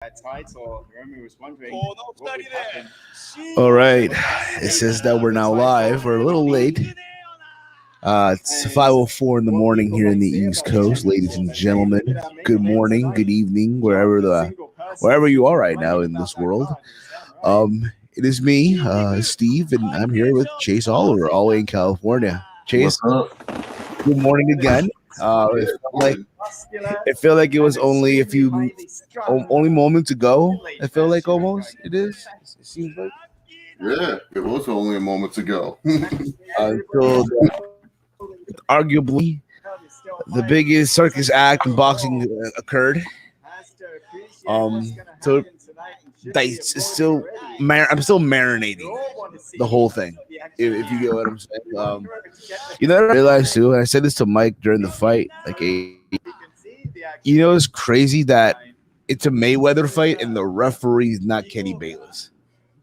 title. Romy was wondering Oh, what would happen. All right. It says that we're now live. We're a little late. It's 5:04 in the morning here in the East Coast, ladies and gentlemen. Good morning, good evening, wherever you are right now in this world. It is me, Steve, and I'm here with Chase Oliver, all the way in California. Chase, good morning again. It felt like it was only only moments ago. I feel like almost it is. It seems like. Yeah, it was only a moment ago. Until arguably the biggest circus act in boxing occurred. So I'm still marinating the whole thing. If you get what I'm saying. I realized too, and I said this to Mike during the fight, it's crazy that it's a Mayweather fight and the referee is not Kenny Bayless.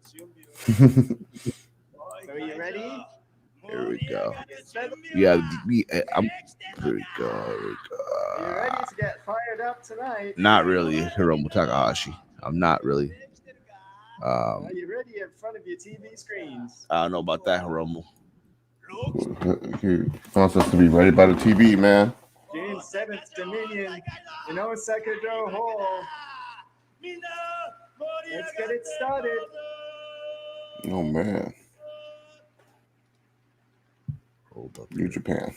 So are you ready? Here we go. Yeah, I'm. Here we go. Are you ready to get fired up tonight? Not really, Hiromu Takahashi. I'm not really. Are you ready in front of your TV screens? I don't know about that, Hiromu. He wants us to be ready by the TV, man. June 7th, Dominion in Osaka Hall. Let's get it started. Oh, man. Hold up. New Japan.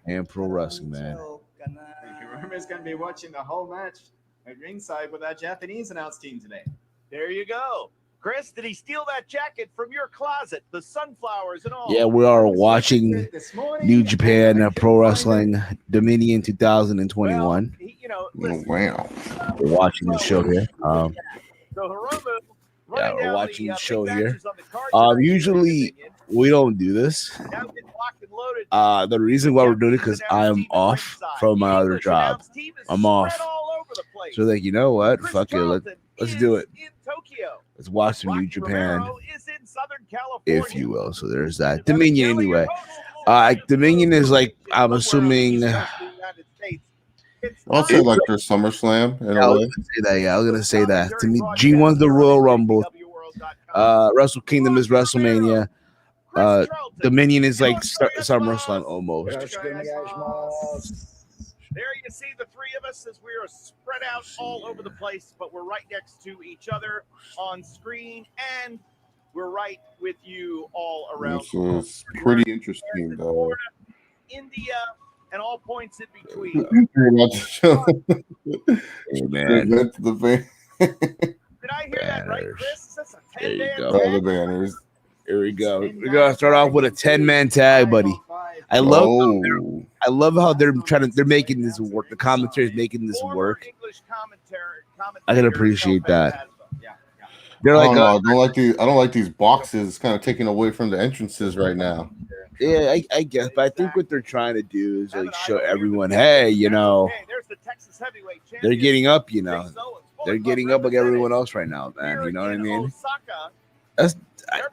And pro wrestling, man. Hiromu's going to be watching the whole match at ringside with our Japanese announce team today. There you go. Chris, did he steal that jacket from your closet? The sunflowers and all. Yeah, we are watching New Japan Pro Wrestling Dominion 2021. Oh, wow. We're watching the show here. So Hiromu, Yeah, we're watching the show here. Usually we don't do this. The reason why we're doing it because I'm off from my other job. I'm off. So like, you know what? Fuck it. Let's do it. Let's watch some New Japan, if you will. So there's that. Dominion anyway. Dominion is like, I'm assuming. Also like their SummerSlam in a way. I was gonna say that. To me, G1's the Royal Rumble. Wrestle Kingdom is WrestleMania. Dominion is like SummerSlam almost. There you see the three of us as we are spread out all over the place, but we're right next to each other on screen, and we're right with you all around. It's pretty interesting, though. India and all points in between. Hey, man. The Did I hear that right, Chris? That's a 10-man There you go. all the banners. Here we go. We're gonna start off with a 10-man tag, buddy. I love how they're making this work. The commentary is making this work. I can appreciate that. They're like, I don't like these boxes kind of taking away from the entrances right now. Yeah, I guess, but I think what they're trying to do is like show everyone, hey, they're getting up, they're getting up like everyone else right now, man. You know what I mean? That's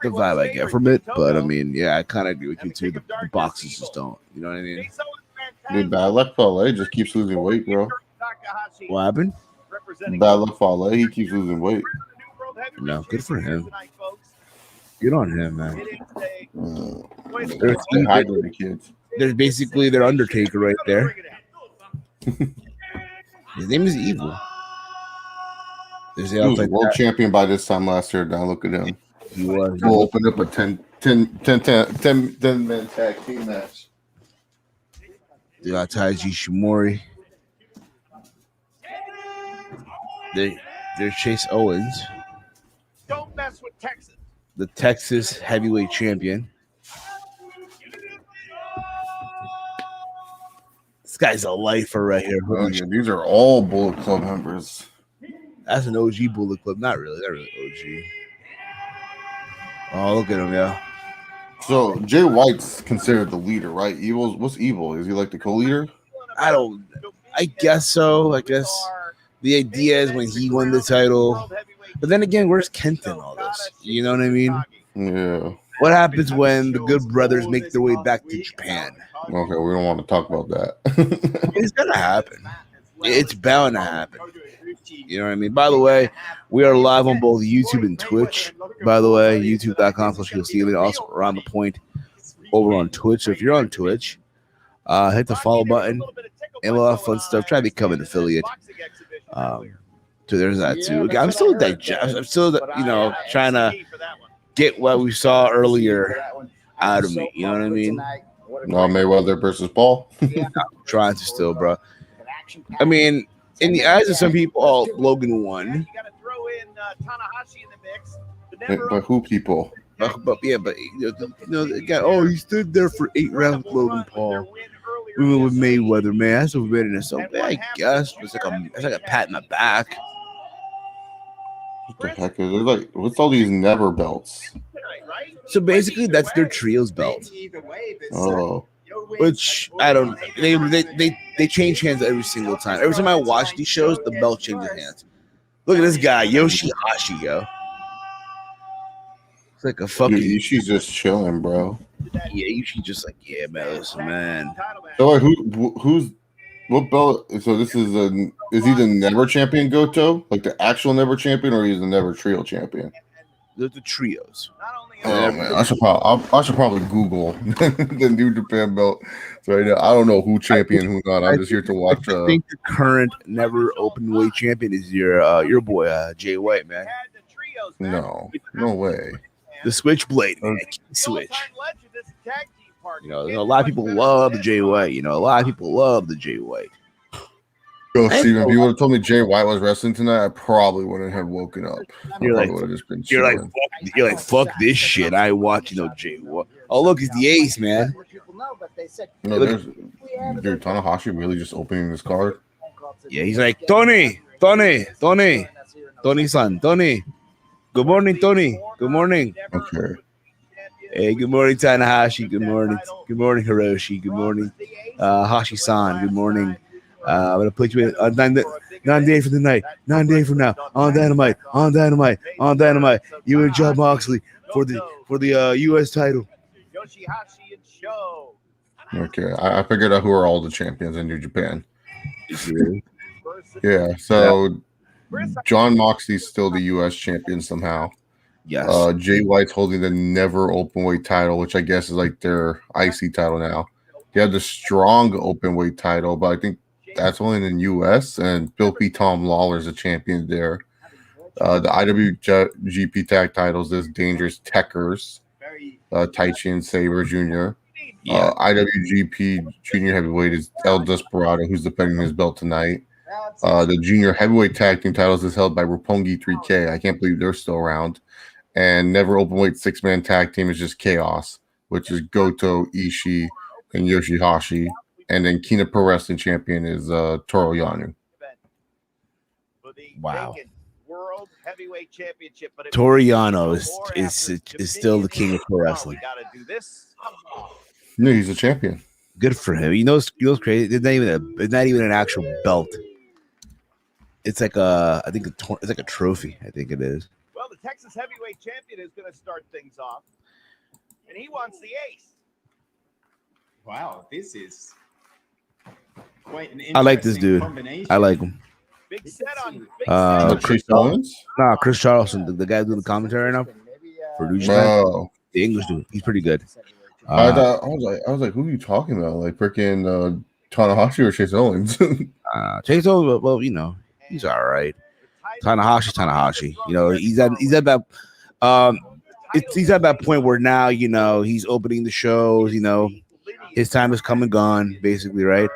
the vibe I get from it, but I mean, yeah, I kind of agree with you too. The boxes just don't, you know what I mean? Dude, Bad Luck Fale just keeps losing weight, bro. What happened? Bad Luck Fale, he keeps losing weight. No, good for him. Good on him, man. There's basically their Undertaker right there. His name is Evil. He was a world champion by this time last year. Now look at him. He was. We'll open up a 10-man tag team match. They got Taiji Shimori. They're Chase Owens. Don't mess with Texas. The Texas heavyweight champion. This guy's a lifer right here. Oh, yeah, these are all Bullet Club members. That's an OG Bullet Club. Not really. They're really OG. Oh, look at him, yeah. So Jay White's considered the leader, right? What's Evil? Is he like the co-leader? I guess so. I guess the idea is when he won the title. But then again, where's Kenta in all this? You know what I mean? Yeah. What happens when the Good Brothers make their way back to Japan? Okay, we don't want to talk about that. It's gonna happen. It's bound to happen. You know what I mean? By the way, we are live on both YouTube and Twitch. By the way, youtube.com/HeelStealing. Also around the point over on Twitch. So if you're on Twitch, hit the follow button and a lot of fun stuff. Try to become an affiliate. So there's that too. I'm still trying to get what we saw earlier out of me. You know what I mean? No, Mayweather versus Paul. I'm trying to still, bro. I mean, in the eyes of some people, Logan won. But who people? But you know, the guy. He stood there for 8 rounds, Logan Paul. Even with Mayweather, man, that's a bitterness. So I guess it's like a pat in the back. What the heck is it? Like, what's all these never belts? So basically, that's their trios belt. Oh, which I don't. They change hands every single time. Every time I watch these shows, the belt changes hands. Look at this guy, Yoshihashi, yo. It's like a fucking. She's just chilling, bro. Yeah, Yoshi's just like, yeah, man, listen, man. So like, who's what belt? So this is he the never champion Goto, like the actual never champion, or he's the never trio champion? The trios. Oh man, I should probably Google the New Japan belt. So right now, I don't know who champion, who not. I'm just here to watch. I think the current never open weight champion is your boy Jay White, man. No way. The Switchblade, man. Switch. You know, a lot of people love the Jay White. You know, a lot of people love the Jay White. Yo, Steven, if you would have told me Jay White was wrestling tonight, I probably wouldn't have woken up. You're like, fuck this shit. I watch, Jay White. Oh, look, it's the ace, man. No, dude, Tanahashi really just opening this card. Yeah, he's like, Tony. Tony-san, Tony. Good morning, Tony. Good morning. Okay. Hey, good morning, Tanahashi. Good morning. Good morning, Hiroshi. Good morning, Hashi-san. Good morning. I'm gonna put you in 9 days from the night, 9 days from now, on Dynamite. You and John Moxley for the U.S. title. Okay, I figured out who are all the champions in New Japan. Yeah, so John Moxley's still the U.S. champion somehow. Yes. Jay White's holding the never openweight title, which I guess is like their IC title now. They have the strong openweight title, but I think that's only in the U.S. and Filthy Tom Lawler's a champion there. The IWGP tag titles, there's Dangerous Techers, Taichi and Sabre Jr. IWGP Junior Heavyweight is El Desperado, who's defending his belt tonight. The Junior Heavyweight Tag Team titles is held by Roppongi 3K. I can't believe they're still around. And Never Openweight 6-man tag team is just Chaos, which is Goto, Ishii, and Yoshihashi. And then Kina Pro Wrestling champion is Toru Yano. Wow. Toru Yano is still the king of pro wrestling. No, he's a champion. Good for him. You know what's crazy? It's not even an actual belt. It's like it's like a trophy. I think it is. Well, the Texas heavyweight champion is going to start things off, and he wants the ace. Wow, this is quite an I like this dude. I like him. Big set on Chris Owens? Nah, Chris Charleston, the guy doing the commentary now for New Japan. The English dude. He's pretty good. I was like, who are you talking about? Like freaking Tanahashi or Chase Owens? Chase Owens, well, he's all right. Tanahashi. He's at that he's at that point where now, he's opening the shows, his time has come and gone, basically, right?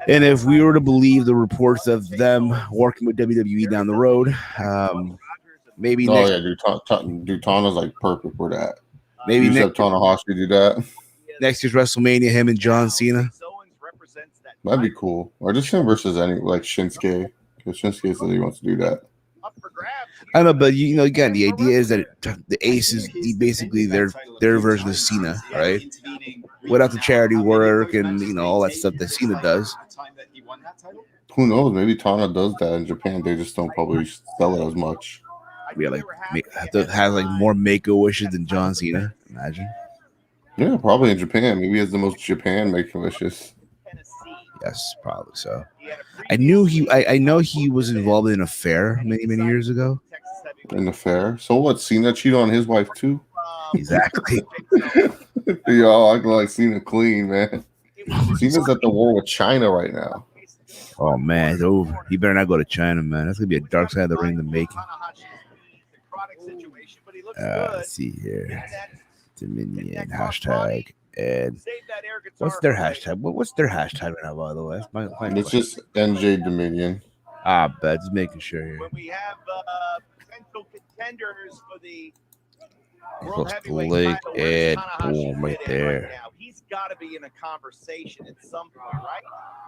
And if we were to believe the reports of them working with WWE down the road, maybe dude, Tana's like perfect for that. Maybe next Tanahashi do that. Next year's WrestleMania, him and John Cena. That'd be cool. Or just him versus like Shinsuke. Because Shinsuke said he wants to do that. I know, but again, the idea is that the Ace is basically their version of Cena, right? Without the charity work and all that stuff that Cena does. Who knows? Maybe Tana does that in Japan. They just don't probably sell it as much. Yeah, has like more make-a-wishes than John Cena. Imagine. Yeah, probably in Japan. Maybe he has the most Japan make-a-wishes. Yes, probably so. I knew he. I know he was involved in an affair many years ago. An affair. So what? Cena cheated on his wife too. Exactly. Yo, I can like Cena clean, man. Cena's at the war with China right now. Oh man, it's over. He better not go to China, man. That's gonna be a dark side of the ring to making. Let's see here. Dominion hashtag and what's their hashtag? What's their hashtag right now, by the way? It's just NJ Dominion. Bet just making sure here. When we have potential contenders for the World Heavyweight title, and boom, right there. Right now? He's got to be in a conversation at some point, right?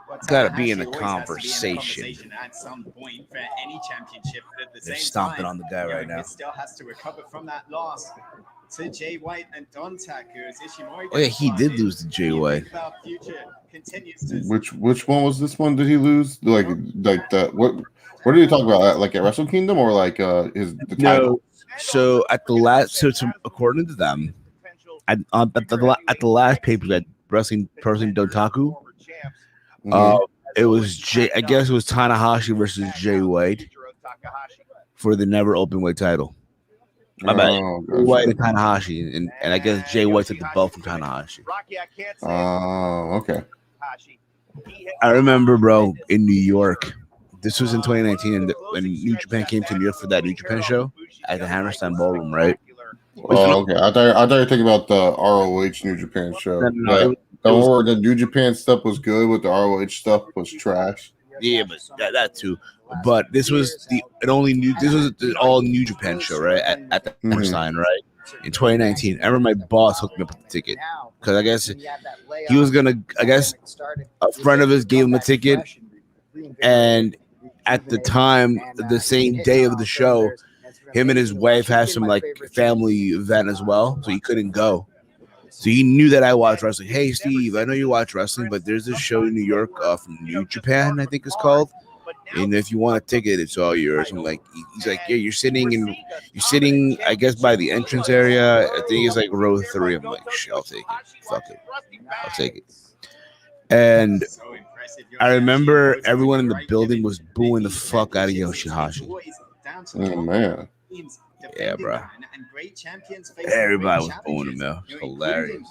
Well, got to be in a conversation at some point for any championship. But at the They're same stomping time, on the guy right now. He still has to recover from that loss to Jay White and Don Taku. Oh yeah, he did lose to Jay White. Which one was this one? Did he lose? Like that? What are you talking about? Like at Wrestle Kingdom or like the title? So at the last, according to them, at the last paper that Wrestling Dotaku, it was Jay. I guess it was Tanahashi versus Jay White for the never open weight title. My bad. Gotcha. White and Tanahashi, and I guess Jay White took the belt from Tanahashi. Okay. I remember, bro, in New York. This was in 2019, and when New Japan came to New York for that New Japan show at the Hammerstein Ballroom, right? Oh, okay. I thought you were thinking about the ROH New Japan show. The New Japan stuff was good, but the ROH stuff was trash. Yeah, but that too. But this was the all New Japan show, right? At the Hammerstein, right? In 2019. I remember my boss hooked me up with the ticket because I guess he was gonna. I guess a friend of his gave him a ticket, and at the time, the same day of the show, him and his wife had some like family event as well, so he couldn't go. So he knew that I watched wrestling. Hey, Steve, I know you watch wrestling, but there's this show in New York from New Japan, I think it's called. And if you want a ticket, it's all yours. I'm like, he's like, yeah, you're sitting, I guess, by the entrance area. I think it's like row 3. I'm like, shit, I'll take it. Fuck it, I'll take it. And I remember everyone in the building was booing the fuck out of Yoshihashi. Oh man. Yeah, bro. Everybody was booing him out. It's hilarious.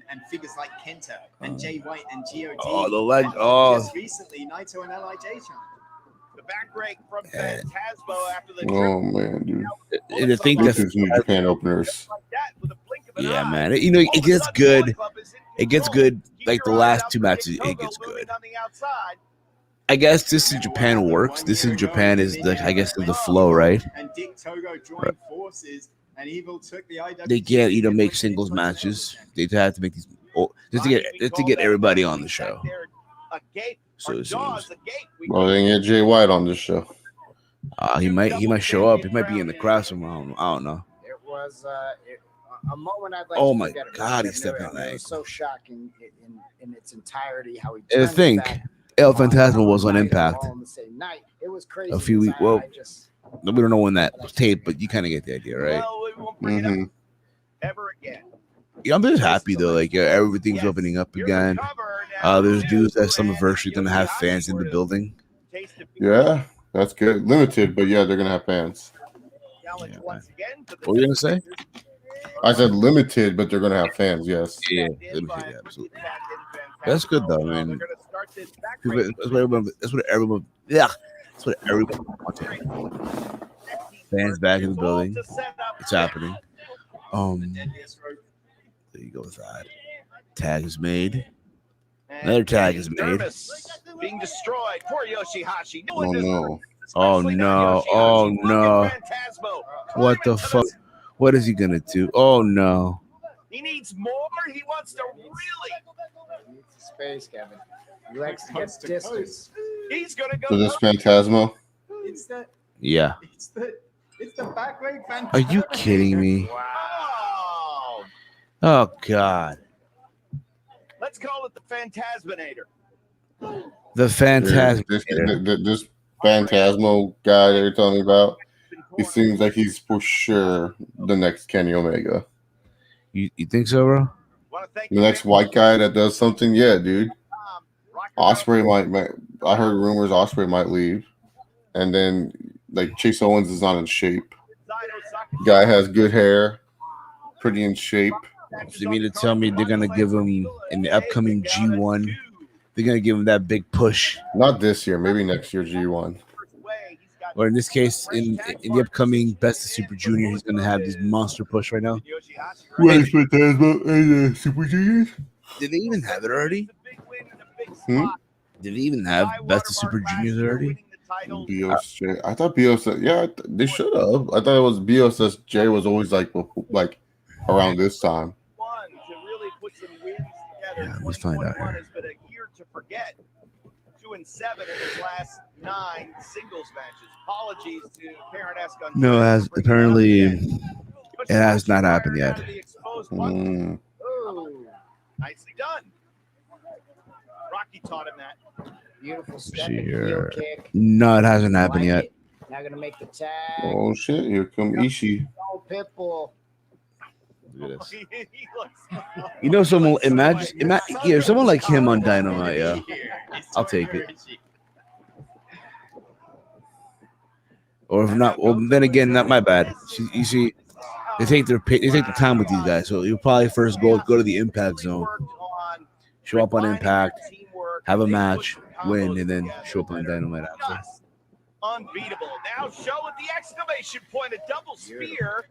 And figures like Kenta and Jay White and GOD. Oh, the legend. Oh, just recently, Naito and LIJ. The back break from Phantasmo after the oh man, dude. And I think that's New Japan openers. Yeah, man. It gets good. It gets good. Like the last 2 matches, it gets good. I guess this in Japan works. This in Japan is I guess the flow, right? They can't make singles matches. They have to make these just to get everybody on the show. So it seems. Well, they get Jay White on this show. He might show up. He might be in the crowd somewhere. I don't know. It was a moment I'd like. Oh my God, he stepped on that. It was so shocking in its entirety how he. I think El Phantasmo was on Impact. It was crazy. A few weeks. Well, we don't know when that was taped, but you kind of get the idea, right? Well, we won't bring it up ever again. Yeah, I'm just happy though. Like everything's opening up again. There's dudes that Summerversary gonna have fans in the building. Yeah, that's good. Limited, but yeah, they're gonna have fans. Yeah, what were you gonna say? I said limited, but they're gonna have fans. Yes. Yeah, limited, yeah, absolutely. That's good though, man. That's what everyone wanted. Fans back in the building. It's happening. There you go with that. Tag is made. Another tag is made. Being destroyed. Poor Yoshihashi. Oh no. Oh no. Oh no. What the fuck? What is he gonna do? Oh no. He needs more. He wants to really. He needs space, Kevin. He likes to get distance. He's gonna go. So this Phantasmo. Yeah. It's the back leg Phantasmo. Are you kidding me? Wow. Oh God. Let's call it the Phantasminator. The Phantasminator. This Phantasmo guy they're telling me about. He seems like he's for sure the next Kenny Omega. You think so, bro? The next white guy that does something, yeah, dude. Osprey might. I heard rumors Osprey might leave, and then like Chase Owens is not in shape. Guy has good hair, pretty in shape. So you mean to tell me they're gonna give him in the upcoming G1? They're gonna give him that big push. Not this year, maybe next year G1. Or in this case, in the upcoming Best of Super Junior, he's gonna have this monster push right now. Wait, Super Juniors? Did they even have it already? Hmm? Did they even have Best of Super Juniors already? BOSJ. I thought BOSJ. Yeah, they should have. I thought it was BOSJ was always like around this time. Yeah, let's find out here. 2-7 in his last 9 singles matches. Apologies to Karen Escon. No, it has not happened yet. Nicely done. Rocky taught him that. Beautiful step See and here. heel kick. No, it hasn't happened yet. Now gonna make the tag. Oh shit! Here come Ishii. Oh, Pitbull. Look at this. You know, someone imagine someone like him on Dynamite. Yeah, I'll take it. Or if not, well, then again, not my bad. You see, they take the time with these guys. So you'll probably first go to the Impact Zone, show up on Impact, have a match, win, and then show up on Dynamite after. Unbeatable. Now show with the exclamation point, a double spear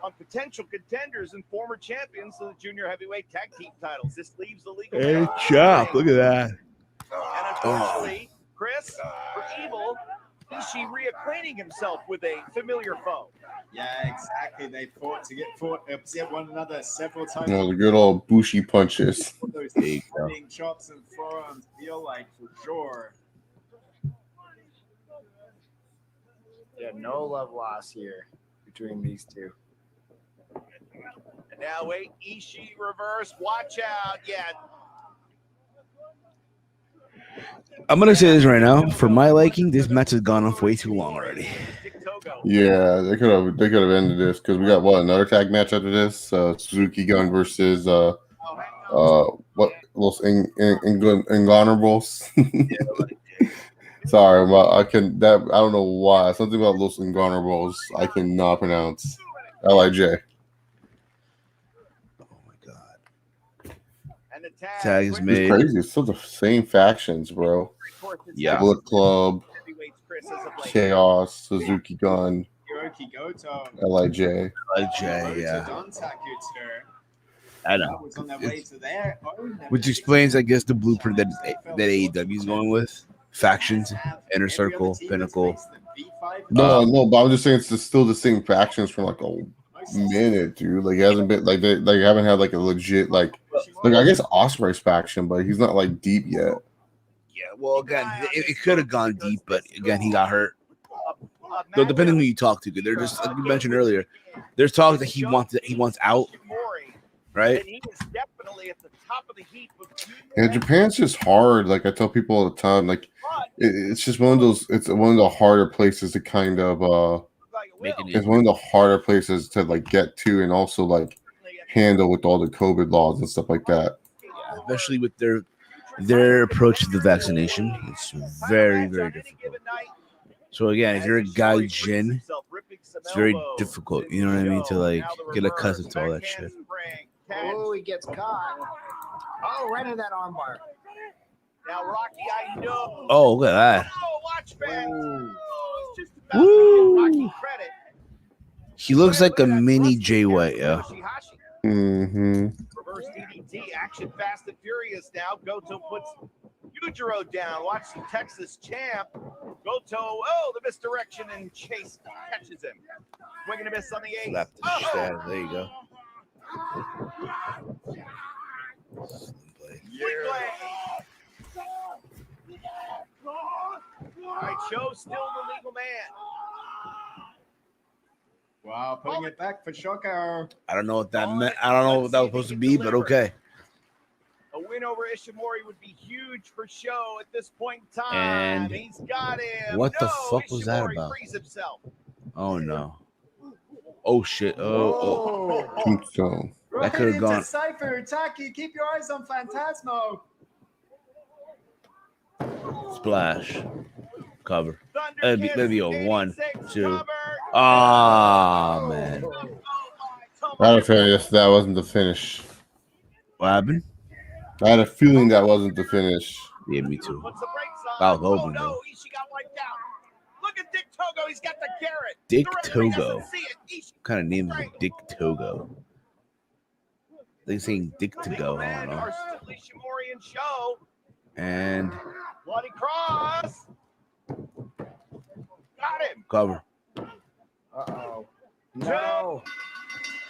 on potential contenders and former champions of the junior heavyweight tag team titles. This leaves the legal. Hey, chop! Look at that. And unfortunately, Chris, for Evil, Ishii reacquainting himself with a familiar foe. Yeah, exactly. They fought opposite one another several times. The good old Bushi punches. Those chops and forearms feel like for sure. Yeah, no love lost here between these two. And now wait, Ishii reverse. Watch out. Yeah. I'm gonna say this right now. For my liking, this match has gone on way too long already. Yeah, they could have ended this because we got another tag match after this. Suzuki Gun versus what Los Ingonables. Sorry, I don't know why. Something about Los Ingonables I cannot pronounce. LIJ. Oh my god. Tag is made. It's crazy. It's still the same factions, bro. Yeah. Bullet Club, Chaos, Suzuki Gun, LIJ. Yeah. I know. Which explains, I guess, the blueprint that AEW is going with. Factions, Inner Circle, Pinnacle. No, but I'm just saying it's still the same factions from like a minute, dude. Like it hasn't been like they haven't had like a legit like I guess Osprey's faction, but he's not like deep yet. Yeah, well, again, it could have gone deep, but again, he got hurt. So depending on who you talk to, they're just like you mentioned earlier. There's talk that he wants out, right? Yeah, Japan's just hard. Like I tell people all the time, like it's just one of those. It's one of the harder places to kind of it's one of the harder places to like get to and also like handle with all the COVID laws and stuff like that. Yeah, especially with their approach to the vaccination, it's very, very difficult. So again, if you're a guy Jin, it's very difficult. You know what I mean? To like get accustomed to all that shit. Oh, he gets caught. Oh, right in that armbar. Now, Rocky, I know. Oh, look at that. Oh, watch, man. Oh, it's just about Rocky credit. He looks like a mini Jay White, yeah. Mm-hmm. Reverse DDT, action fast and furious now. Goto puts Yujiro down. Watch the Texas champ. Goto, the misdirection, and Chase catches him. Swing and a miss on the ace. Left the shit out of there you go. All right, Joe's still the legal man. Wow, putting it back for SUCKA. I don't know what that meant. I don't know what that was supposed to be, but okay. A win over Ishimori would be huge for Show at this point in time. And he's got him. what the fuck was that about? Oh no. Oh shit. Oh. So That could have gone. Cypher, Taki, keep your eyes on Phantasmo. Splash. Cover. Thunder That'd be a Kiss, 1, 86 2. cover. Ah, man. I had a feeling that wasn't the finish. What happened? I had a feeling that wasn't the finish. Yeah, me too. Puts the brakes That on. was open, Oh, though. no, Ishii got wiped out. Look at Dick Togo. He's got the carrot. Dick The referee Togo. doesn't see it. Ishii What kind of name is straight. Dick Togo? They saying Dick to Legal go. I men don't know. are still Ishimori and Show. And Bloody cross. Got him. cover. Uh-oh. No.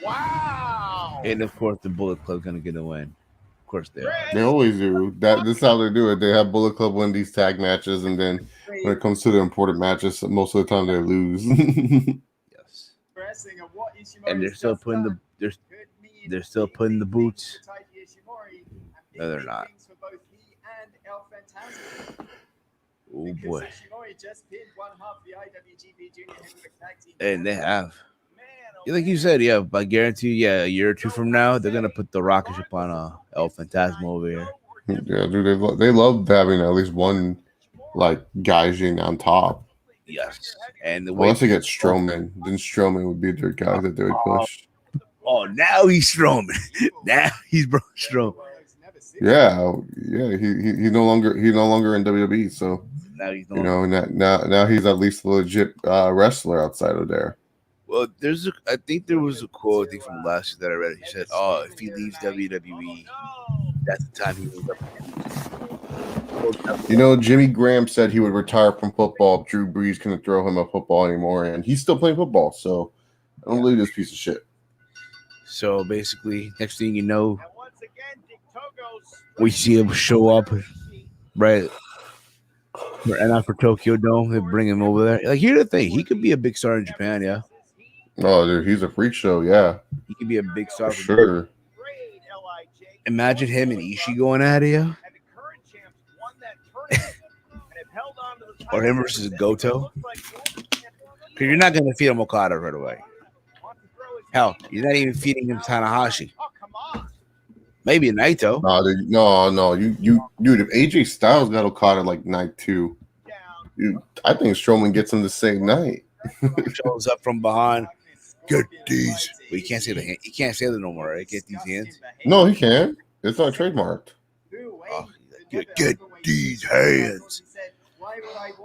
Wow. And of course, the Bullet Club gonna get a win. Of course they are. They always do. This is how they do it. They have Bullet Club win these tag matches, and then when it comes to the important matches, most of the time they lose. Yes. And they're still putting the they're still putting the boots. No, they're not. Oh boy. And they have. Like you said, yeah, I guarantee you, yeah, a year or two from now, they're gonna put the rocket ship on El Phantasmo over here. Yeah, dude, they love having at least one like Gaijin on top. Yes. And the way Unless they get Strowman, then Strowman would be their guy that they would push. oh, now he's Strowman. Now he's bro Strowman. Yeah, he's no longer in WWE, so Now he's you know now he's at least a legit wrestler outside of there. Well, I think there was a quote I think from last year that I read. He said, "Oh, if he leaves WWE, that's the time he moves up." You know, Jimmy Graham said he would retire from football if Drew Brees couldn't throw him a football anymore, and he's still playing football. So I don't believe this piece of shit. So basically, next thing you know, we see him show up, right? And after Tokyo Dome, they bring him over there. Like, here's the thing: he could be a big star in Japan. Yeah. Oh, dude, he's a freak show. Yeah, He could be a big star. for sure. Imagine him and Ishii going at it, yeah? Or him versus Goto. Because you're not going to feed him Okada right away. Hell, you're not even feeding him Tanahashi. Maybe Naito. No. You, dude. If AJ Styles got Okada like night 2, dude, I think Strowman gets him the same night. Shows up from behind. Get these. But you can't say the hand. You can't say that no more, right? Get these hands. No, he can. It's not trademarked. Oh, get these hands.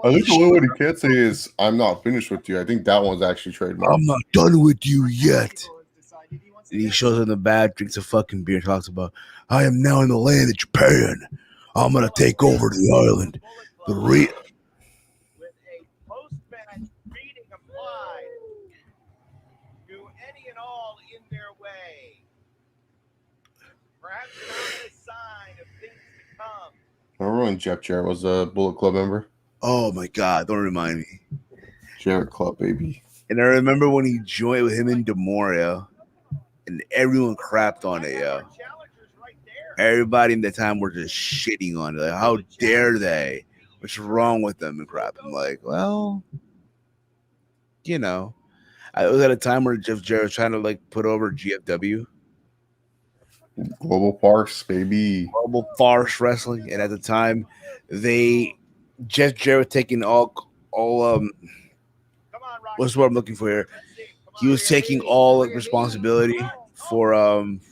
I think the only one he can't say is "I'm not finished with you." I think that one's actually trademarked. I'm not done with you yet. And he shows up in the back, drinks a fucking beer, talks about, I am now in the land of Japan. I'm gonna take over the island. With a post-match beating applied to any and all in their way. Perhaps an obvious sign of things to come. Remember when Jeff Jarrett was a Bullet Club member? Oh my God, don't remind me. Jarrett Club, baby. And I remember when he joined with him in Demoria, and everyone crapped on it, yo. Everybody in the time were just shitting on it. Like, how dare they? What's wrong with them and crap? I'm like, well, you know, I was at a time where Jeff Jarrett was trying to like put over GFW. Global Farce, baby. Global Farce Wrestling. And at the time, Jeff Jarrett taking all what's what I'm looking for here. He was taking all responsibility for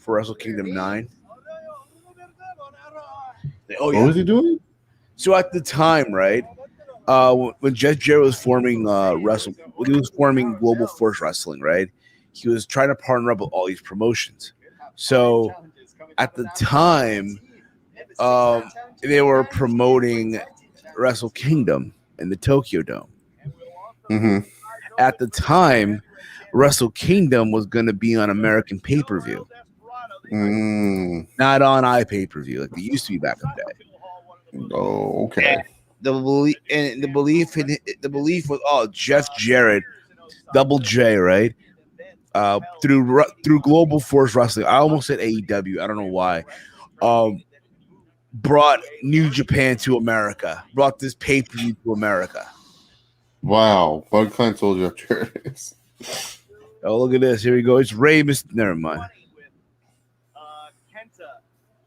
Wrestle Kingdom 9. Oh, yeah. What was he doing? So at the time, right, when Jeff Jarrett was forming when he was forming Global Force Wrestling, right, he was trying to partner up with all these promotions. So at the time, they were promoting Wrestle Kingdom in the Tokyo Dome. Mm-hmm. At the time, Wrestle Kingdom was going to be on American pay-per-view, not on iPay-per-view like they used to be back in the day. Oh, okay. And the belief was Jeff Jarrett, Double J, right? Through Global Force Wrestling. I almost said AEW. I don't know why. Brought New Japan to America. Brought this pay-per-view to America. Wow. What kind told you Jeff Jarrett is? Oh, look at this. Here we go. It's Rey Mysterio. Never mind. Kenta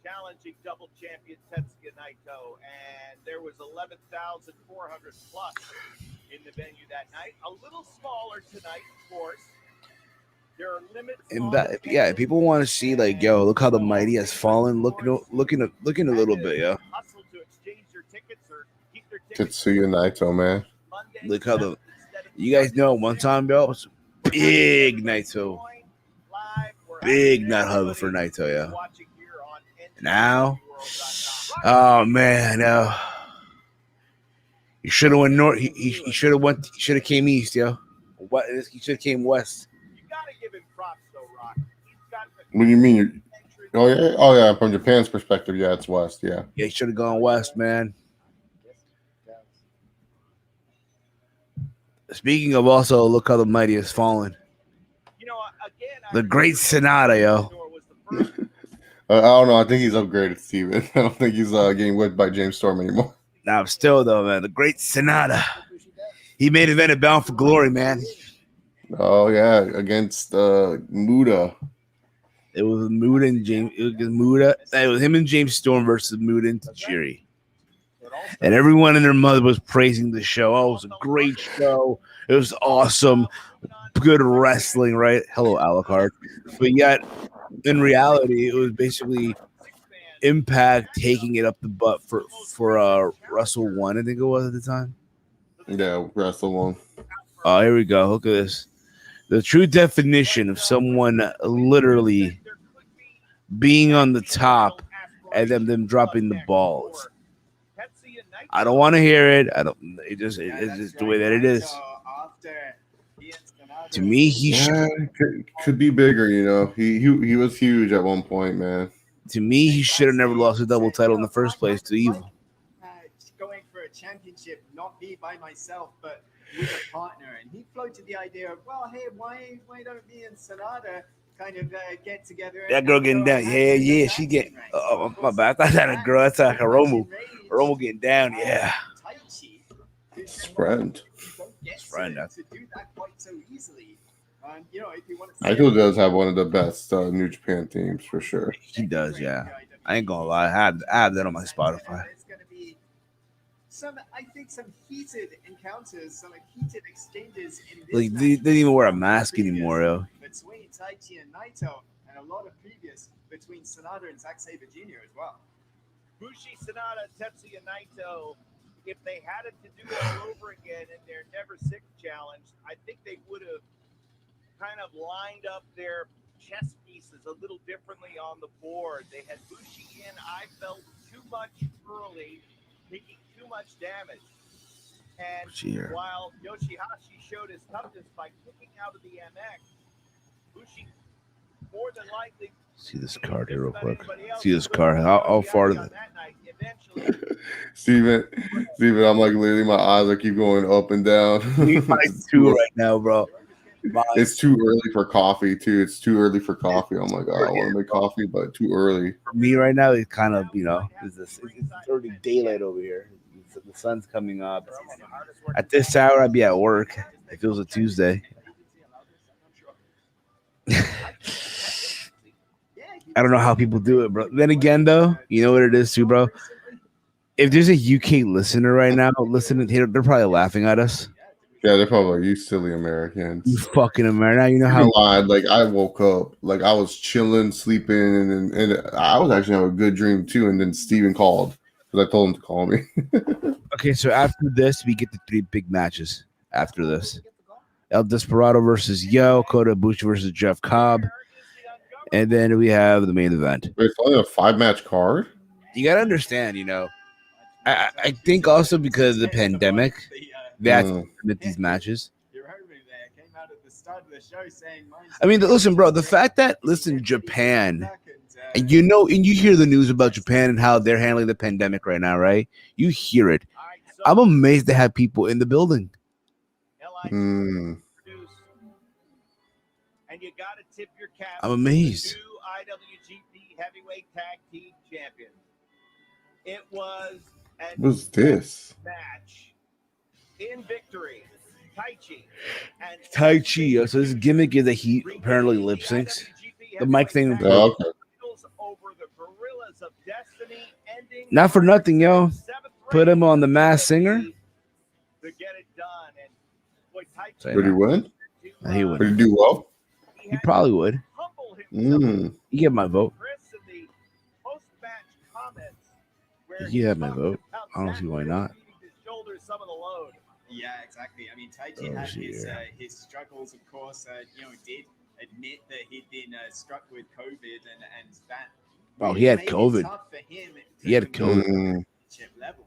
challenging double champion Tetsuya Naito, and there was 11,400 plus in the venue that night. A little smaller tonight, of course. There are limits. And that, yeah, people want to see like, yo, look how the mighty has fallen. Looking a little bit, yo. Tetsuya Naito, man. Look how you guys know one time, yo, it was big Naito, big nut hugger for Naito, yo. Now, oh man, he should have went north. He should have went. He should have came east, yo. What? He should have came west. What do you mean? Oh yeah. From Japan's perspective, yeah, it's west. Yeah. Yeah, he should have gone west, man. Speaking of also, look how the mighty has fallen. The great Sonata, yo. I don't know. I think he's upgraded, Steven. I don't think he's getting whipped by James Storm anymore. Now, still though, man, the great Sonata. He made event at Bound for Glory, man. Oh yeah, against Muda. It was Muda and James. It was Muda. It was him and James Storm versus Muda and Tajiri. And everyone and their mother was praising the show. Oh, it was a great show. It was awesome. Good wrestling, right? Hello, Alucard. But yet, in reality, it was basically Impact taking it up the butt for Wrestle 1, I think it was at the time. Yeah, Wrestle 1. Oh, here we go. Look at this. The true definition of someone literally being on the top and then them dropping the balls. I don't want to hear it. It's just the way that it is. To me, could be bigger. You know, he was huge at one point, man. To me, he should have never lost a double title in the first place to Evil. Going for a championship, not be by myself, but with a partner. And he floated the idea of, well, hey, why don't me and Sonata kind of get together? That girl getting down. Yeah, she getting. Oh, my bad. I thought that a girl. That's like a Romo. Romo getting down. Yeah. Friend. Friend. To do that quite so easily. You know, if you want to Naito does have one of the best New Japan teams for sure. He does, yeah. I ain't gonna lie. I have that on my Spotify. It's gonna be some heated encounters, some heated exchanges in this like they didn't even wear a mask anymore, yo. Between Taichi and Naito, and a lot of previous between Sonata and Zack Sabre Jr. as well. Bushi, Sonata, Tetsuya Naito, if they had it to do all over again in their Never Sick challenge, I think they would have kind of lined up their chess pieces a little differently on the board. They had Bushi in, I felt, too much early, taking too much damage. And while Yoshihashi showed his toughness by kicking out of the MX, Bushi more than likely. See this card here real quick. See this card. How far is it? Steven, I'm like literally my eyes are keep going up and down. It's two right now, bro. It's too early for coffee too. It's too early for coffee. Oh my god, I want to make coffee, but too early. For me right now, it's kind of it's already daylight over here. The sun's coming up. At this hour, I'd be at work. If it was a Tuesday. I don't know how people do it, bro. Then again, though, you know what it is too, bro. If there's a UK listener right now listening, they're probably laughing at us. Yeah, they're probably like, you silly Americans. You fucking American. You know how like I woke up, like I was chilling, sleeping, and I was actually having a good dream too. And then Steven called because I told him to call me. Okay, so after this, we get the 3 big matches. After this, El Desperado versus Yo, Kota Ibushi versus Jeff Cobb, and then we have the main event. Wait, it's only a 5-match card. You gotta understand, I think also because of the pandemic, they had to limit these matches. I mean, listen, bro, the fact that, Japan, and you hear the news about Japan and how they're handling the pandemic right now, right? You hear it. I'm amazed they have people in the building. And you got to tip your cap. I'm amazed. To the 2 IWGP Heavyweight Tag Team Champions. It was What's this match in victory. Taichi. So his gimmick is that he apparently lip syncs. The mic thing. Oh, okay. Not for nothing, yo. put him on the Masked Singer. To get it done. And boy, Say Would he that. win? He Would would. he do well? He probably would. Mm. He get my vote. Chris in the post-match comments where He had my talked vote. about I don't see why Zayn not. needing to shoulder some of the load. Yeah, exactly. I mean, Taichi Oh, had shit. his struggles, of course. Did admit that he'd been struck with COVID and that. Oh, really he had made it COVID. tough for him to He had compete COVID. at the Mm. championship level.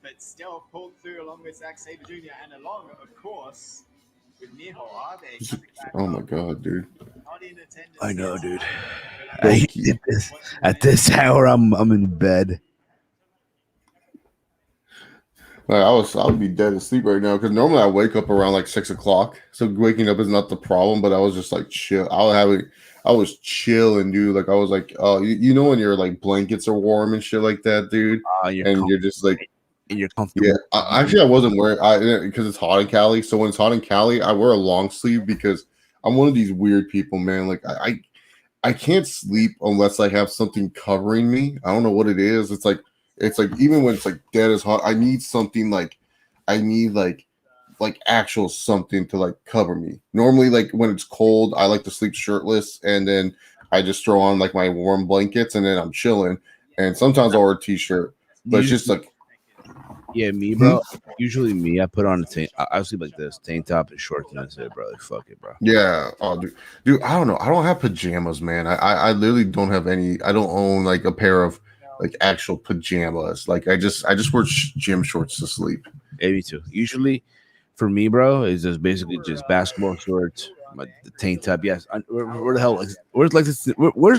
But still pulled through along with Zack Sabre Jr. and along, of course, with Miho Abe coming back Oh my up, god, dude. not in attendance I know, yet dude. tonight, but At this hour, I'm in bed. Like, I would be dead asleep right now because normally I wake up around like 6 o'clock. So waking up is not the problem, but I was just like chill. I was chilling, dude. Like I was like, oh, you know when your like blankets are warm and shit like that, dude, and you're just like, and you're comfortable. yeah. Actually, I wasn't wearing because it's hot in Cali. So when it's hot in Cali, I wear a long sleeve because I'm one of these weird people, man. Like I can't sleep unless I have something covering me. I don't know what it is. It's like even when it's like dead as hot, I need something like actual something to like cover me. Normally, like when it's cold, I like to sleep shirtless and then I just throw on like my warm blankets and then I'm chilling. And sometimes I'll wear a t-shirt, but it's just like Yeah, me, bro. Usually me, I put on a tank. I sleep like this, tank top and shorts, and that's it, bro. Like, fuck it, bro. yeah. Oh, dude, I don't know. I don't have pajamas, man. I literally don't have any. I don't own like a pair of like actual pajamas. Like I just wear gym shorts to sleep. Yeah, me too. Usually, for me, bro, is just basically just basketball shorts, the tank top. Yes, where the hell? Where's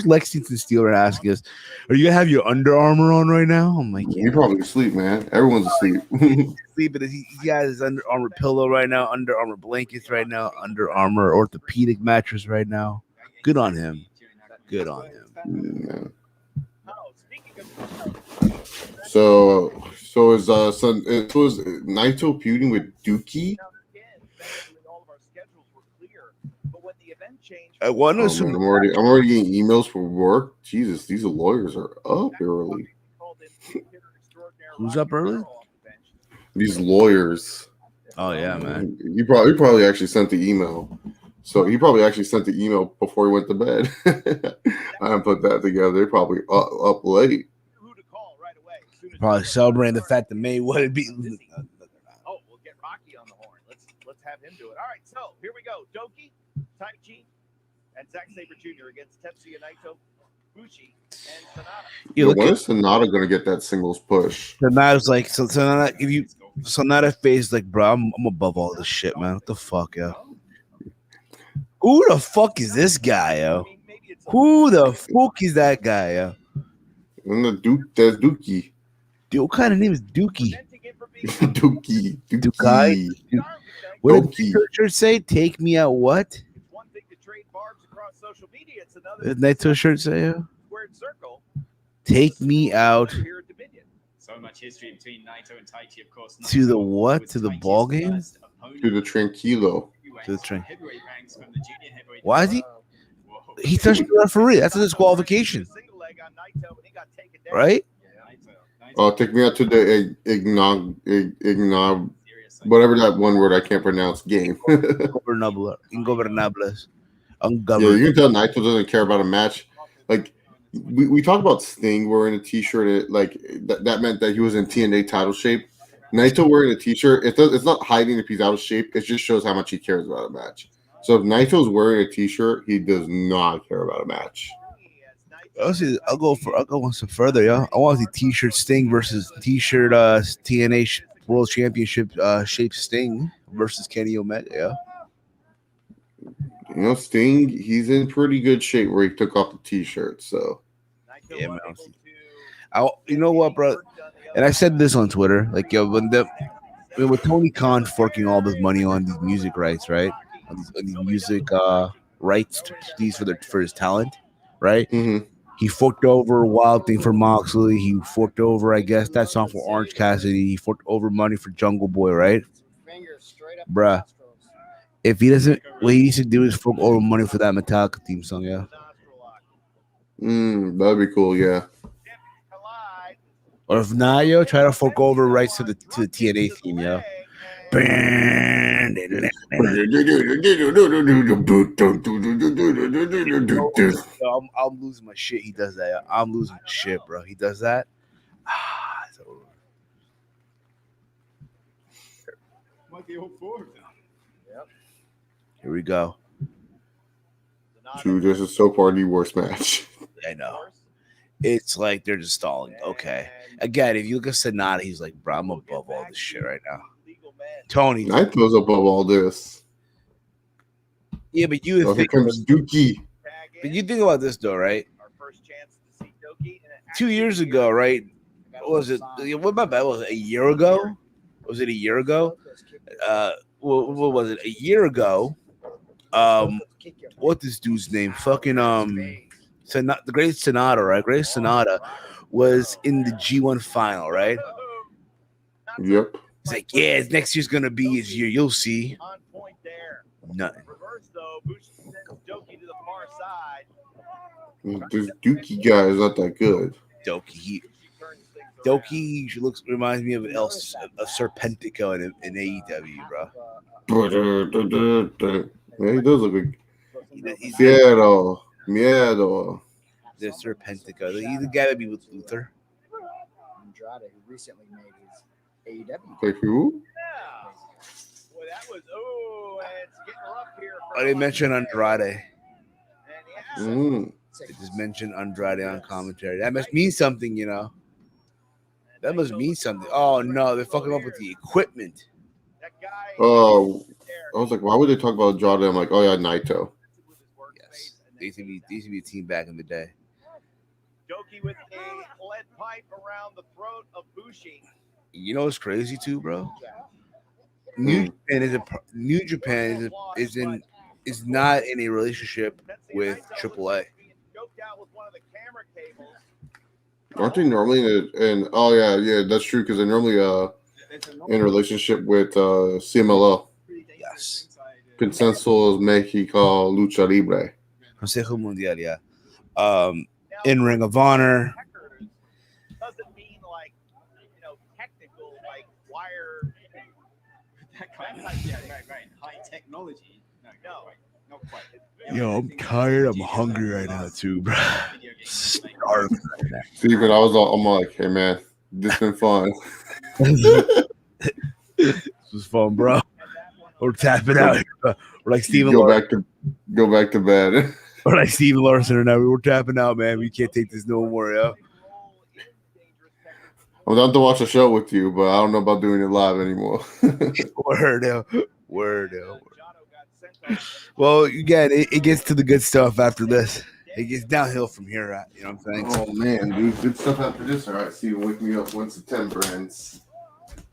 Lexington Steeler asking us? Are you gonna have your Under Armour on right now? I'm like, You probably asleep, man. Everyone's asleep. sleeping. He got his Under Armour pillow right now, Under Armour blankets right now, Under Armour orthopedic mattress right now. Good on him. Good on him. Yeah. Oh, speaking of So is Naito feuding with Dookie? now again, thankfully all of our schedules were clear. But when the event changed, I want to Oh, assume man, I'm already getting emails from work. Jesus, these lawyers are up early. who's up early. These lawyers. Oh yeah, man. He probably actually sent the email. So he probably actually sent the email before he went to bed. I haven't put that together. They're probably up late. Who to call right away. As soon as Probably celebrating the fact that May would be. Oh, we'll get Rocky on the horn. Let's have him do it. All right, so here we go. Doki, Taichi, and Zack Sabre Jr. against Tetsuya Naito, Bushi, and Sanada. You look When at is Sonata going to get that singles push? Sonata's like Sonata. If you Sonata face like, bro, I'm above all this shit, man. What the fuck, yo? Who the fuck is this guy, yo? Who the fuck is that guy, yo? And there's Dookie. Dude, what kind of name is Dookie? Dookie. Dukai? What did Doki. the shirt say? Take me out what? It's one thing to trade barbs across social media. It's another Did Naito shirt say, yo? squared circle. Take me out Here at Dominion. So much history between Naito and Taichi, of course. to the Naito what? was To the Taichi's ball game? first opponent To the Tranquilo. To the train. heavyweight ranks from the junior heavyweight Why is he? Whoa. He touched the referee. That's a disqualification, Single leg on Naito, and he got taken down. right? Naito, Oh, take me out to the ignog, seriously. whatever that one word I can't pronounce game. Ingobernables. Yeah, Ungoverned. you can tell Naito doesn't care about a match. Like we talked about Sting wearing a T-shirt. Like that meant that he was in TNA title shape. Naito wearing a T-shirt, it's not hiding if he's out of shape. It just shows how much he cares about a match. So if Naito's wearing a T-shirt, he does not care about a match. I'll go one step further, yo. I want the T-shirt Sting versus T-shirt TNA World Championship shape Sting versus Kenny Omega, yeah. You know, Sting, he's in pretty good shape where he took off the T-shirt. So Yeah, man. You know what, bro? And I said this on Twitter, like, yo, with Tony Khan forking all this money on these music rights, right? On these music rights to these for his talent, right? mhm. He forked over Wild Thing for Moxley. He forked over, I guess, that song for Orange Cassidy. He forked over money for Jungle Boy, right? Fingers straight up. Bruh. If he doesn't, what he needs to do is fork over money for that Metallica theme song, yeah. That'd be cool. Yeah. Or if not, yo, try to fork over rights to the TNA theme, yo. I'm losing my shit. He does that. Yo. I'm losing my shit, bro. He does that. It's over. Might be all four of them. Yep. Here we go. Dude, this is so far the worst match. I know. It's like they're just stalling. Okay. Again, if you look at Sonata, he's like, bro, I'm above all this shit right now. Tony. Naito's above all this. Yeah, but you Oh, here comes Dookie. But you think about this though, right? 2 years ago, right? What was it? What my bad was it? A year ago? Was it a year ago? What was it? A year ago? What this dude's name? Fucking the Great Sonata, right? Great Sonata was in the G1 final, right? Yep. It's like, yeah, next year's gonna be his year. You'll see. Nothing. This Dookie guy is not that good. Doki reminds me of a Serpentico in AEW, bro. Yeah, he does look good. Miedo. The Serpentico. He's the guy that be with Luther. Andrade, who recently made his AEW. Like who? Well, that was it's getting rough here. I didn't mention Andrade. Mm. They just mentioned Andrade on commentary. That must mean something, you know. That must mean something. Oh no, they're fucking up with the equipment. Oh, I was like, why would they talk about Andrade? I'm like, oh yeah, Naito. Yes, they used to be a team back in the day. Doki with a lead pipe around the throat of Bushi. You know what's crazy too, bro? New Japan is not in a relationship with AAA. Aren't they normally in oh yeah, that's true because they're normally in a relationship with CMLL. Yes. Consensus Mexico Lucha Libre. Consejo Mundial, yeah. In Ring of Honor. Doesn't mean like technical like wire. Yeah, right. High technology. No, not quite. Yo, I'm tired. I'm hungry right now too, bro. Starving right now. Steven, I'm like, hey man, this been fun. This was fun, bro. We're tapping out here. We're like Steven. Go back to bed. We're like Steven Larson right now. We're tapping out, man. We can't take this no more, yo. I'm down to watch a show with you, but I don't know about doing it live anymore. Word. Well, again, it gets to the good stuff after this. It gets downhill from here. You know what I'm saying? Oh man, dude, good stuff after this. All right, Steven, wake me up when September ends.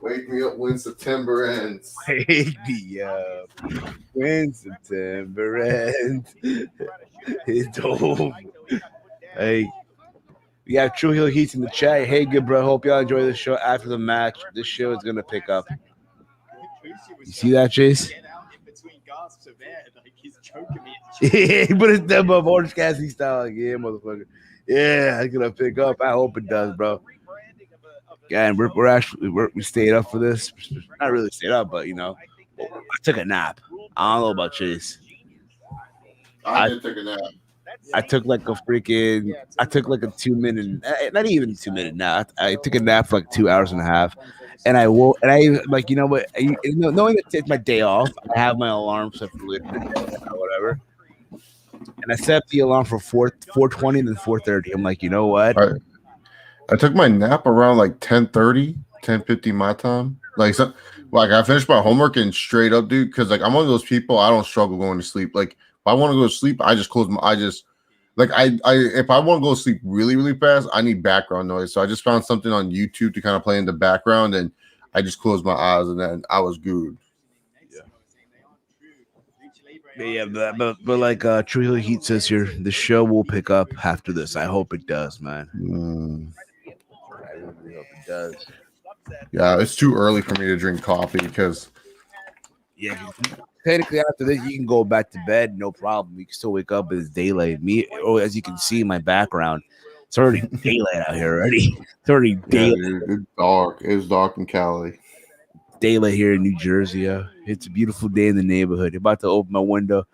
Wake me up when September ends. Wake me up when September ends. It's over. Hey, we have True Heel Heats in the chat. Hey, good bro. Hope y'all enjoy the show after the match. This show is gonna pick up. You see that, Chase? He put his thumb up, Orange Cassidy style. Like, yeah, motherfucker. Yeah, it's gonna pick up. I hope it does, bro. Yeah, and we stayed up for this. Not really stayed up, but I took a nap. I don't know about Chase. I did take a nap. I took like a 2-minute, not even 2-minute nap. I took a nap for like 2 hours and a half, and I woke. And I like, knowing that it's my day off, I have my alarm set for whatever, and I set the alarm for 4:20 and then 4:30. I'm like, you know what? I took my nap around like 10:30, 10:50 my time. Like I finished my homework and straight up, dude, because like I'm one of those people, I don't struggle going to sleep. Like if I want to go to sleep, I just close my if I want to go to sleep really, really fast, I need background noise. So I just found something on YouTube to kind of play in the background, and I just closed my eyes, and then I was good. Yeah, but like True Heel Heat says here, the show will pick up after this. I hope it does, man. I really hope it does. Yeah, it's too early for me to drink coffee because technically after this you can go back to bed, no problem. You can still wake up as daylight. As you can see in my background, It's already daylight out here already. It's already daylight. Dude, it's dark. It's dark in Cali. Daylight here in New Jersey. It's a beautiful day in the neighborhood. About to open my window.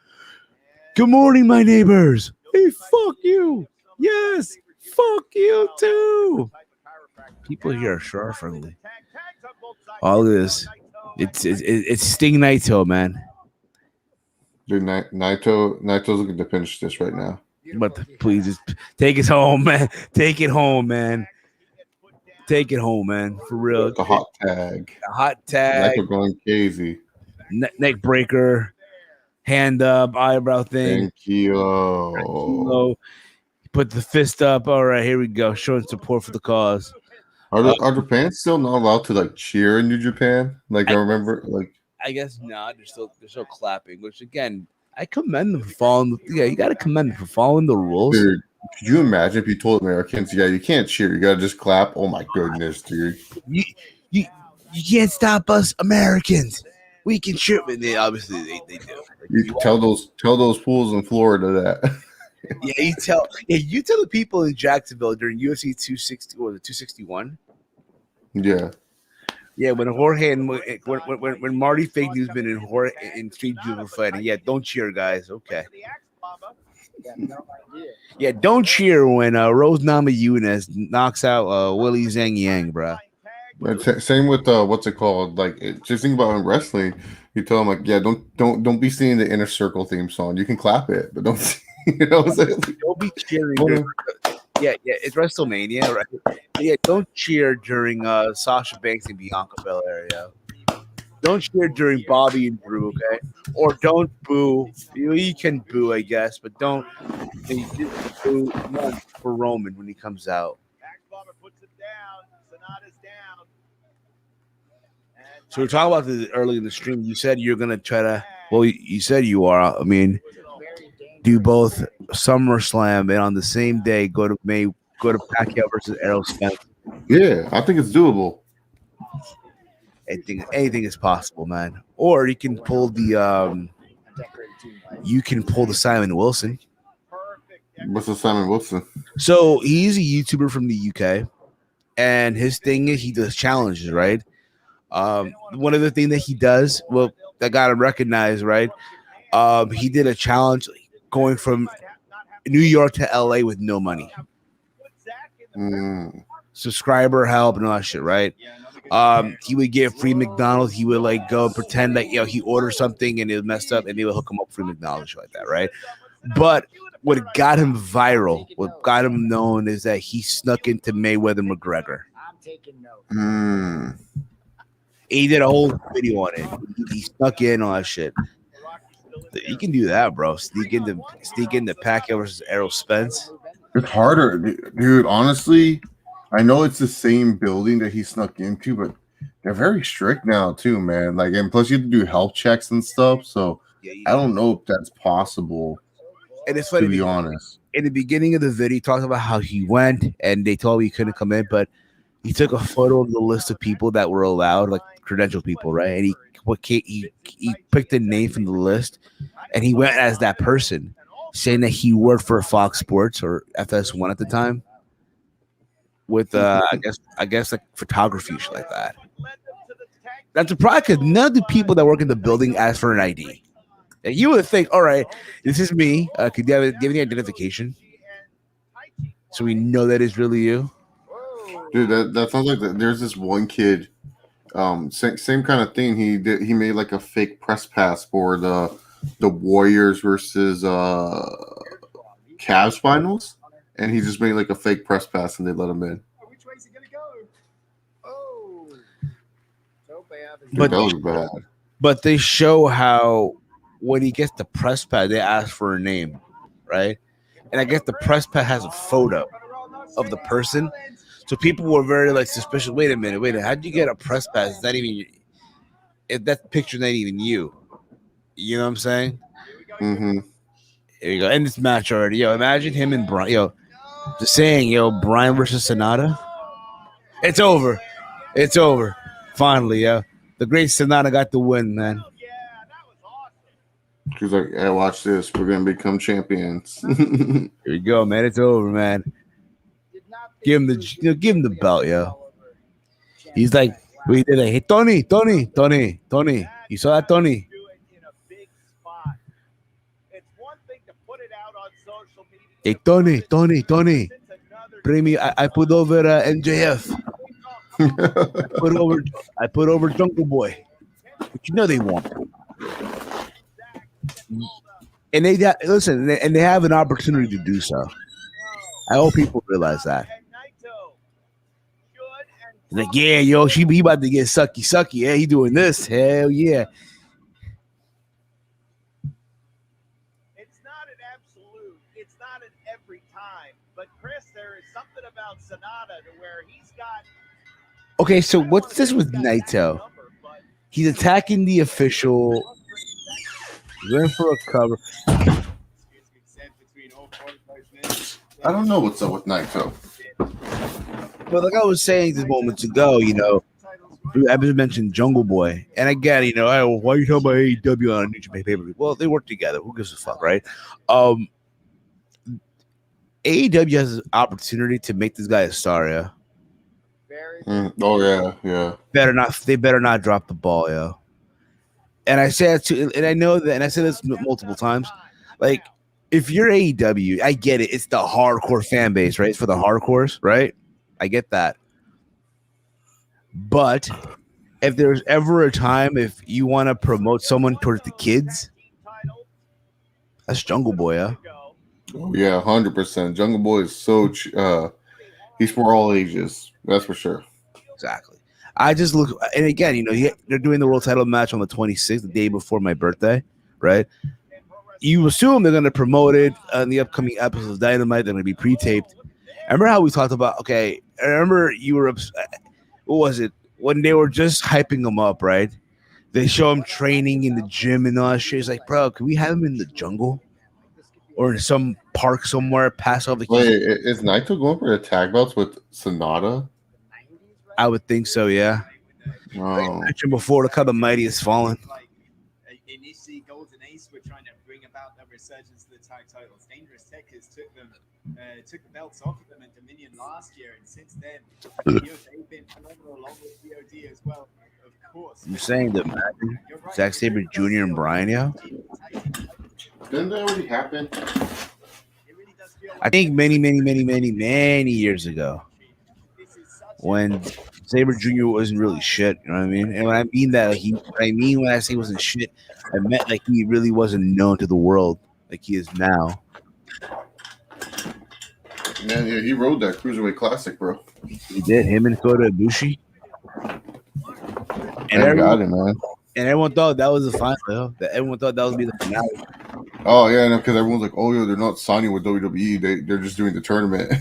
Good morning, my neighbors. Hey, fuck you. Yes, fuck you too. People here are sure friendly. All this. It's Sting Naito, man. Dude, Naito's looking to finish this right now. But please just take it home, man. Take it home, man. Take it home, man. For real. The hot tag. The hot tag. Naito going crazy. Neck breaker. Hand up. Eyebrow thing. Thank you. Put the fist up. All right, here we go. Showing support for the cause. Are the fans still not allowed to like cheer in New Japan? Like I remember, like I guess not. They're still clapping, which again, I commend them for following. You got to commend them for following the rules. Dude, could you imagine if you told Americans, yeah, you can't cheer, you gotta just clap? Oh my goodness, dude. You can't stop us, Americans. We can cheer, but they obviously they do. You tell those fools in Florida that. You tell the people in Jacksonville during UFC 260 or the 261. Yeah, when Jorge and when Marty Fake News been in Jorge in Street Juvenile fighting. Yeah, don't cheer, guys. Okay. Yeah, don't cheer when Rose Namajunas knocks out Willie Zhang Yang, bro. Same with what's it called? Like, just think about in wrestling. You tell them like, yeah, don't be singing the Inner Circle theme song. You can clap it, but don't. You know what I'm saying? Don't be cheering. Yeah, it's WrestleMania, right? Yeah, don't cheer during Sasha Banks and Bianca Belair. Yeah. Don't cheer during Bobby and Drew, okay? Or don't boo. You can boo, I guess, but don't boo for Roman when he comes out. So we're talking about this early in the stream. You said you're gonna try to. Well, you said you are. I mean, do both SummerSlam and on the same day go to Pacquiao versus Errol Spence. Yeah, I think it's doable. Anything is possible, man. Or you can pull the Simon Wilson. What's the Simon Wilson? So he's a YouTuber from the UK, and his thing is he does challenges, right? One of the things that he does, well, that got him recognized, right? He did a challenge going from New York to LA with no money. Subscriber help and all that shit, right? He would get free McDonald's. He would like go and pretend that he ordered something and it was messed up, and they would hook him up free McDonald's, shit like that, right? But what got him viral, what got him known, is that he snuck into Mayweather McGregor. I'm taking notes. He did a whole video on it. He snuck in all that shit. You can do that, bro. Sneak into Pacquiao versus Errol Spence. It's harder, dude. Honestly, I know it's the same building that he snuck into, but they're very strict now too, man. Like, and plus you have to do health checks and stuff. So I don't know if that's possible. And it's funny, to be honest. In the beginning of the video, he talked about how he went and they told him he couldn't come in, but he took a photo of the list of people that were allowed, like credentialed people, right? And he picked a name from the list, and he went as that person, saying that he worked for Fox Sports or FS1 at the time with I guess like photography, shit like that. That's a problem because none of the people that work in the building ask for an ID. And you would think, all right, this is me. Could you give me identification so we know that it's really you? Dude, that sounds like there's this one kid. Same kind of thing. He made like a fake press pass for the Warriors versus Cavs finals, and he just made like a fake press pass and they let him in. Which way is he gonna go? Oh, Dude, that was bad. But they show how when he gets the press pad, they ask for a name, right? And I guess the press pad has a photo of the person. So people were very like suspicious. Wait a minute. How'd you get a press pass? Is that even if that picture's not even you? You know what I'm saying? Mm-hmm. Here you go. End this match already. Yo, imagine him and Brian. Yo, just saying, Brian versus Sonata. It's over. It's over. Finally, yo. The great Sonata got the win, man. She's like, hey, watch this. We're gonna become champions. Here you go, man. It's over, man. Give him the belt, yo. He's like, we did it. Hey, Tony. You saw that, Tony? Hey, Tony. Bring me. I put over NJF. I put over Jungle Boy. But you know they won't. And they listen, and they have an opportunity to do so. I hope people realize that. Like, yeah, yo, he about to get sucky. Yeah, he doing this. Hell yeah. It's not an absolute. It's not an every time. But Chris, there is something about Sonata to where he's got. Okay, so what's this with Naito? He's attacking the official. He's going for a cover. I don't know what's up with Naito. But like I was saying just moments ago, I just mentioned Jungle Boy, and again, why are you talking about AEW on a New Japan pay-per-view? Well, they work together. Who gives a fuck, right? AEW has an opportunity to make this guy a star, yeah. Oh yeah. They better not drop the ball, yo. And I say that too, and I know that, and I said this multiple times. Like, if you're AEW, I get it. It's the hardcore fan base, right? It's for the hardcores, right? I get that. But if there's ever a time if you want to promote someone towards the kids, that's Jungle Boy, yeah. Oh yeah, 100%. Jungle Boy is so he's for all ages. That's for sure. Exactly. I just look, and again, they're doing the world title match on the 26th, the day before my birthday, right? You assume they're going to promote it on the upcoming episodes of Dynamite. They're going to be pre-taped. I remember how we talked about, I remember you were, what was it? When they were just hyping him up, right? They show him training in the gym and all that shit. It's like, bro, can we have him in the jungle? Or in some park somewhere, pass over the Wait, is Naito going for the tag belts with Sonata? I would think so, yeah. Oh. I mentioned before, look how the mighty has fallen. Initially, Golden Ace were trying to bring about the resurgence of the tag titles. Dangerous Tech has took the belts off of them in Dominion last year, and since then, they've been phenomenal along with DOD as well, of course. You're saying that Zack Sabre Jr. and Bryan, yeah? Didn't that already happen? I think many years ago, when Sabre Jr. wasn't really shit, you know what I mean? And when I mean that, when I say he wasn't shit, I meant like he really wasn't known to the world like he is now. Man, yeah, he rode that Cruiserweight Classic, bro. He did. Him and Kota Ibushi. And everyone thought that was the final. Everyone thought that would be the finale. Oh yeah, because everyone's like, "Oh yeah, they're not signing with WWE. They're just doing the tournament."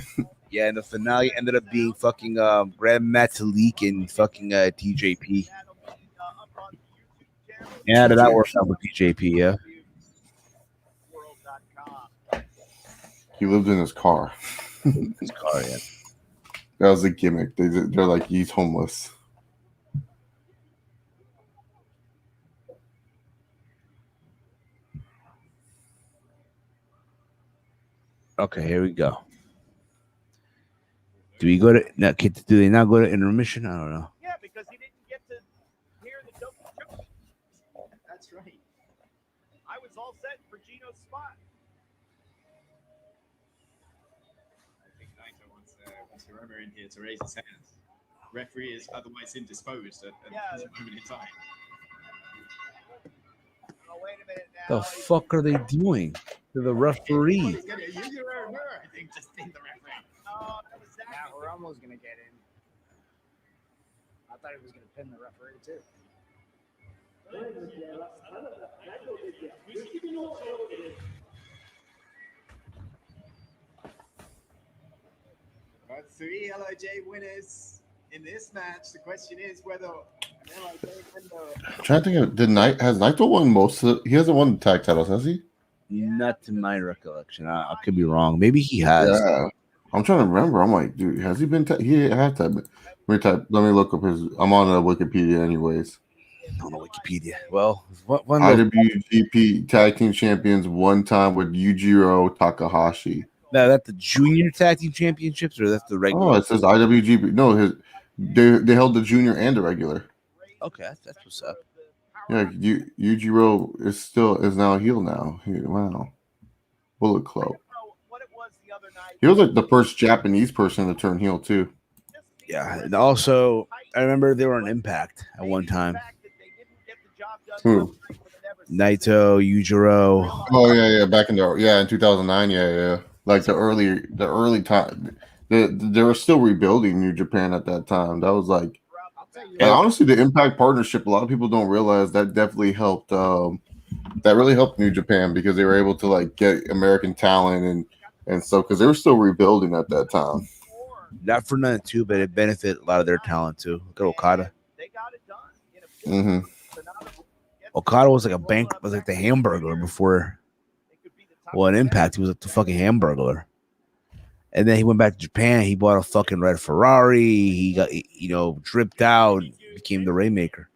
Yeah, and the finale ended up being fucking Grand Metalik and fucking TJP. Yeah, did that work out with TJP? Yeah. He lived in his car. His car, yeah. That was a gimmick. They're like, he's homeless. Okay, here we go. Do we go to now? Do they not go to intermission? I don't know. Yeah, because he didn't get to hear the double choke. That's right. I was all set for Gino's spot. I think Naito wants whoever in here to raise his hands. Referee is otherwise indisposed at this moment in time. Oh, wait a minute now. The fuck are they doing to the referee? I think just in the referee. Oh, that was Zach. Yeah, Ramo's gonna get in. I thought he was gonna pin the referee too. Got 3 LOJ winners in this match. The question is whether an LOJ winner. I'm trying to think of has Naito won most of he hasn't won the tag titles, has he? Not to my recollection. I could be wrong. Maybe he has. Yeah. I'm trying to remember. I'm like, dude, has he been? He had that. Let me look up his. I'm on Wikipedia, anyways. On Wikipedia. Well, IWGP Tag Team Champions one time with Yujiro Takahashi. Now, that the junior tag team championships, or that's the regular? Oh, it says IWGP. No, they held the junior and the regular. Okay, that's what's up. Yeah, Yujiro is now a heel now. Wow, Bullet Club. He was like the first Japanese person to turn heel too. Yeah, and also I remember they were on Impact at one time. Who? Naito, Yujiro. Oh yeah, back in 2009, yeah. Like the early time, they were still rebuilding New Japan at that time. That was like honestly the Impact partnership. A lot of people don't realize that definitely helped. That really helped New Japan because they were able to like get American talent and so because they were still rebuilding at that time. Not for nothing too, but it benefited a lot of their talent too. Look at Okada. Mm-hmm. Okada was like the Hamburglar before. Well, in Impact, he was like the fucking Hamburglar. And then he went back to Japan. He bought a fucking red Ferrari. He got, dripped out, became the Rainmaker.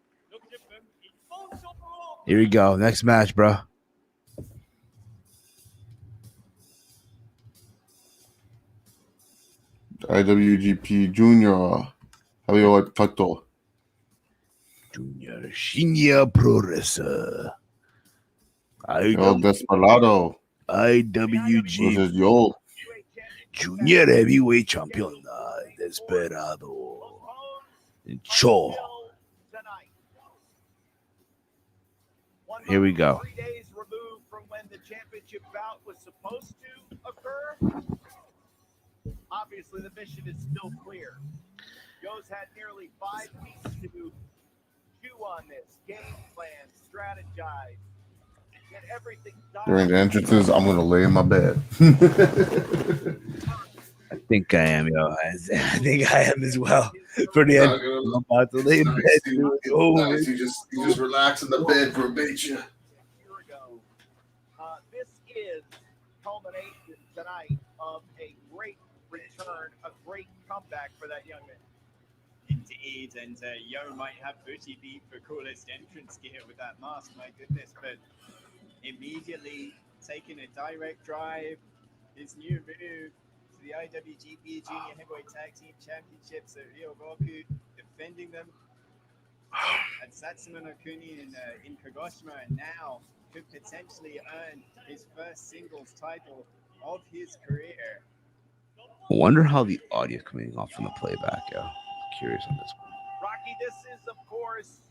Here we go. Next match, bro. IWGP Junior. Javier Tato. Junior Shinya Pro Wrestler. El Desperado. IWG. This is yo. Junior Heavyweight Champion. Desperado. Cho. Here we go. 3 days removed from when the championship bout was supposed to occur. Obviously, the mission is still clear. Yo's had nearly 5 weeks to chew on this, game plan, strategize, get everything done. During the entrances, I'm gonna lay in my bed. I think I am, yo. I think I am as well. For the end, I'm about to lay in bed. You just relax in the bed for a bit. Here we go. This is culmination tonight of a great return, a great comeback for that young man. Indeed, and Yo might have Booty beat for coolest entrance gear with that mask, my goodness, but immediately taking a direct drive, his new move to the IWGP Junior Heavyweight Tag Team Championships at Ryogoku, defending them at Satsuma no Kuni in Kagoshima, and now could potentially earn his first singles title of his career. I wonder how the audio coming off from the playback, yo. Curious on this one. Rocky, this is, of course,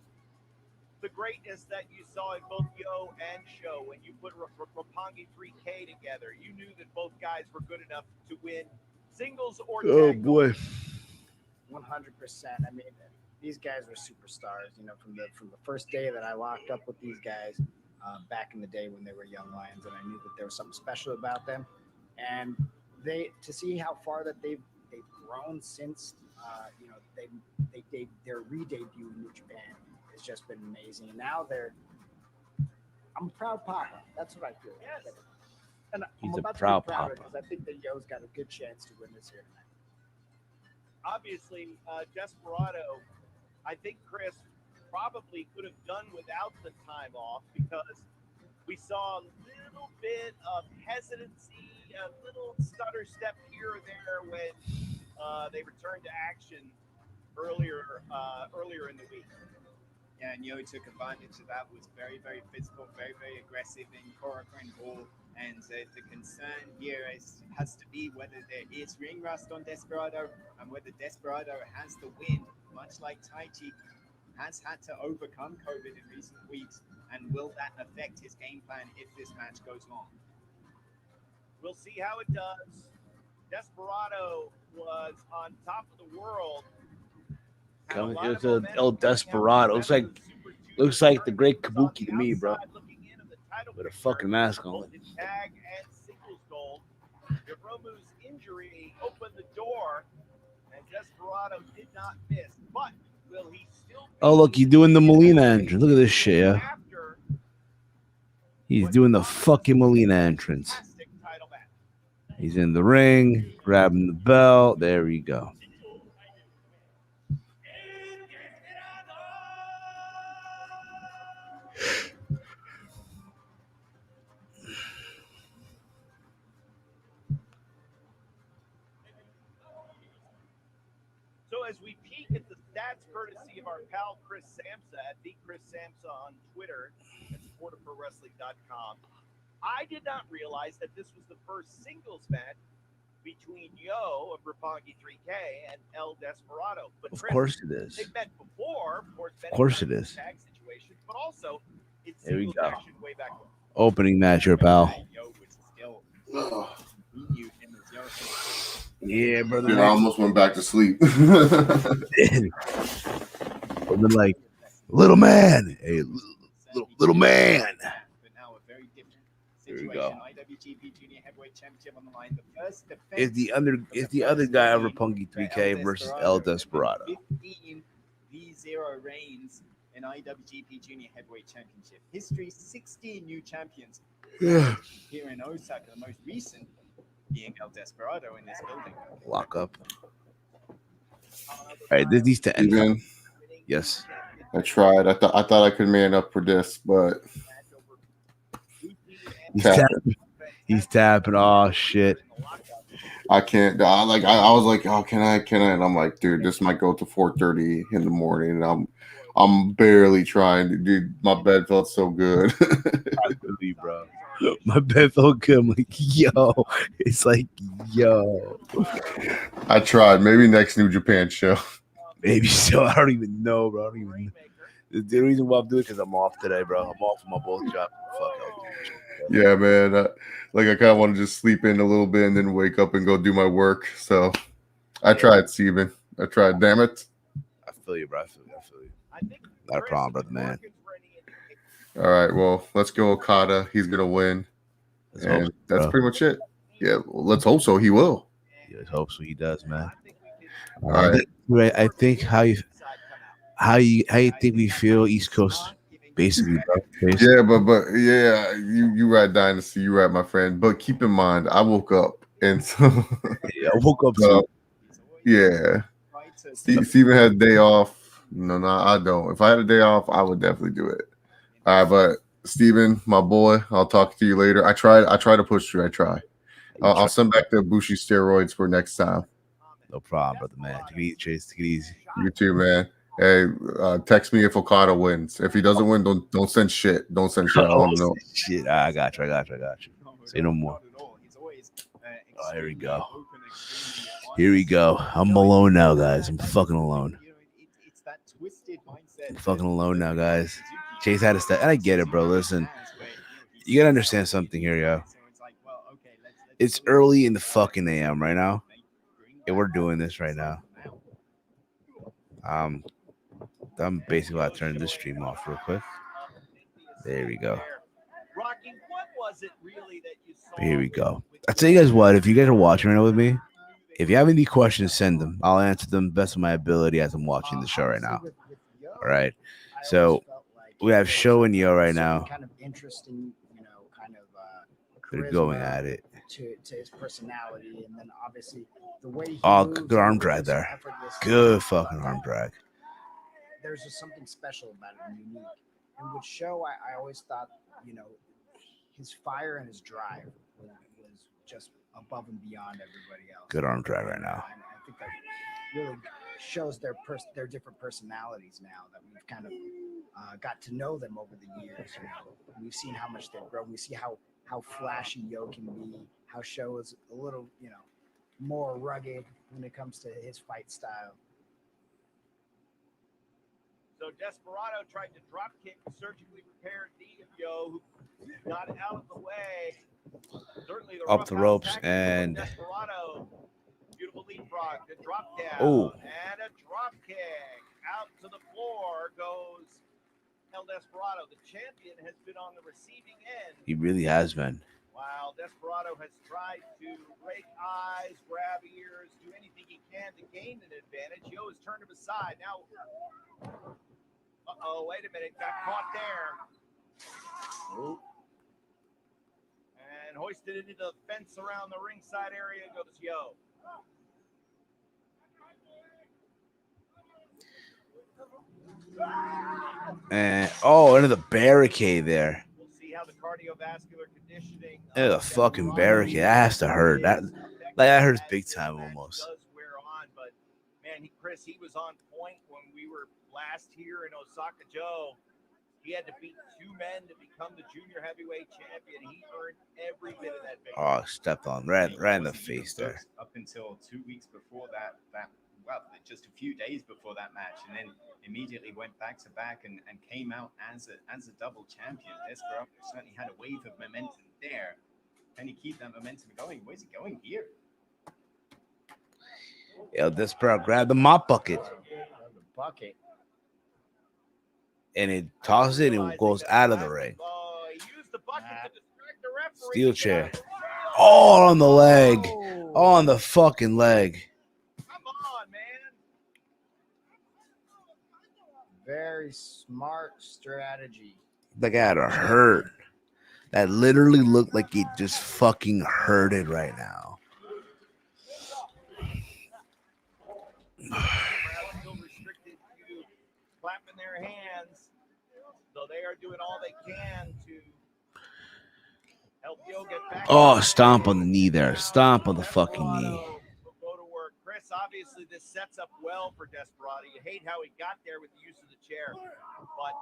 the greatness that you saw in both Yo and Sho. When you put Roppongi 3K together, you knew that both guys were good enough to win singles or tag. Oh, boy. 100%. I mean, these guys were superstars. From the first day that I locked up with these guys back in the day when they were young lions, and I knew that there was something special about them. And to see how far that they've grown since their re-debut in New Japan has just been amazing. And now I'm a proud papa. That's what I feel. Yes. And He's I'm a about to proud be proud papa. because I think that Yo's got a good chance to win this here tonight. Obviously, Desperado, I think Chris probably could have done without the time off because we saw a little bit of hesitancy, a little stutter step here or there when they returned to action earlier in the week. Yeah, and Yo took advantage of that, was very, very physical, very, very aggressive in Korakuen Hall. And the concern here has to be whether there is ring rust on Desperado and whether Desperado has the win, much like Taichi has had to overcome COVID in recent weeks. And will that affect his game plan if this match goes long? We'll see how it does. Desperado was on top of the world. Coming here to El Desperado. Looks like the Great Kabuki to me, bro. With a fucking mask on. Tag and singles gold. Hiromu's injury opened the door, and Desperado did not miss. But will he still? Oh, look, he's doing the Molina entrance. Look at this shit, yeah. He's doing the fucking Molina entrance. He's in the ring, grabbing the belt. There we go. as we peek at the stats courtesy of our pal Chris Samsa at the Chris Samsa on Twitter at sportofprowrestling.com, I did not realize that this was the first singles match between Yo of Roppongi 3K and El Desperado. But Of Chris, course it is. they've met before, Of course it is. tag situations, but also it's Here we singles go. action way back when. Opening match here, pal. Yo was still continued in the Yo. Yeah, brother. Dude, I almost went back to sleep. I've been like, little man. Hey, little man. But now a very different Here we situation. go. IWGP Junior Heavyweight Championship on the line. The first defense Is the other guy of Roppongi 3K versus El Desperado. 15 V0 reigns in IWGP Junior Heavyweight Championship history. 16 new champions Yeah. here in Osaka. The most recent being El Desperado in this building. Lock up. All right, this needs to end. Even Yes. I tried. I thought I could man up for this, but He's tapping. Oh shit. I can't. I was like, oh, can I? And I'm like, dude, this might go to 4:30 in the morning. And I'm barely trying. Dude, my bed felt so good. I believe, bro. My bed felt good. I'm like, yo. It's like, yo. I tried. Maybe next New Japan show. Maybe so. I don't even know, bro. I don't even know. The reason why I'm doing it because I'm off today, bro. I'm off from my both job. Fuck out. Yeah, man. I kind of want to just sleep in a little bit and then wake up and go do my work. So I tried, Steven. I tried. Damn it. I feel you, bro. I feel you. Not a problem, brother, man. All right. Well, let's go Okada. He's going to win. And that's pretty much it. Yeah. Well, let's hope so. He will. Yeah, let's hope so. He does, man. All right. I think how you think we feel East Coast, basically, bro. Yeah, but yeah, you ride Dynasty, you ride my friend. But keep in mind, I woke up and so yeah, I woke up. Yeah, Steven had a day off. No, I don't. If I had a day off, I would definitely do it. All right, but Steven, my boy, I'll talk to you later. I try to push through. I try. I'll send back the Bushi steroids for next time. No problem, brother, man. Take it easy, Chase. Take it easy. You too, man. Hey, text me if Okada wins. If he doesn't win, don't send shit. Don't send shit. I don't know. Shit, I got you. Say no more. Oh, here we go. Here we go. I'm alone now, guys. I'm fucking alone. I'm fucking alone now, guys. Chase had to step, and I get it, bro. Listen, you gotta understand something here, yo. It's early in the fucking AM right now, and we're doing this right now. I'm basically about to turn this stream off real quick. There we go. Here we go. I'll tell you guys what, if you guys are watching right now with me, if you have any questions, send them. I'll answer them best of my ability as I'm watching the show right now. All right. So we have Show and Yo right now. Kind of interesting, They're going at it. To his personality, and then obviously the way he good arm drag there. Good fucking arm drag. There's just something special about it and unique. And with Show, I always thought, his fire and his drive was just above and beyond everybody else. Good arm drag right now. And I think that really shows their different personalities now that we've kind of got to know them over the years. We've seen how much they've grown. We see how flashy Yo can be, how Show is a little, more rugged when it comes to his fight style. So Desperado tried to drop kick the surgically repaired knee of Yo, who got out of the way. Certainly Up the ropes and Desperado. Beautiful leapfrog, the drop down, and a drop kick. Out to the floor goes El Desperado. The champion has been on the receiving end. He really has been. While Desperado has tried to break eyes, grab ears, do anything he can to gain an advantage. Yo has turned him aside. Now, wait a minute. Got caught there. And hoisted into the fence around the ringside area goes Yo. And into the barricade there. We'll see how the cardiovascular conditioning. The fucking barricade. That has to hurt. That hurts big time almost. Does wear on, but man, and Chris, he was on point when we were last here in Osaka Joe. He had to beat 2 men to become the junior heavyweight champion. He earned every bit of that victory. Oh, stepped on right in the face there. Up until 2 weeks before that, well, just a few days before that match, and then immediately went back to back and came out as a double champion. Desperado certainly had a wave of momentum there. Can he keep that momentum going? Where's he going here? El Desperado grabbed the mop bucket. The bucket. And it tosses it and goes out of the ring. Oh, he used the bucket to distract the referee. Steel chair. Oh, on the leg. On the fucking leg. Come on, man. Very smart strategy. The guy had a hurt. That literally looked like it just fucking hurted right now. Still restricted to clapping their hands, so they are doing all they can to help Yo get back. Oh, stomp on the knee there. Stomp on the fucking knee. Go to work. Chris, obviously this sets up well for Desperado. You hate how he got there with the use of the chair, but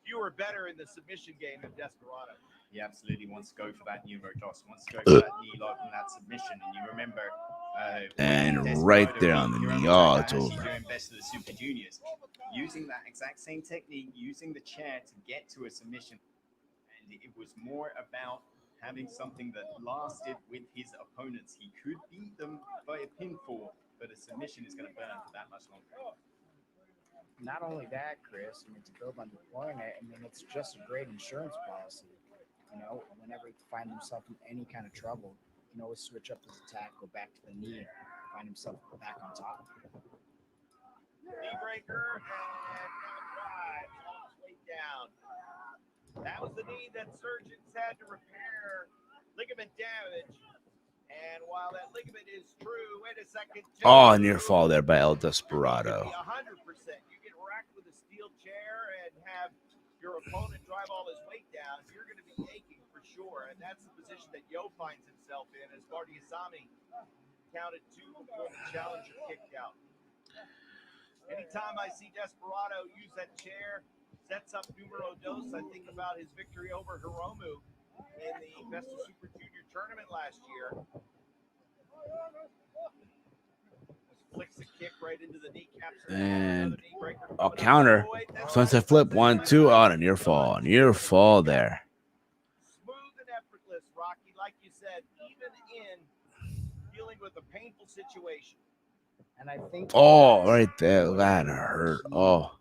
you were better in the submission game than Desperado. He absolutely wants to go for that Nuvo Dos, wants to go for that knee lock and that submission. And you remember, and right there on the knee. Oh, it's over. Doing best of the Super Juniors, using that exact same technique, using the chair to get to a submission, and it was more about having something that lasted with his opponents. He could beat them by a pinfall, but a submission is going to burn for that much longer. Not only that, Chris, I mean, to build on your point, I mean, it's just a great insurance policy. You know, whenever he finds himself in any kind of trouble, he can always switch up his attack, go back to the knee, find himself back on top. Knee breaker and drive all the way down. That was the knee that surgeons had to repair ligament damage. And while that ligament is true, wait a second. Oh, near fall there by El Desperado. 100%. You get racked with a steel chair and have your opponent drive all his weight down, you're going to be aching for sure. And that's the position that Yo finds himself in as Sami counted 2 before the challenger kicked out. Anytime I see Desperado use that chair, sets up numero dos, I think about his victory over Hiromu in the Best of Super Junior tournament last year. Flicks the kick right into the kneecaps. And I'll counter. Sunset flip. 1, 2. On a near fall. Near fall there. Smooth and effortless, Rocky. Like you said, even in dealing with a painful situation. And I think. Oh, right there. That hurt. Oh.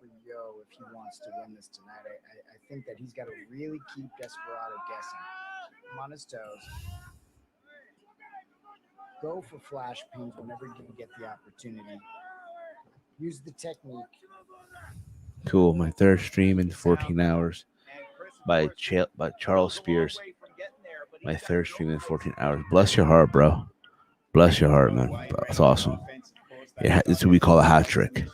For Yo, if he wants to win this tonight, I think that he's got to really keep Desperado guessing. Him on his toes. Go for flash pins whenever you get the opportunity. Use the technique. Cool. My third stream in 14 hours by Charles Spears. My third stream in 14 hours. Bless your heart, bro. Bless your heart, man. That's awesome. Yeah, this is what we call a hat trick.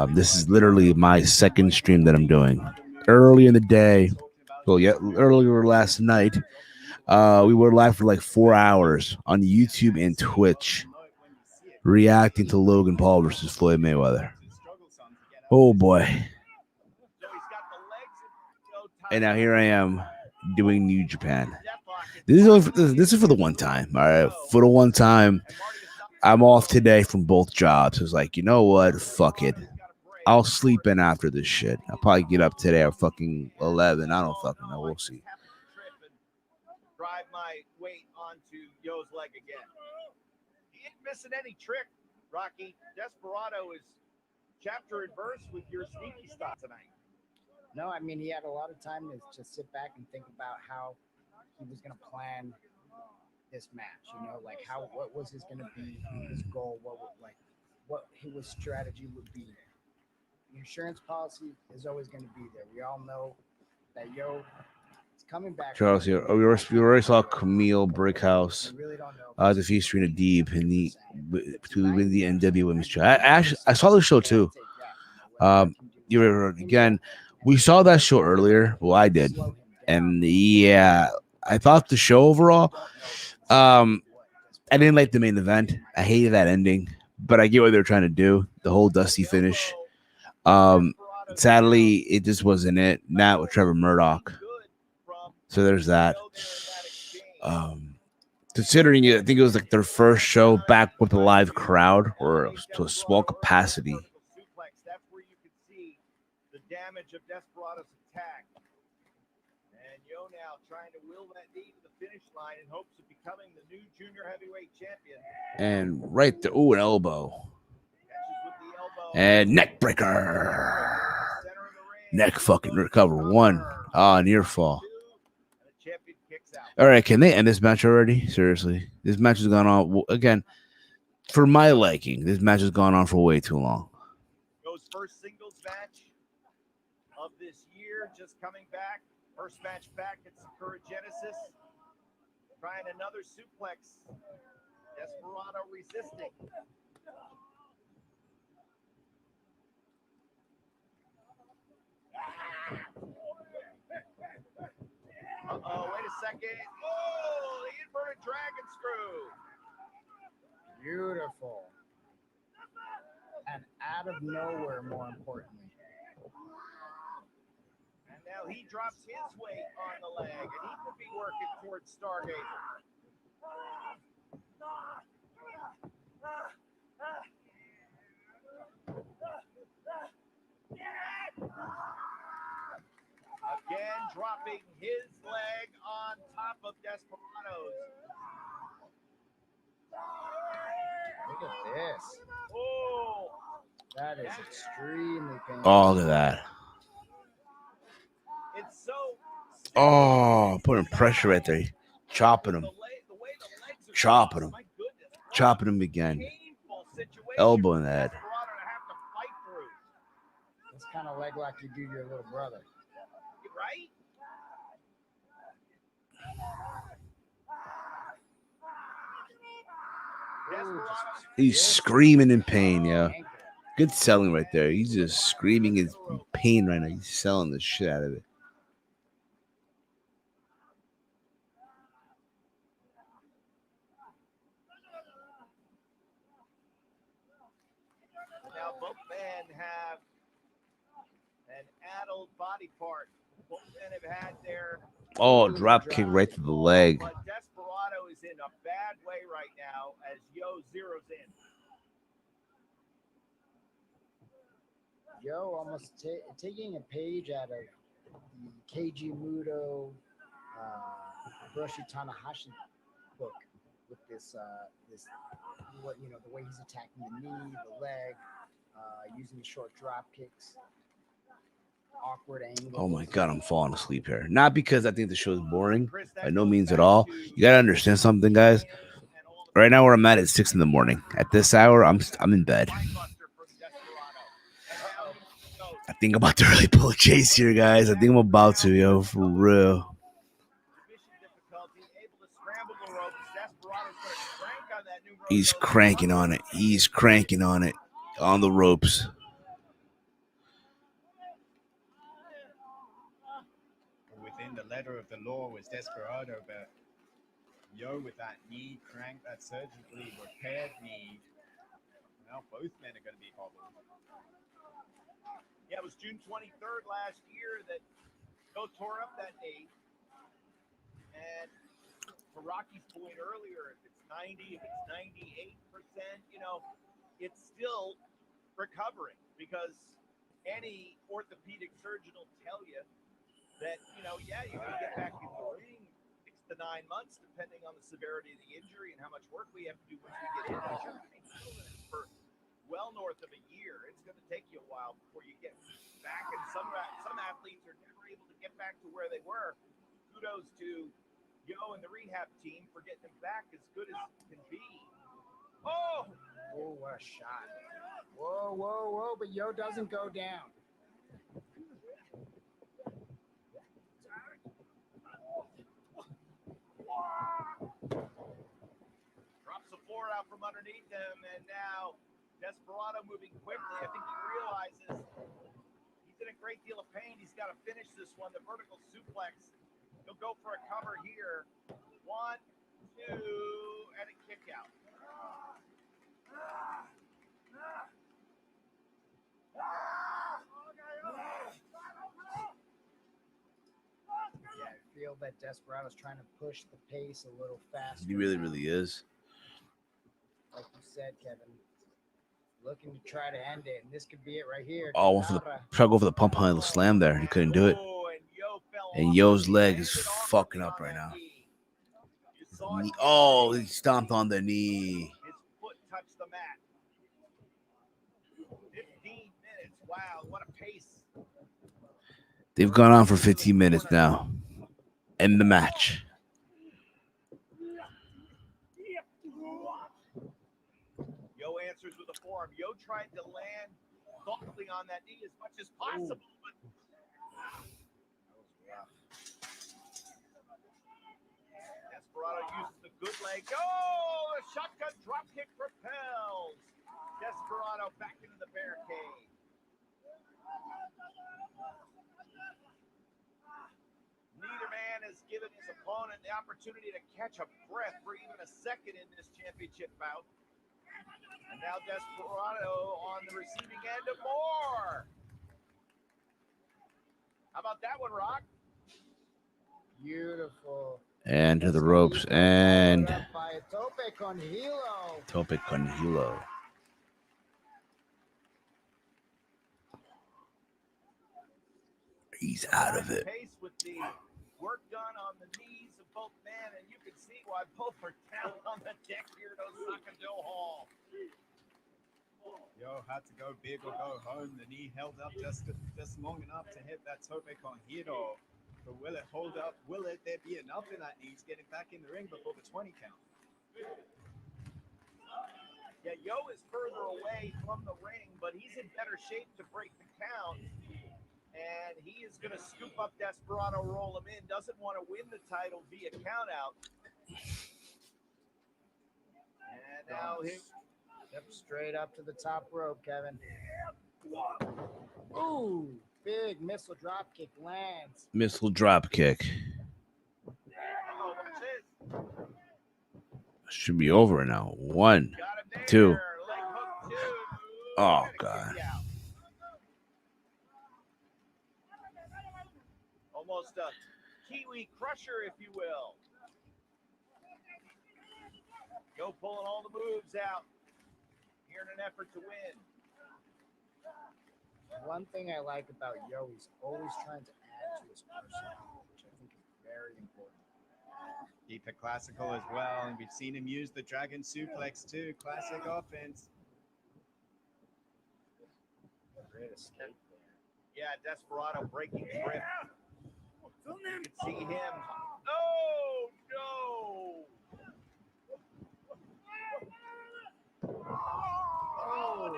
This is literally my second stream that I'm doing. Early in the day, well, yeah, earlier last night, we were live for like 4 hours on YouTube and Twitch, reacting to Logan Paul versus Floyd Mayweather. Oh boy! And now here I am doing New Japan. This is for the one time. All right, for the one time. I'm off today from both jobs. It's like, you know what? Fuck it. I'll sleep in after this shit. I'll probably get up today at fucking 11. I don't fucking know. We'll see. Drive my weight onto Yo's leg again. He ain't missing any trick, Rocky. Desperado is chapter and verse with your sneaky stop tonight. No, I mean, he had a lot of time to sit back and think about how he was going to plan this match, you know, like what was his going to be his goal, what his strategy would be. The insurance policy is always going to be there. We all know that Yo is coming back. Charles here. Oh, we already saw Camille Brickhouse. We really don't know. Defeat Serena Deeb in to win the NW Women's Championship. I saw the show too. Again, we saw that show earlier. Well, I did, and yeah, I thought the show overall. I didn't like the main event. I hated that ending, but I get what they're trying to do. The whole Dusty finish. Sadly, it just wasn't it. Not with Trevor Murdoch. So there's that. Considering it, I think it was like their first show back with a live crowd or to a small capacity. That's where you can see the damage of Desperado's attack. And Yo now trying to will that knee to the finish line in hopes of becoming the new junior heavyweight champion. And right there, ooh, an elbow. And neck breaker. Neck fucking recover. 1. Near fall. All right, can they end this match already? Seriously. This match has gone on, again, for my liking, this match has gone on for way too long. Goes first singles match of this year, just coming back. First match back at SUCKA Genesis. Trying another suplex. Desperado resisting. Uh-oh, wait a second. Oh, the inverted dragon screw. Beautiful. And out of nowhere, more importantly. And now he drops his weight on the leg, and he could be working towards Stargazer. Again, dropping his leg on top of Desperado's. Look at this. Oh, that is extremely painful. Oh, look at that. It's so. Oh, putting pressure right there. Chopping him. Chopping him. Chopping him again. Elbow in the head. It's kind of like you do your little brother. Right? He's screaming in pain, yeah. Good selling right there. He's just screaming his pain right now. He's selling the shit out of it. Now both men have an addled body part. Both men have had their drop kick right to the leg. But Desperado is in a bad way right now as Yo zeroes in. Yo almost taking a page out of the Keiji Muto Hiroshi Tanahashi book with this the way he's attacking the knee, the leg, using short drop kicks, awkward angles. Oh my god, I'm falling asleep here. Not because I think the show is boring, by no means at all. You gotta understand something, guys. Right now, where I'm at 6 a.m. At this hour, I'm in bed. I think I'm about to really pull a chase here, guys. I think I'm about to, yo, for real. He's cranking on it. He's cranking on it. On the ropes. Within the letter of the law was Desperado, but Yo with that knee crank, that surgically repaired knee. Now both men are going to be hobbled. Yeah, it was June 23rd last year that Yo tore up that knee. And to Rocky's point earlier, if it's 90, if it's 98%, it's still recovering because any orthopedic surgeon will tell you that, you can get back in the ring 6 to 9 months, depending on the severity of the injury and how much work we have to do once we get in. For well north of a year, it's going to take you a while before you get back. And some athletes are never able to get back to where they were. Kudos to Yo and the rehab team for getting them back as good as can be. Oh, what a shot. Whoa, but Yo doesn't go down. Drops the floor out from underneath him, and now Desperado moving quickly. I think he realizes he's in a great deal of pain. He's got to finish this one. The vertical suplex. He'll go for a cover here. 1, 2, and a kick out. Yeah, I feel that Desperado's trying to push the pace a little faster. He really, really is. Like you said, Kevin, looking to try to end it, and this could be it right here. Oh, try to go for the pump handle slam there. He couldn't do it. And Yo's leg is fucking up right now. Oh, he stomped on the knee. His foot touched the mat. 15 minutes. Wow, what a pace. They've gone on for 15 minutes now. End the match. Yo answers with a forearm. Yo tried to land thoughtfully on that knee as much as possible, but Desperado uses the good leg. Oh, the shotgun dropkick propels Desperado back into the barricade. Neither man has given his opponent the opportunity to catch a breath for even a second in this championship bout. And now Desperado on the receiving end of more. How about that one, Rock? Beautiful. And to the ropes. And By a tope con hilo. tope con hilo. He's out of it. Pace with the work done on the knees of both men, and you can see why both are down on the deck here at SUCKA Hall. Yo had to go big or go home. The knee held up just long enough to hit that tope con hilo. But will it hold up? Will there be enough in that knee to get him back in the ring before the 20 count? Yeah, Yo is further away from the ring, but he's in better shape to break the count. And he is going to scoop up Desperado, roll him in. Doesn't want to win the title via count out. And now he Step straight up to the top rope, Kevin. Ooh, big missile drop kick lands. Missile drop kick. oh, what's this? Should be over now. 1, Got him there. 2. Leg hook 2. Oh, And a God. kick out. Almost a Kiwi crusher, if you will. Yo pulling all the moves out here in an effort to win. One thing I like about Yo, he's always trying to add to his personnel, which I think is very important. Keep it classical as well. And we've seen him use the dragon suplex too. Classic offense. Great escape there. Yeah, Desperado breaking grip. You can see him. Oh, no. Oh,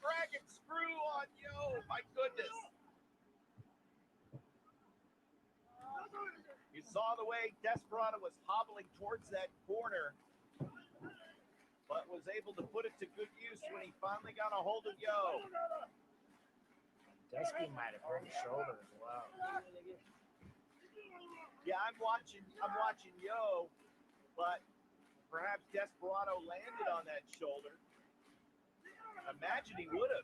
dragon screw on Yo. My goodness. You saw the way Desperado was hobbling towards that corner, but was able to put it to good use when he finally got a hold of Yo. Desky might have hurt his shoulder as well. Yeah, I'm watching Yo, but perhaps Desperado landed on that shoulder. Imagine he would have.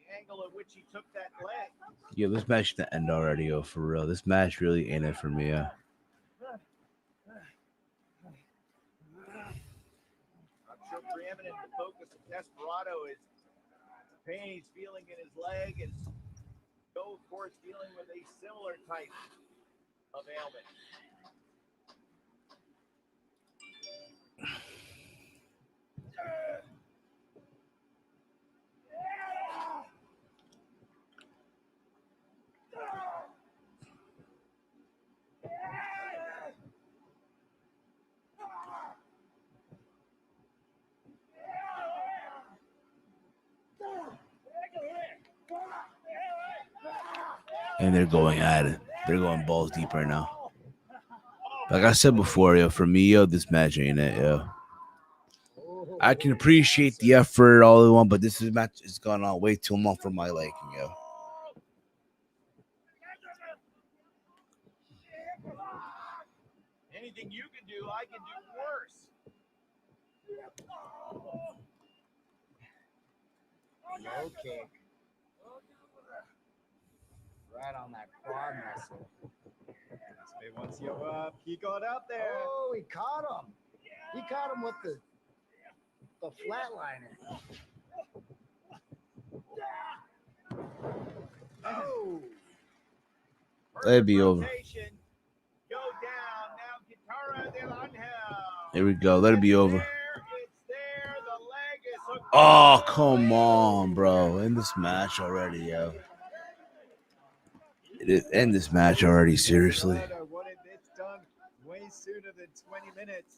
The angle at which he took that leg. Yo, this match to end already, yo, for real. This match really ain't it for me, yeah. I'm sure preeminent the focus of Desperado is the pain he's feeling in his leg, and Yo, of course, dealing with a similar type of ailment. And they're going at it. They're going balls deep right now. Like I said before, yo, for me, yo, this match ain't it, yo. I can appreciate the effort, all they want, but this match has gone on way too long for my liking, yo. Anything you can do, I can do worse. Low kick. Right on that quad muscle. Once you're up, he got up there. Oh, he caught him. He caught him with the flatliner. Oh. That'd be over. Go down. Now, Guitarra del Angel. Here we go. Let it be over. It's there. The leg is hooked. Oh, come on, bro. End this match already, yo. End this match already, seriously. Wanted this done way sooner than 20 minutes.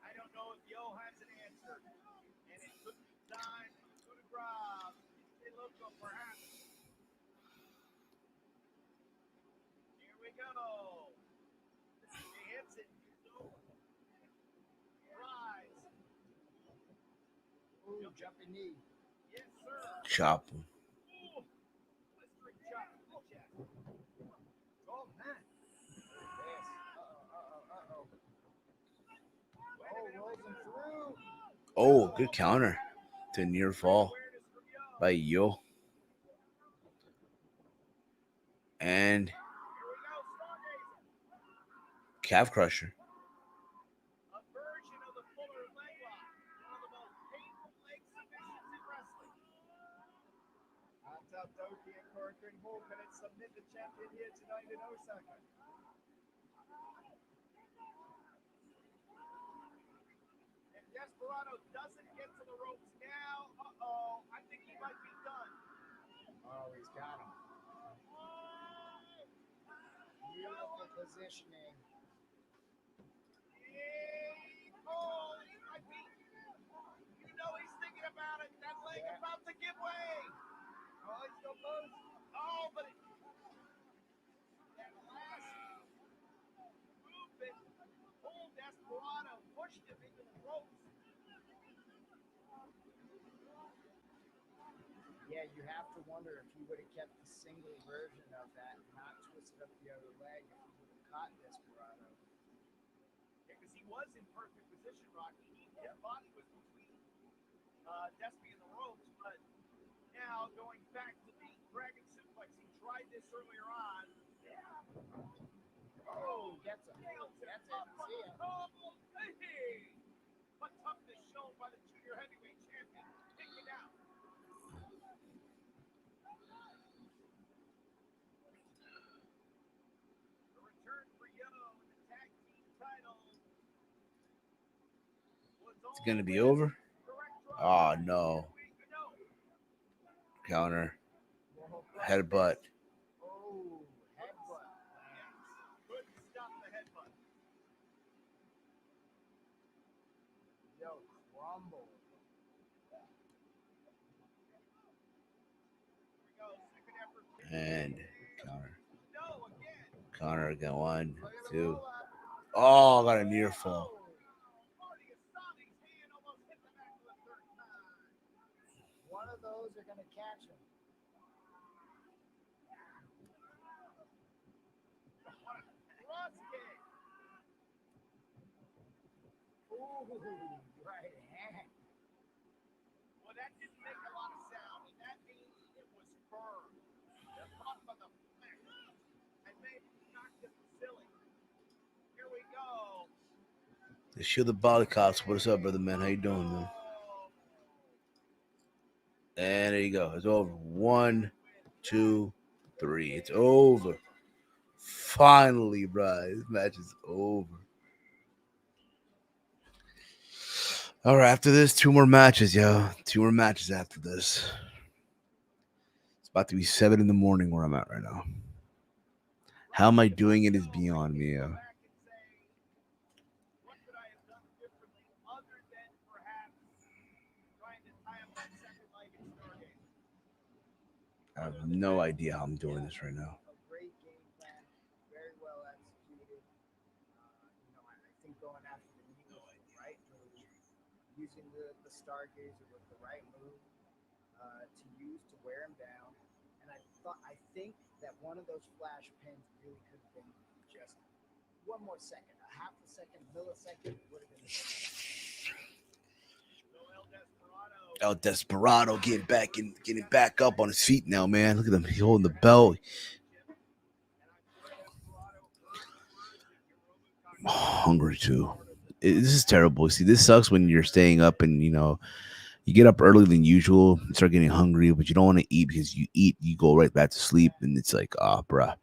I don't know if Yo has an answer. And it took time to grab. It looked up perhaps. Here we go. He hits it. Rise. Ooh, jumping knee. Yes, sir. Chop him. Ooh. Blistering chop in the chest. Oh, man. Yes. Uh-oh. Oh, rolls him through. Oh, good counter to near fall by Yo. And calf crusher. A version of the Fuller leg lock. One of the most painful leg submissions in wrestling. On top, Doki and Corcoran Hall can it submit the champion here tonight in Osaka. If Desperado doesn't get to the ropes now, I think he might be done. Oh, he's got him. Beautiful positioning. He might be. You know he's thinking about it. That leg about to give way. Oh, he's still close. Oh, but that last movement pulled Desperado, pushed him into the ropes. Yeah, you have to wonder if he would have kept the single version of that and not twisted up the other leg if he would have caught Desperado. Because he was in perfect position, Rocky. His body was between Despy and the ropes, but now going back to the Dragon Suplex, he tried this earlier on. Oh, gets him. Gets him. See ya. Oh, hey! What toughness shown by the junior heavyweight champion. Take it out. The return for Yo in the tag team title. It's going to be over. Oh, no. Counter. Headbutt. Oh, headbutt. Couldn't stop the headbutt. Yo, crumble. And counter. No, again. Counter again. 1, 2. Oh, got a near fall. One of those are going to catch him. Ooh, right hand. Well, that didn't make a lot of sound, and that means it was firm. The top of the flesh. And maybe knocked him silly. Here we go. The Shield of Body Cops. What's up, brother man? How you doing, man? And there you go. It's over. 1, 2, 3. It's over. Finally, bro. This match is over. All right, after this, 2 more matches, yo. 2 more matches after this. It's about to be 7 in the morning where I'm at right now. How am I doing it is beyond me, yo. I have no idea how I'm doing this right now. A great game plan, very well executed. I think going after the knee was the right move. Using the Stargazer was the right move to use to wear him down. And I think that one of those flash pins really could have been just one more second, a half a second, millisecond would have been. El Desperado getting back up on his feet now, man. Look at him. He's holding the belt. I'm hungry too. This is terrible. See, this sucks when you're staying up and you get up earlier than usual, you start getting hungry, but you don't want to eat because you eat, you go right back to sleep, and it's like, bruh.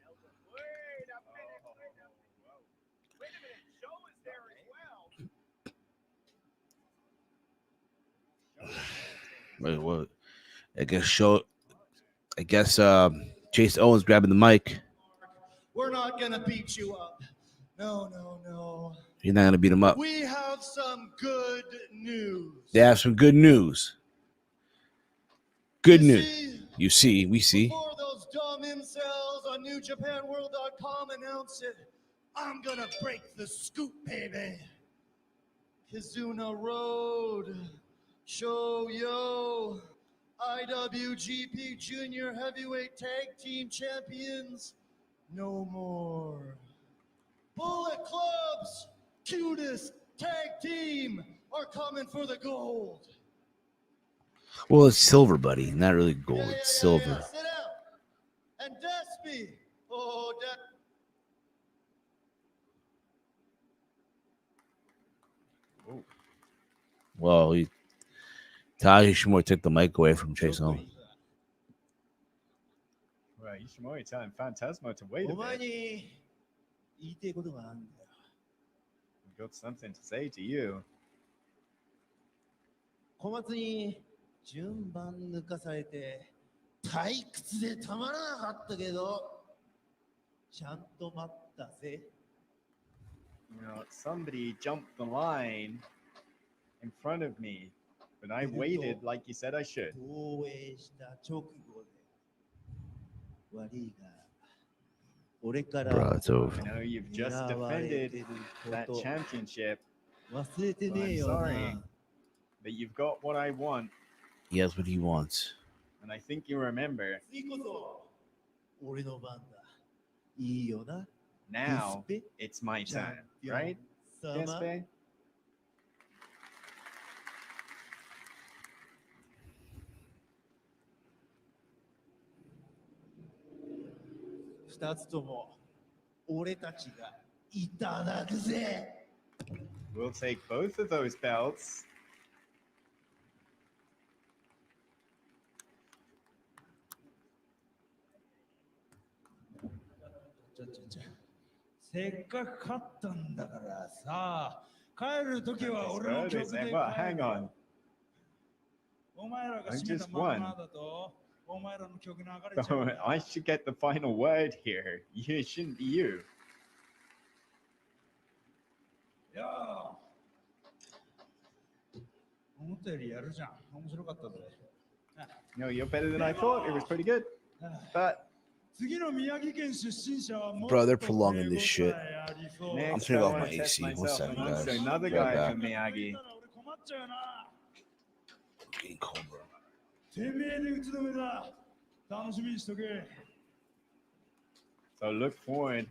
Wait, what? I guess Chase Owens grabbing the mic. We're not gonna beat you up. No. You're not gonna beat him up. We have some good news. They have some good news. Good news. We see. Before those dumb incels on NewJapanWorld.com announce it, I'm gonna break the scoop, baby. Kizuna Road, Shoyo, IWGP Junior Heavyweight Tag Team Champions, no more. Bullet Club's cutest tag team are coming for the gold. Well, it's silver, buddy. Not really gold. It's silver. Yeah. Sit down. And Despy. Oh, Well, Taiji Ishimori took the mic away from Chase Owens. Right, Ishimori telling Phantasmo to wait a bit. We've got something to say to you. 小松に順番抜かされて退屈でたまらなかったけどちゃんと待ったぜ。Somebody jumped the line in front of me, but I waited like you said I should. 防衛した直後で悪いが俺から Bro, it's over. I know you've just defended that championship. 忘れてねえよ I'm な sorry. But you've got what I want, He has what he wants. and I think you remember. 次こそ俺の番だ。いいよな。 Now it's my turn, right? 様 Despe? 二つとも俺たちがいただくぜ。 We'll take both of those belts. Just せっかく勝ったんだからさ、帰るときは俺の Road 曲 is で like, 帰 well, る hang on. お前らが I 締めた just ま won. まだと、お前らの曲流れちゃ So うよ。 I should get the final word here. You shouldn't be you. いやー思ったよりやるじゃん。面白かったぜ。 No, you're better than I thought. It was pretty good. But 次の宮城県出身者はもっ Bro, they're と prolonging this 手応 shit. えありそう next, turning I off want my to test AC. One myself second, amongst guys. another Be guy right from Miyagi. 俺困っちゃうな。 Getting cold, bro. てめえで打ち止めだ。楽しみにしとけ。 So look forward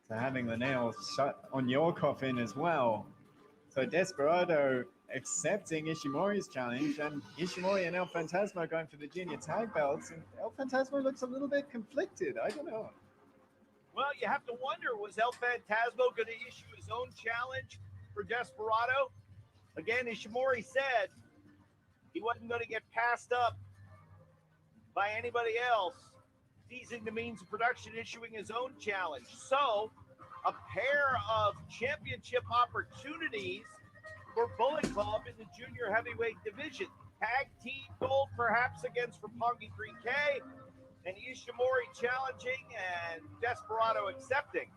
to having the nails shut on your coffin as well. So Desperado accepting Ishimori's challenge, and Ishimori and El Phantasmo going for the junior tag belts. And El Phantasmo looks a little bit conflicted. I don't know. Well, you have to wonder, was El Phantasmo going to issue his own challenge for Desperado? Again, Ishimori said he wasn't going to get passed up by anybody else, seizing the means of production, issuing his own challenge. So, a pair of championship opportunities for Bullet Club in the junior heavyweight division. Tag team gold perhaps against Roppongi 3K, and Ishimori challenging and Desperado accepting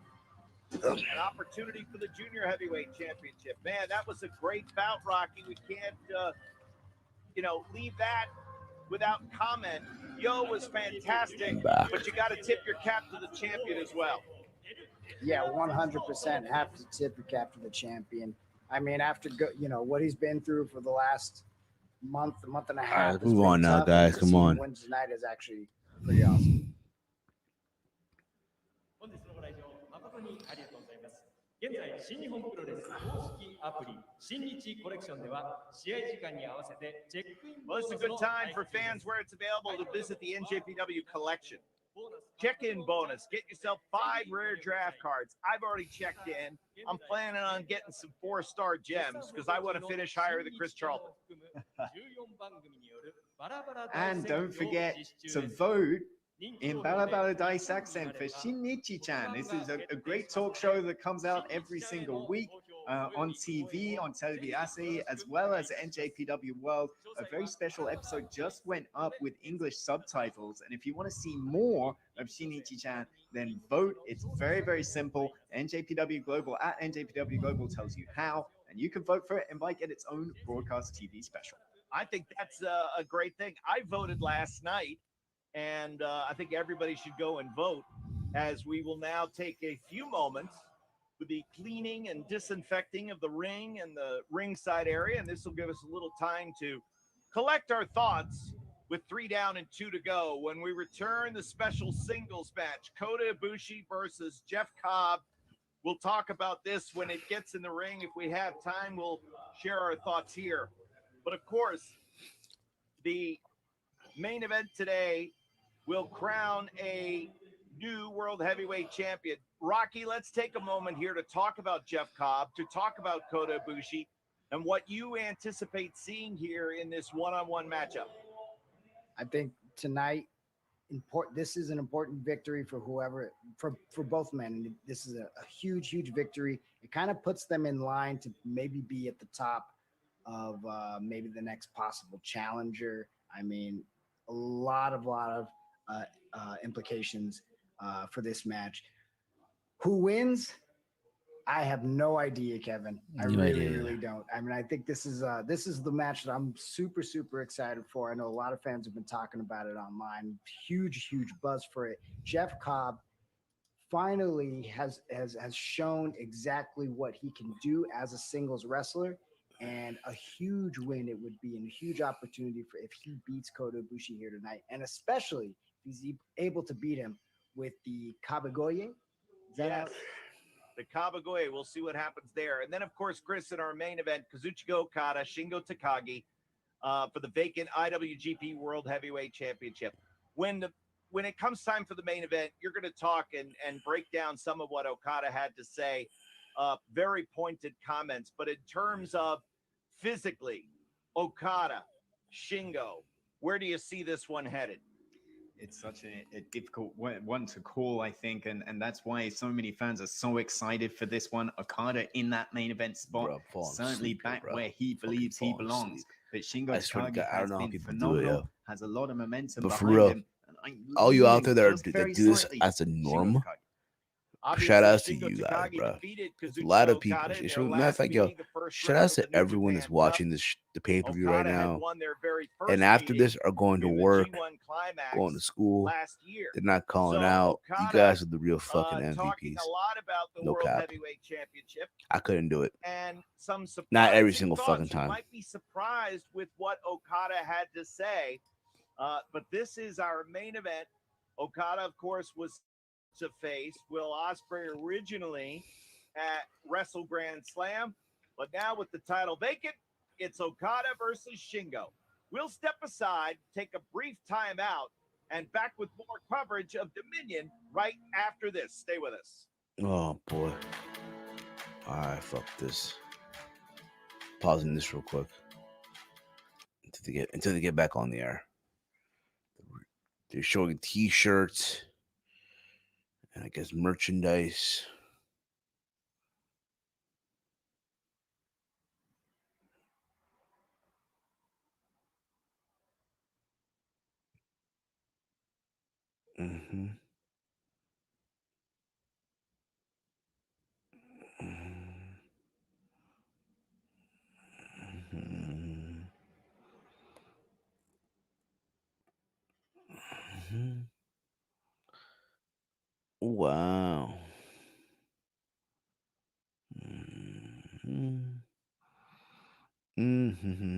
an opportunity for the junior heavyweight championship. Man, that was a great bout, Rocky. We can't, leave that without comment. Yo was fantastic, but you got to tip your cap to the champion as well. Yeah, 100% have to tip your cap to the champion. I mean, after what he's been through for the last month and a half. All right, move on now, guys. Come on. Win tonight is actually pretty awesome. 本日のご来場誠にありがとうございます。新日本プロレス公式アプリ新日コレクションでは試合時間に合わせてチェックイン Well, it's a good time for fans where it's available to visit the NJPW collection. Check-in bonus. Get yourself 5 rare draft cards. I've already checked in. I'm planning on getting some 4-star gems because I want to finish higher than Chris Charlton. And don't forget to vote in Bala Bala Daisakusen for Shinichi-chan. This is a great talk show that comes out every single week on TV, on Televiase, as well as NJPW World. A very special episode just went up with English subtitles. And if you want to see more of Shinichi-chan, then vote. It's very, very simple. NJPW Global at NJPW Global tells you how, and you can vote for it and might get its own broadcast TV special. I think that's a great thing. I voted last night, and I think everybody should go and vote, as we will now take a few moments for the cleaning and disinfecting of the ring and the ringside area, and this will give us a little time to collect our thoughts with 3 down and 2 to go. When we return, the special singles match, Kota Ibushi versus Jeff Cobb. We'll talk about this when it gets in the ring. If we have time, we'll share our thoughts here. But of course, the main event today will crown a new world heavyweight champion. Rocky, let's take a moment here to talk about Jeff Cobb, to talk about Kota Ibushi, and what you anticipate seeing here in this one-on-one matchup. I think tonight, this is an important victory for whoever, for both men. This is a huge, huge victory. It kind of puts them in line to maybe be at the top of maybe the next possible challenger. I mean, a lot of implications for this match. Who wins? I have no idea, Kevin. I really don't. I mean, I think this is the match that I'm super, super excited for. I know a lot of fans have been talking about it online. Huge, huge buzz for it. Jeff Cobb finally has shown exactly what he can do as a singles wrestler, and a huge win it would be, and a huge opportunity for if he beats Kota Ibushi here tonight, and especially if he's able to beat him with the Kabagoye. Yes, the Kabagoye. We'll see what happens there. And then, of course, Chris, in our main event, Kazuchika Okada, Shingo Takagi for the vacant IWGP World Heavyweight Championship. When it comes time for the main event, you're going to talk and break down some of what Okada had to say. Very pointed comments. But in terms of physically, Okada, Shingo, where do you see this one headed? It's such a difficult one to call, I think, and that's why so many fans are so excited for this one. Okada in that main event spot, certainly back where he believes he belongs. But Shingo Takagi has been phenomenal, has a lot of momentum behind him. All you out there that do this as a norm, shout out to you guys, bro. A lot of people. Matter of fact, yo, shout out to everyone that's watching the pay-per-view right now, and after this are going to work, going to school. They're not calling out. You guys are the real fucking MVPs. No cap. I couldn't do it. And some not every single fucking time. You might be surprised with what Okada had to say, but this is our main event. Okada, of course, was to face Will Ospreay originally at Wrestle Grand Slam, but now with the title vacant, it's Okada versus Shingo. We'll step aside, take a brief timeout, and back with more coverage of Dominion right after this. Stay with us. Oh boy. All right, fuck this. Pausing this real quick until they get back on the air. They're showing T-shirts and I guess merchandise. Mm-hmm. Mm-hmm. Mm-hmm. Wow. Mm-hmm. Mm-hmm.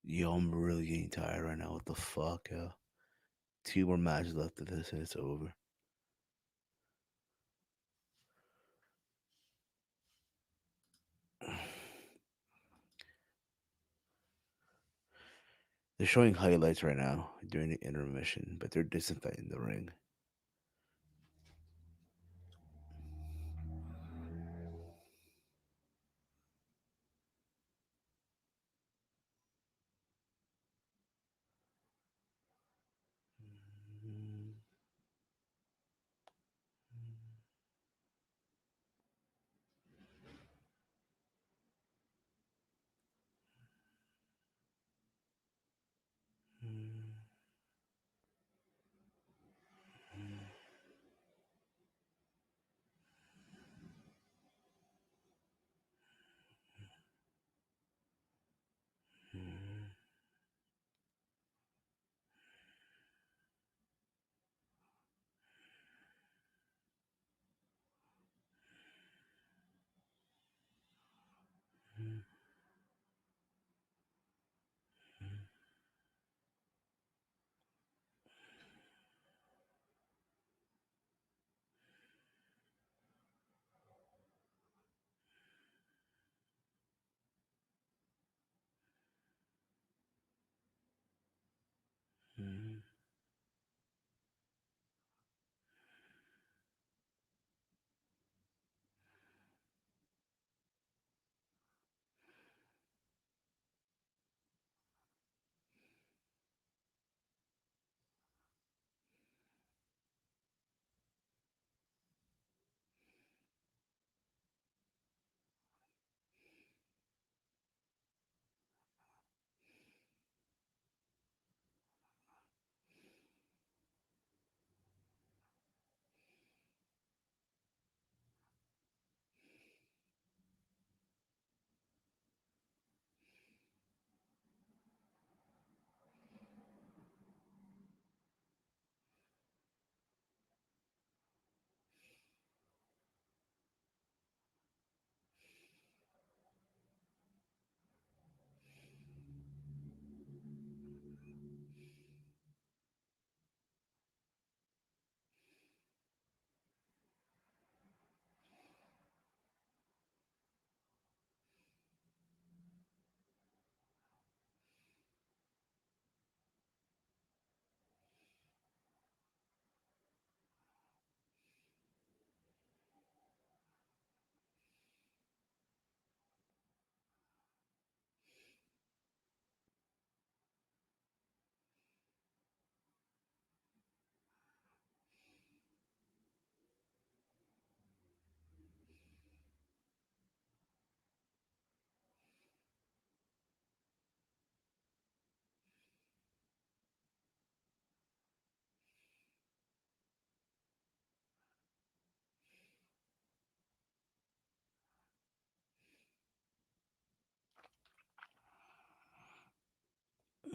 Yo, I'm really getting tired right now. What the fuck, yo? 2 more matches left of this and it's over. They're showing highlights right now during the intermission, but they're disinfecting the ring.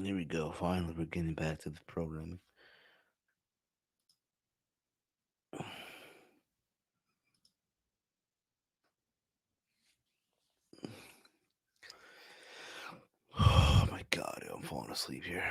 There we go. Finally, we're getting back to the programming. Oh my god, I'm falling asleep here.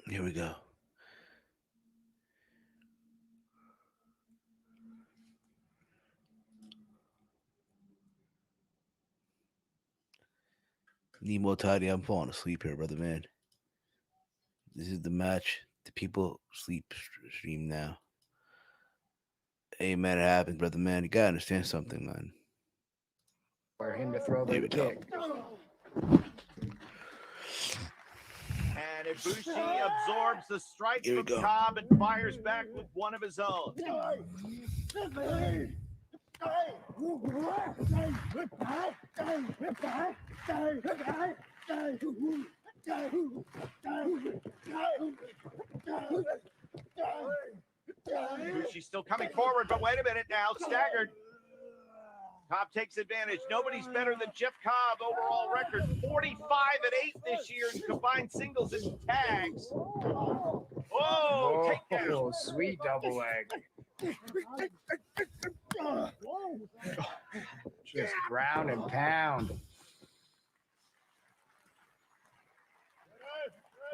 Here we go. Nemo Tidy, I'm falling asleep here, brother man. This is the match. The people sleep stream now. Hey man, it happens, brother man. You gotta understand something, man. For him to throw Here the we go. kick. And Ibushi absorbs the strike Here we from go. Cobb and fires back with one of his own. Ibushi's still coming forward, but wait a minute now, staggered. Cobb takes advantage. Nobody's better than Jeff Cobb. Overall record 45-8 this year in combined singles and tags. Oh, takedown. Oh, sweet double leg. Just ground and pound.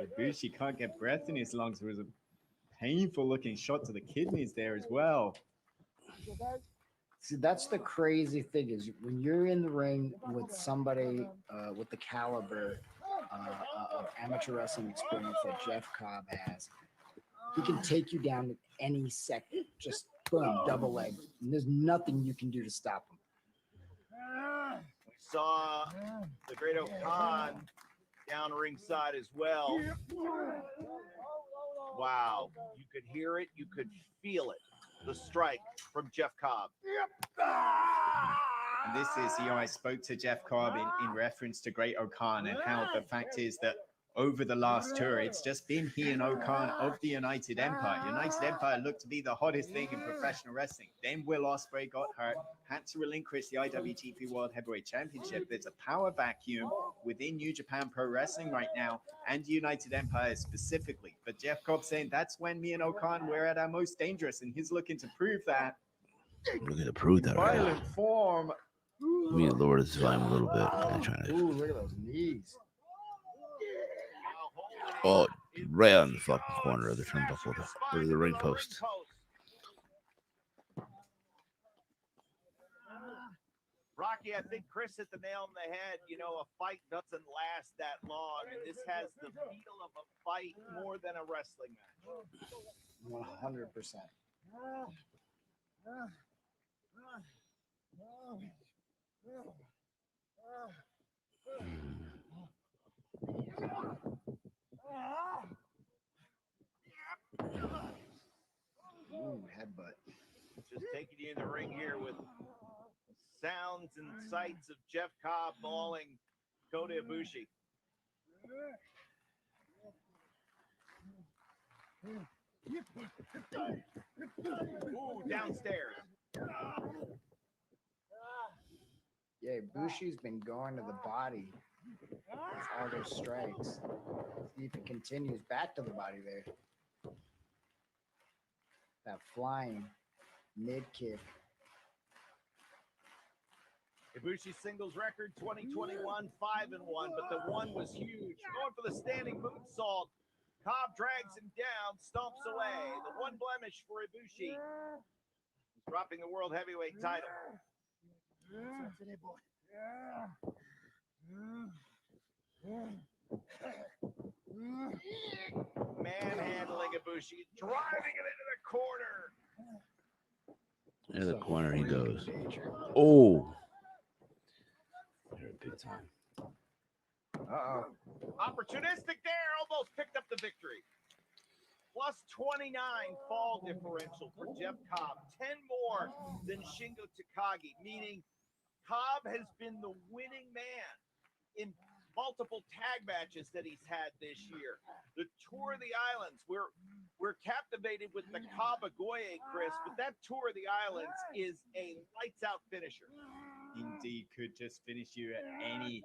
Ibushi can't get breath in his lungs. There was a painful looking shot to the kidneys there as well. See, that's the crazy thing is when you're in the ring with somebody with the caliber of amateur wrestling experience that Jeff Cobb has, he can take you down at any second. Just boom, double leg. And there's nothing you can do to stop him. We saw the great Okan down ringside as well. Wow. You could hear it. You could feel it. The strike from Jeff Cobb. And this is, I spoke to Jeff Cobb in reference to Great Okan and how the fact is that over the last tour, it's just been he and Okan of the United Empire. United Empire looked to be the hottest thing in professional wrestling. Then Will Ospreay got hurt, had to relinquish the IWGP World Heavyweight Championship. There's a power vacuum within New Japan Pro Wrestling right now, and United Empire specifically. But Jeff Cobb saying that's when me and Okan were at our most dangerous, and he's looking to prove that. Looking to prove that right now. Violent form. Let me lower this volume a little bit. I'm trying to. Ooh, look at those knees. Oh, right on the fucking corner of the turnbuckle, or the ring post. Rocky, I think Chris hit the nail on the head. You know, a fight doesn't last that long, and this has the feel of a fight more than a wrestling match. 100%. Ooh, headbutt. Just taking you in the ring here with sounds and sights of Jeff Cobb mauling Kota Ibushi. Ooh, downstairs. Yeah, Bushi's been going to the body with all those strikes. See if it continues back to the body there. That flying mid kick. Ibushi's singles record 2021 5-1, but the one was huge. Going for the standing moonsault. Cobb drags him down, stomps away. The one blemish for Ibushi. He's dropping the world heavyweight title. Manhandling Ibushi, driving him into the corner. In the corner he goes. Oh, big time. Uh-oh. Opportunistic there, almost picked up the victory. Plus 29 fall differential for Jeff Cobb. 10 more than Shingo Takagi, meaning Cobb has been the winning man in multiple tag matches that he's had this year. The Tour of the Islands, we're captivated with the Kabagoye, Chris, but that Tour of the Islands is a lights-out finisher. Indeed, could just finish you at any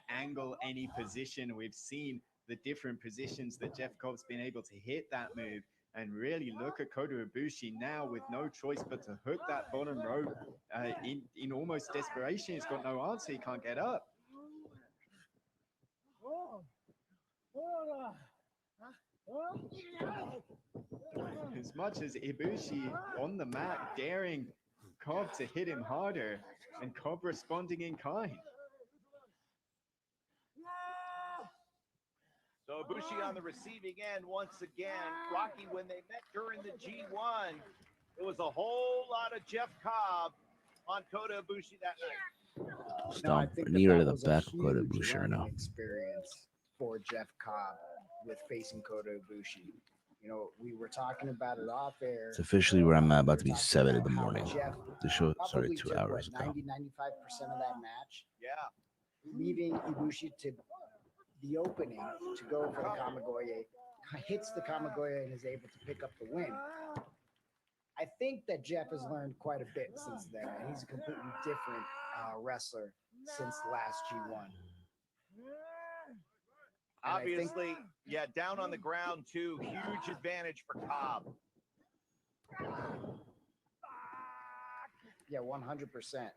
angle, any position. We've seen the different positions that Jeff Cobb's been able to hit that move. And really look at Kota Ibushi now with no choice but to hook that bottom rope in almost desperation. He's got no answer. He can't get up. As much as Ibushi on the mat, daring Cobb to hit him harder, and Cobb responding in kind. So Ibushi on the receiving end once again. Rocky, when they met during the G1, it was a whole lot of Jeff Cobb on Kota Ibushi that night. Stomp I think near to that the was a back of Kota huge Ibushi right learning now. experience for Jeff Cobb with facing Kota Ibushi. You know, we were talking about it off air. It's officially where I'm at, about to be We were talking 7 in about the how morning. Jeff The show started probably 2 took, hours what, ago. 90, 95% of that match, Yeah. leaving Ibushi to the opening to go for the Kamigoye, hits the Kamigoye and is able to pick up the win. I think that Jeff has learned quite a bit since then, and he's a completely different wrestler since the last G1. Obviously, yeah, down on the ground too. Huge advantage for Cobb. Yeah, 100%.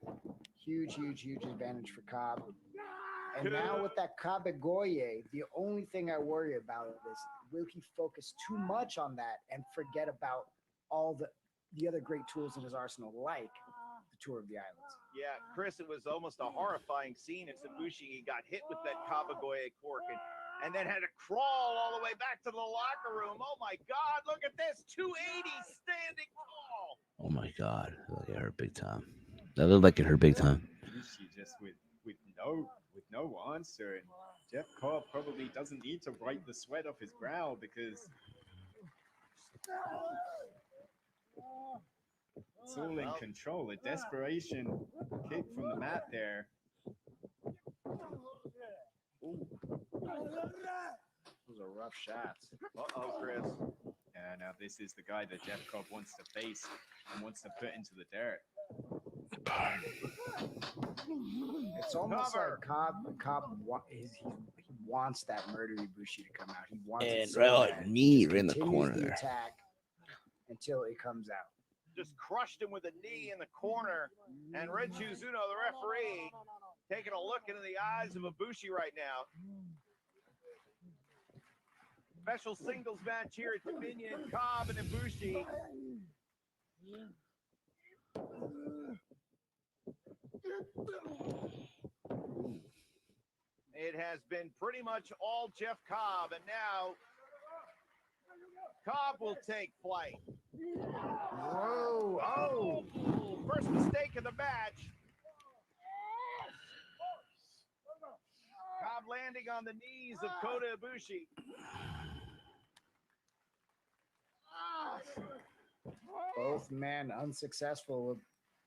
Huge advantage for Cobb. And now with that Kamigoye, the only thing I worry about is, will he focus too much on that and forget about all the other great tools in his arsenal, like the Tour of the Islands? Yeah, Chris, it was almost a horrifying scene as Ibushi got hit with that Kamigoye cork and then had to crawl all the way back to the locker room. Oh my God, look at this, 280 standing tall. Oh my God, it hurt big time. That looked like it hurt big time. Ibushi just with no answer, and Jeff Cobb probably doesn't need to wipe the sweat off his brow because it's all in control. A desperation kick from the mat there. Ooh. Those are rough shots. Uh-oh, Chris. Yeah, now this is the guy that Jeff Cobb wants to face and wants to put into the dirt. It's almost Cover. like Cobb he wants that Murder Ibushi to come out. He wants it And so right bad. knee right in the Continues corner the there. attack until it comes out. Just crushed him with a knee in the corner. And Renju Zuno, the referee, taking a look into the eyes of Ibushi right now. Special singles match here at Dominion, Cobb and Ibushi. It has been pretty much all Jeff Cobb, and now Cobb will take flight. Whoa! Oh! First mistake of the match. Cobb landing on the knees of Kota Ibushi. Both men unsuccessful with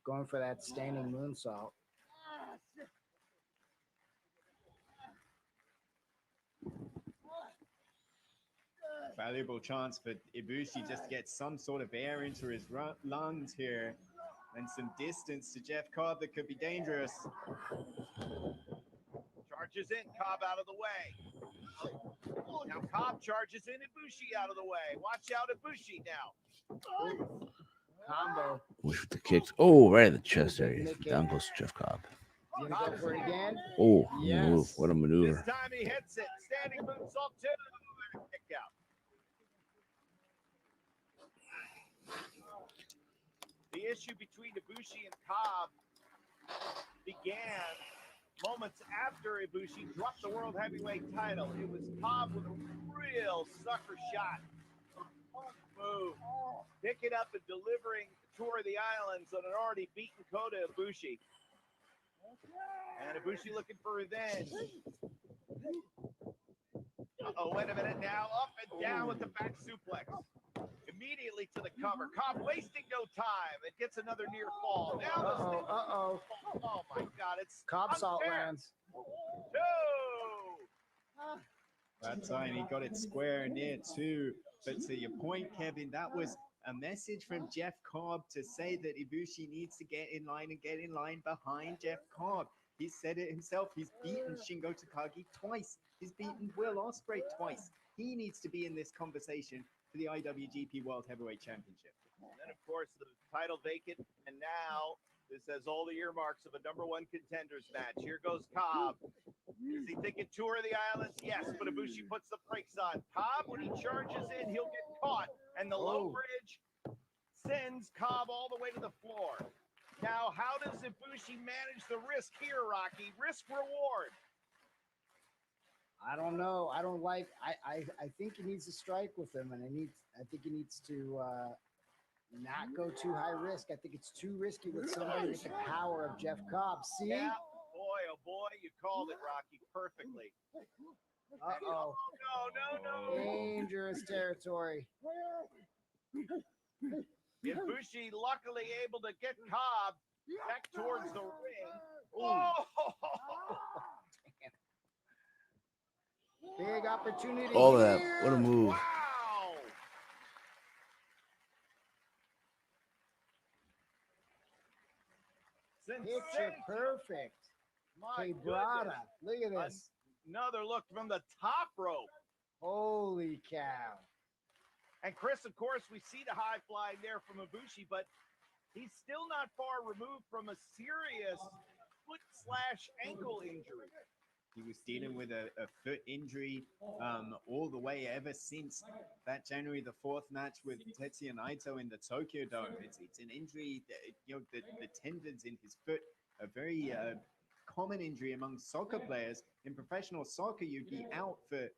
going for that standing moonsault. Valuable chance for Ibushi just to get some sort of air into his lungs here and some distance to Jeff Cobb that could be dangerous. Charges in, Cobb out of the way. Now Cobb charges in, Ibushi out of the way. Watch out, Ibushi now. Combo. Wish with the kicks. Oh, right in the chest area. Down close to Jeff Cobb. You gonna go for it again? Oh, Yes. move. What a This maneuver. time he hits it. Standing moonsault too. Kick out. The issue between Ibushi and Cobb began moments after Ibushi dropped the World Heavyweight title. It was Cobb with a real sucker shot. Move. Picking up and delivering the Tour of the Islands on an already beaten Kota Ibushi. And Ibushi looking for revenge. Uh-oh, wait a minute now. Up and down with the back suplex. Immediately to the cover. Cobb wasting no time. It gets another near fall. Now the stick. Uh-oh. Oh my God, it's Cobb salt unfair. lands. Two. That time he got it square near too. But to your point, Kevin, that was a message from Jeff Cobb to say that Ibushi needs to get in line and get in line behind Jeff Cobb. He said it himself. He's beaten Shingo Takagi twice. He's beaten Will Ospreay twice. He needs to be in this conversation for the IWGP World Heavyweight Championship. And then, of course, the title vacant. And now This has all the earmarks of a #1 contenders match. Here goes Cobb. Is he thinking tour of the islands? Yes, but Ibushi puts the brakes on. Cobb, when he charges in, he'll get caught. And the low bridge sends Cobb all the way to the floor. Now, how does Ibushi manage the risk here, Rocky? Risk reward. I don't know. I don't like. I think he needs to strike with him, and I think he needs to not go too high risk. I think it's too risky with somebody with the power of Jeff Cobb. See? Yeah, boy, oh boy, you called it, Rocky, perfectly. Uh-oh. No. Dangerous territory. Ibushi luckily able to get Cobb back towards the ring. Oh! Big opportunity. All of that. here. What a move. Wow! Picture Sensation. perfect. My Hey, Brada. goodness. Look at this. Another look from the top rope. Holy cow. And Chris, of course, we see the high fly there from Ibushi, but he's still not far removed from a serious foot/ankle injury. He was dealing with a foot injury all the way ever since that January the 4th match with Tetsuya Naito in the Tokyo Dome. It's an injury that, the tendons in his foot, a very common injury among soccer players. In professional soccer, you'd be out for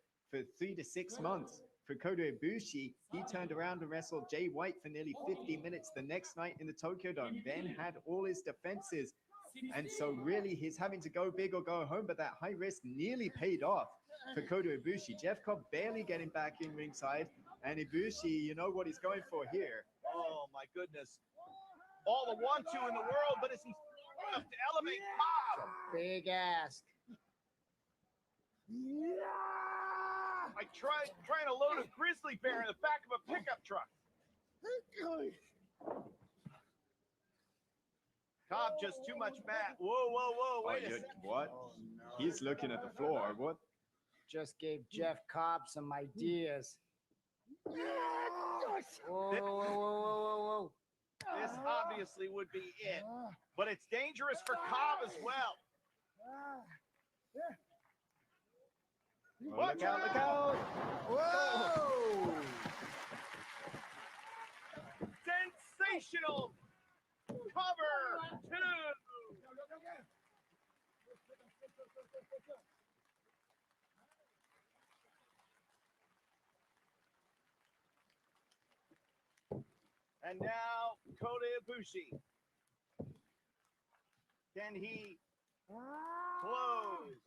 3 to 6 months. For Kota Ibushi, he turned around and wrestled Jay White for nearly 50 minutes the next night in the Tokyo Dome, then had all his defenses. And so really he's having to go big or go home, but that high risk nearly paid off for Kota Ibushi. Jeff Cobb barely getting back in ringside, and Ibushi, you know what he's going for here. Oh, my goodness. All the 1-2 in the world, but is he strong enough to elevate Cobb? Big ask. Like trying to load a grizzly bear in the back of a pickup truck. Cobb just too much mat. Whoa, wait a second. What? Oh, no. He's looking at the floor. What? Just gave Jeff Cobb some ideas. Whoa. This obviously would be it, but it's dangerous for Cobb as well. Oh, look out. Whoa! Sensational cover 2. And now Kota Ibushi. Can he close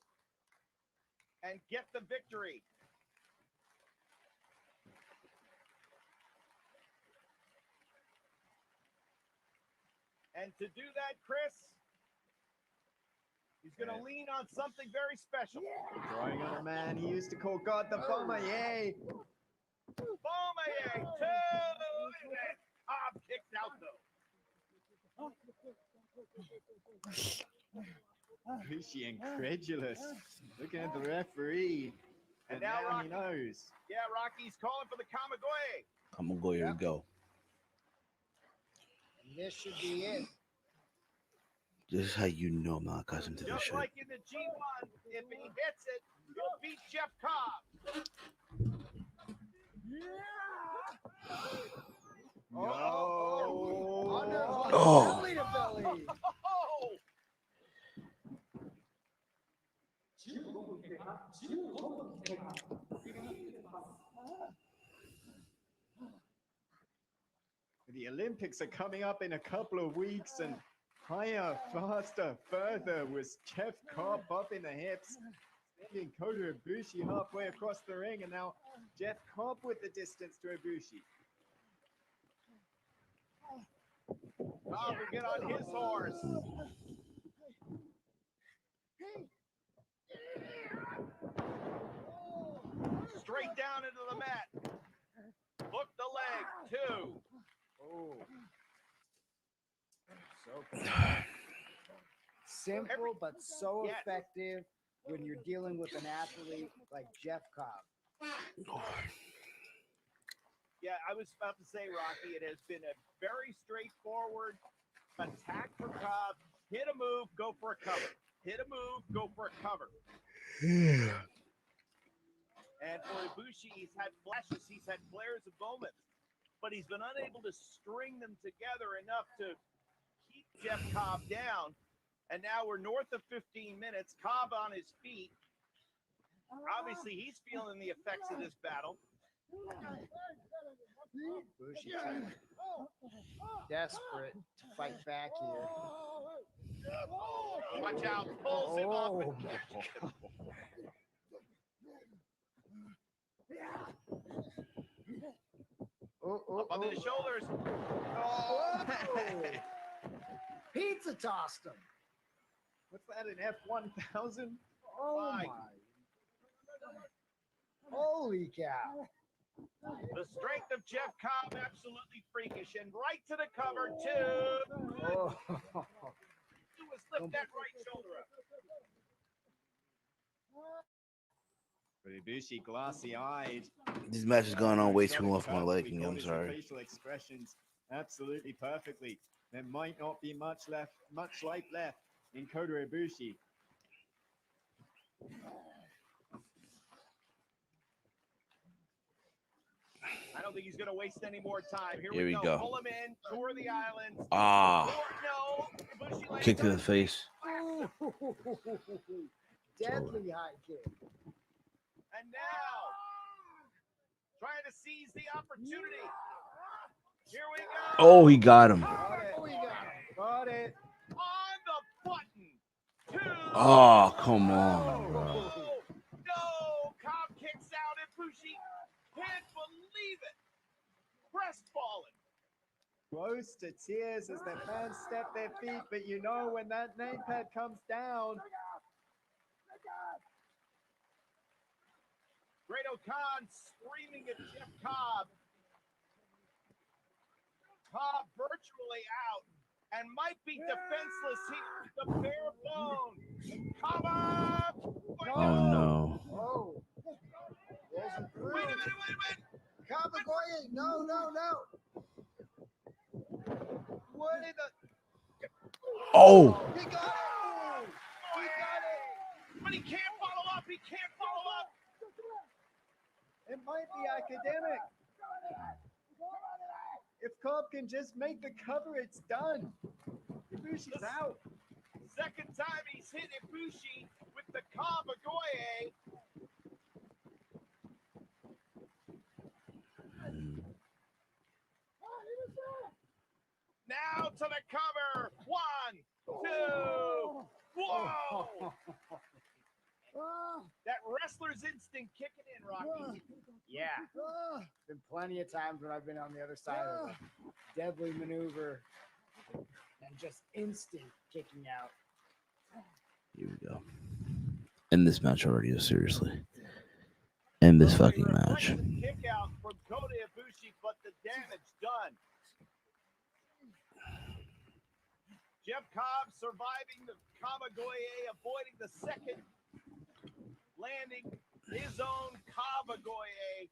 and get the victory? And to do that, Chris, he's going to lean on something very special. Drawing on a man he used to call God the Bomber. Yay! Bomber, 2. Cobb kicked out, though. Ibushi incredulous. Looking at the referee. And now Rocky, he knows. Yeah, Rocky's calling for the Kamigoye. I'm gonna go here and go. This should be it. This is how you know I'm not accustomed to this Just shit. like in the G1, if he hits it, he'll beat Jeff Cobb. Oh. Belly to belly. The Olympics are coming up in a couple of weeks, and higher, faster, further was Jeff Cobb up in the hips, sending Kota Ibushi halfway across the ring, and now Jeff Cobb with the distance to Ibushi. Cobb will get on his horse. Straight down into the mat. Hook the leg, 2. Oh. So simple, but so effective when you're dealing with an athlete like Jeff Cobb. Yeah, I was about to say, Rocky, it has been a very straightforward Attack for Cobb. Hit a move, go for a cover. Hit a move, go for a cover. And for Ibushi, he's had flashes, he's had flares of moments, but he's been unable to string them together enough to keep Jeff Cobb down. And now we're north of 15 minutes. Cobb on his feet. Obviously, he's feeling the effects of this battle. Ibushi desperate to fight back here. Watch out, pulls him up and catches him. Up under the shoulders. Oh. Pizza tossed him. What's that, an F1000? Oh my. Holy cow. The strength of Jeff Cobb, absolutely freakish. And right to the cover, too. Oh. Do is lift that right shoulder up. But Ibushi, glassy-eyed. This match has gone on way too long for my liking. I'm sorry. Facial expressions absolutely perfectly. There might not be much life left in Kota Ibushi. I don't think he's going to waste any more time. Here we we go. go. Pull him in, tour the islands. Ah, No, Ibushi lands kick to on the face. Deadly high kick. And now, trying to seize the opportunity. Here we go. Oh, he got him. Got it. On the button. Two. Oh, come on, bro. No. Cobb kicks out. Ibushi can't believe it. Crestfallen. Close to tears as their fans step their feet, but you know when that name pad comes down. Great Khan screaming at Jeff Cobb. Cobb virtually out and might be defenseless here. The bare bone. Cobb up. Oh no. Oh. Wait a minute. Kabagoye. No. What in the? Oh. He got it. But he can't follow up. It might be academic. If Cobb can just make the cover, it's done. Ibushi's out. Second time he's hit Ibushi with the Kabagoye. Now to the cover. 1, 2. Whoa! That wrestler's instinct kicking in, Rocky. Yeah. Been plenty of times when I've been on the other side of a deadly maneuver and just instant kicking out. Here we go. End this match already, seriously. End this fucking match. Kick out from Kota Ibushi, but the damage done. Jeff Cobb surviving the Kabagoye, avoiding the second, landing his own Kabagoye.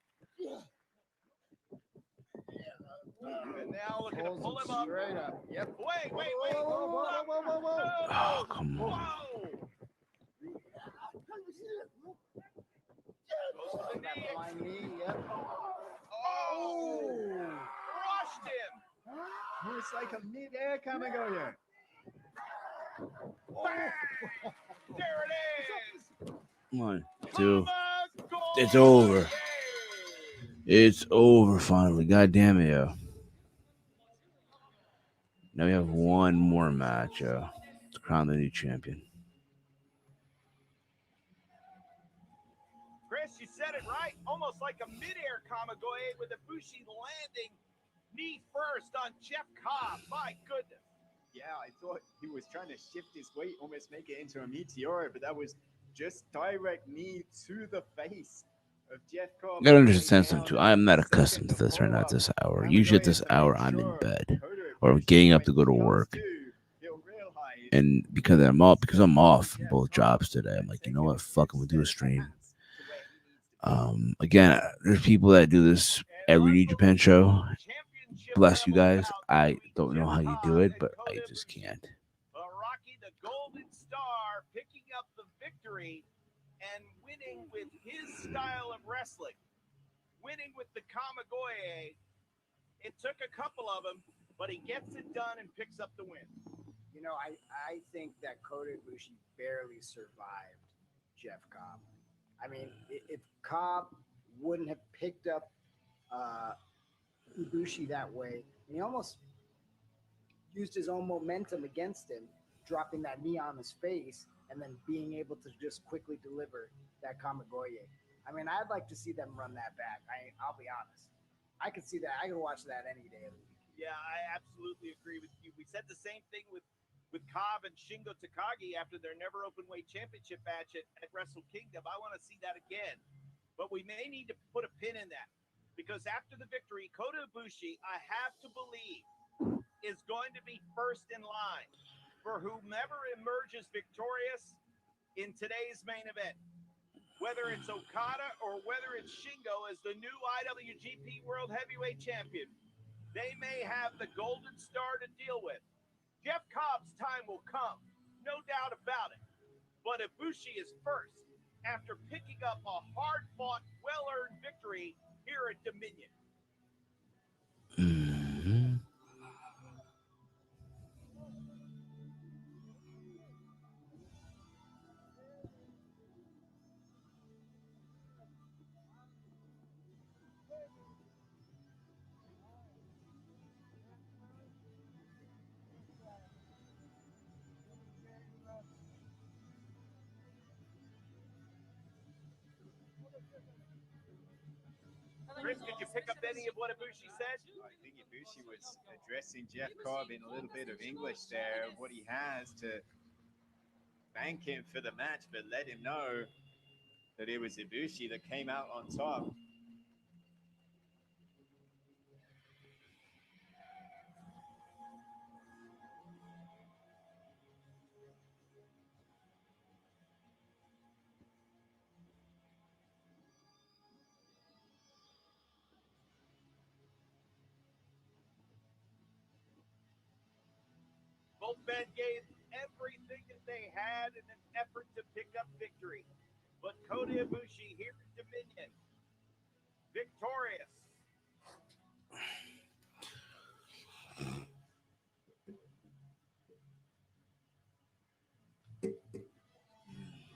And now looking to pull him up. Straight up. Yep. Wait. Oh, come on. Whoa. Goes to the knee. Flying knee. Yep. Oh! Crushed him. It's like a mid-air Kamigoye. There it is. 1, 2. Kabagoye. It's over. It's over finally. God damn it, yo. Now we have one more match, yo, to crown the new champion. Chris, you said it right. Almost like a mid-air Kamigoye with Ibushi landing knee first on Jeff Cobb. My goodness. Yeah, I thought he was trying to shift his weight, almost make it into a meteor, but that was just direct knee to the face of Jeff Cobb. You gotta understand something too. I am not accustomed to this right now at this hour. Usually at this hour, I'm in bed or I'm getting up to go to work. And because I'm off both jobs today, I'm like, you know what? Fuck, I'm gonna do a stream. Again, there's people that do this every New Japan show, bless you guys. I don't know how you do it, but I just can't. Rocky the Golden Star picking up the victory and winning with his style of wrestling, winning with the Kamigoye. It took a couple of them, but he gets it done and picks up the win. You know, I think that Kota Ibushi barely survived Jeff Cobb. I mean, if Cobb wouldn't have picked up Ibushi that way, and he almost used his own momentum against him, dropping that knee on his face and then being able to just quickly deliver that Kamigoye. I mean, I'd like to see them run that back. I'll be honest. I could see that. I could watch that any day of the week. Yeah, I absolutely agree with you. We said the same thing with Cobb and Shingo Takagi after their never open weight championship match at Wrestle Kingdom. I want to see that again. But we may need to put a pin in that because after the victory, Kota Ibushi, I have to believe, is going to be first in line for whomever emerges victorious in today's main event. Whether it's Okada or whether it's Shingo as the new IWGP World Heavyweight Champion, they may have the golden star to deal with. Jeff Cobb's time will come, no doubt about it. But Ibushi is first after picking up a hard-fought, well-earned victory here at Dominion. Mm-hmm. Chris, did you pick up any of what Ibushi said? I think Ibushi was addressing Jeff Cobb in a little bit of English there, what he has to thank him for the match, but let him know that it was Ibushi that came out on top. Both men gave everything that they had in an effort to pick up victory. But Kota Ibushi here at Dominion, victorious.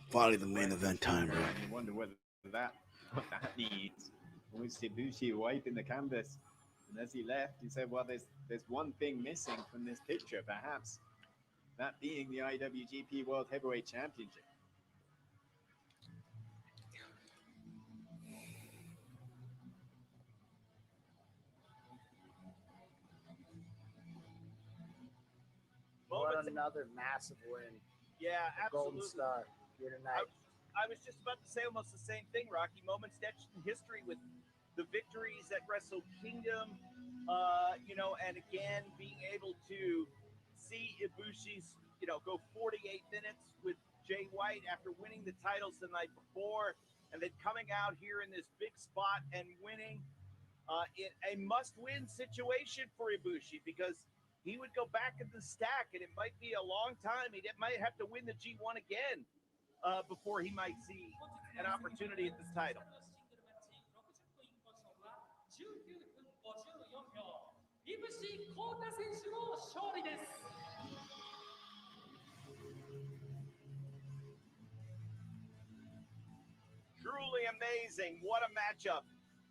Finally, the main event time, bro. I wonder what that needs. Was Ibushi wiping the canvas? And as he left, he said, well, there's one thing missing from this picture, perhaps that being the IWGP World Heavyweight Championship. What another massive win. Yeah, absolutely. Golden Star here tonight. I was just about to say almost the same thing, Rocky. Moments etched in history with the victories at Wrestle Kingdom, and again, being able to see Ibushi's, go 48 minutes with Jay White after winning the titles the night before, and then coming out here in this big spot and winning in a must-win situation for Ibushi because he would go back in the stack, and it might be a long time. He might have to win the G1 again before he might see an opportunity at this title. Truly amazing. What a matchup.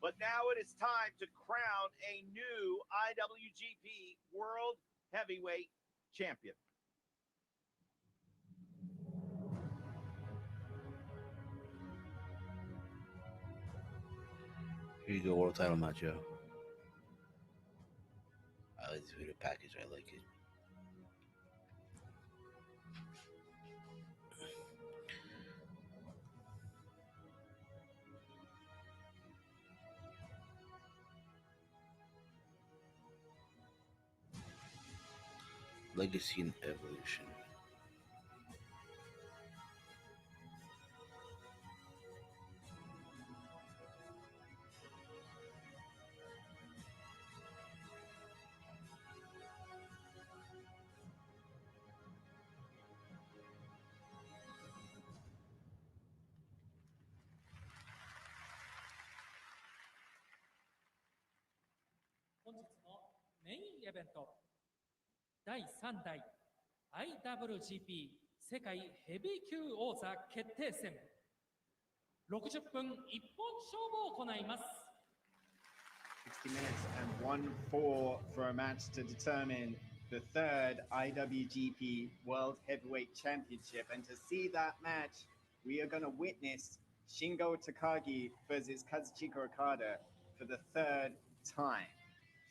But now it is time to crown a new IWGP World Heavyweight Champion. Here you go, world title match, yo. I like this video package. I like it. Legacy and Evolution. イベント第3代 IWGP 世界ヘビー級王座決定戦60分一本勝負を行います。60 minutes and 1 fall for a match to determine the third IWGP World Heavyweight Championship. And to see that match, we are going to witness Shingo Takagi versus Kazuchika Okada for the third time.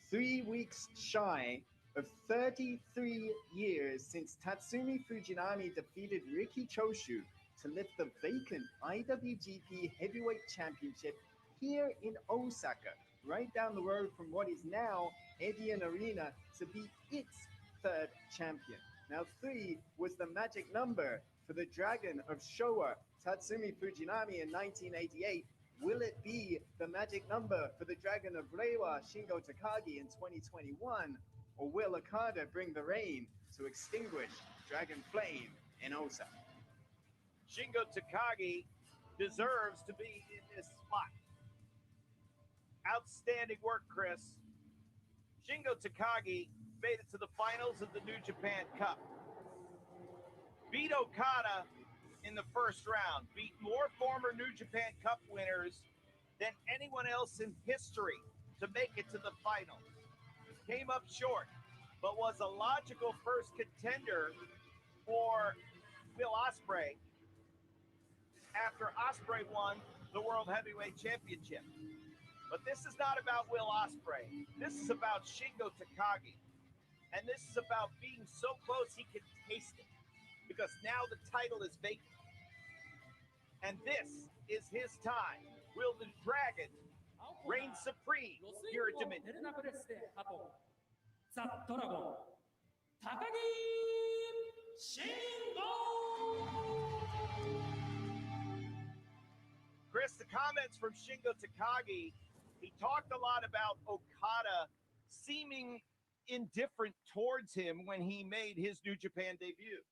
3 weeks shy of 33 years since Tatsumi Fujinami defeated Riki Choshu to lift the vacant IWGP Heavyweight Championship here in Osaka, right down the road from what is now Edion Arena, to be its third champion. Now, 3 was the magic number for the Dragon of Showa, Tatsumi Fujinami, in 1988. Will it be the magic number for the Dragon of Reiwa, Shingo Takagi, in 2021? Or will Okada bring the rain to extinguish Dragon Flame in Osaka? Shingo Takagi deserves to be in this spot. Outstanding work, Chris. Shingo Takagi made it to the finals of the New Japan Cup. Beat Okada in the first round. Beat more former New Japan Cup winners than anyone else in history to make it to the final. Came up short, but was a logical first contender for Will Ospreay after Ospreay won the World Heavyweight Championship. But this is not about Will Ospreay. This is about Shingo Takagi. And this is about being so close he can taste it. Because now the title is vacant. And this is his time. Will the Dragon reign supreme here at Dominion? ザ・ドラゴン高木慎吾 Chris, the comments from Shingo Takagi, he talked a lot about Okada seeming indifferent towards him when he made his New Japan debut.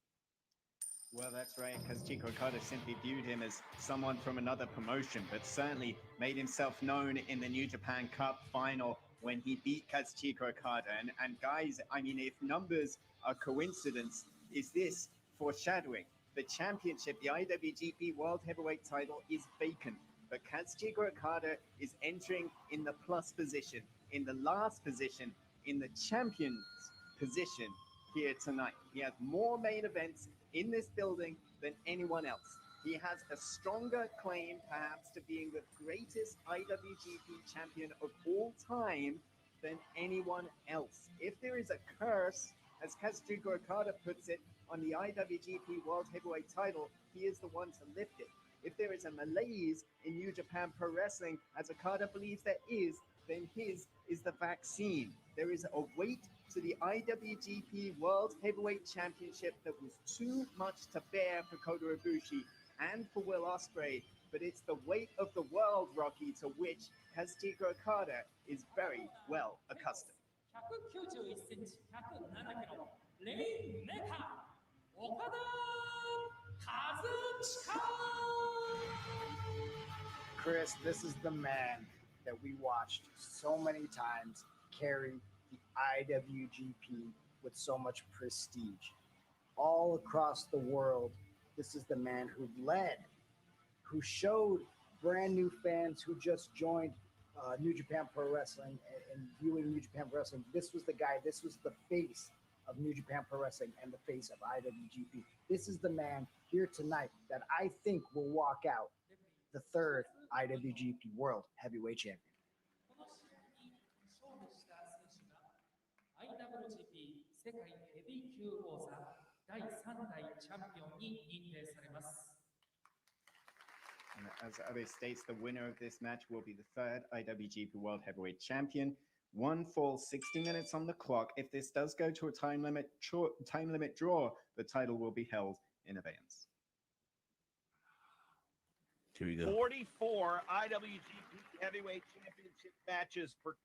Well, that's right, because Chico Okada simply viewed him as someone from another promotion, but certainly made himself known in the New Japan Cup final when he beat Kazuchika Okada. And guys, I mean, if numbers are coincidence, is this foreshadowing? The championship, the IWGP World Heavyweight title, is vacant, but Kazuchika Okada is entering in the plus position, in the last position, in the champion's position here tonight. He has more main events in this building than anyone else. He has a stronger claim, perhaps, to being the greatest IWGP champion of all time than anyone else. If there is a curse, as Kazuchika Okada puts it, on the IWGP World Heavyweight title, he is the one to lift it. If there is a malaise in New Japan Pro Wrestling, as Okada believes there is, then his is the vaccine. There is a weight to the IWGP World Heavyweight Championship that was too much to bear for Kota Ibushi and for Will Ospreay, but it's the weight of the world, Rocky, to which Kazuchika Okada is very well accustomed. 191センチ107キロレインメーカー岡田和親 Chris, this is the man that we watched so many times carry the IWGP with so much prestige. All across the world, this is the man who led, who showed brand new fans who just joined New Japan Pro Wrestling and viewing New Japan Pro Wrestling. This was the guy, this was the face of New Japan Pro Wrestling and the face of IWGP. This is the man here tonight that I think will walk out the third IWGP World Heavyweight Champion. この試合に勝利した選手が IWGP 世界ヘビー級王座第3代チャンピオンに認定されます。 And as Abe states, the winner of this match will be the third IWGP World Heavyweight Champion. 1 full 60 minutes on the clock. If this does go to a time limit draw, the title will be held in abeyance. Here we go. 44 IWGP Heavyweight Championship matches for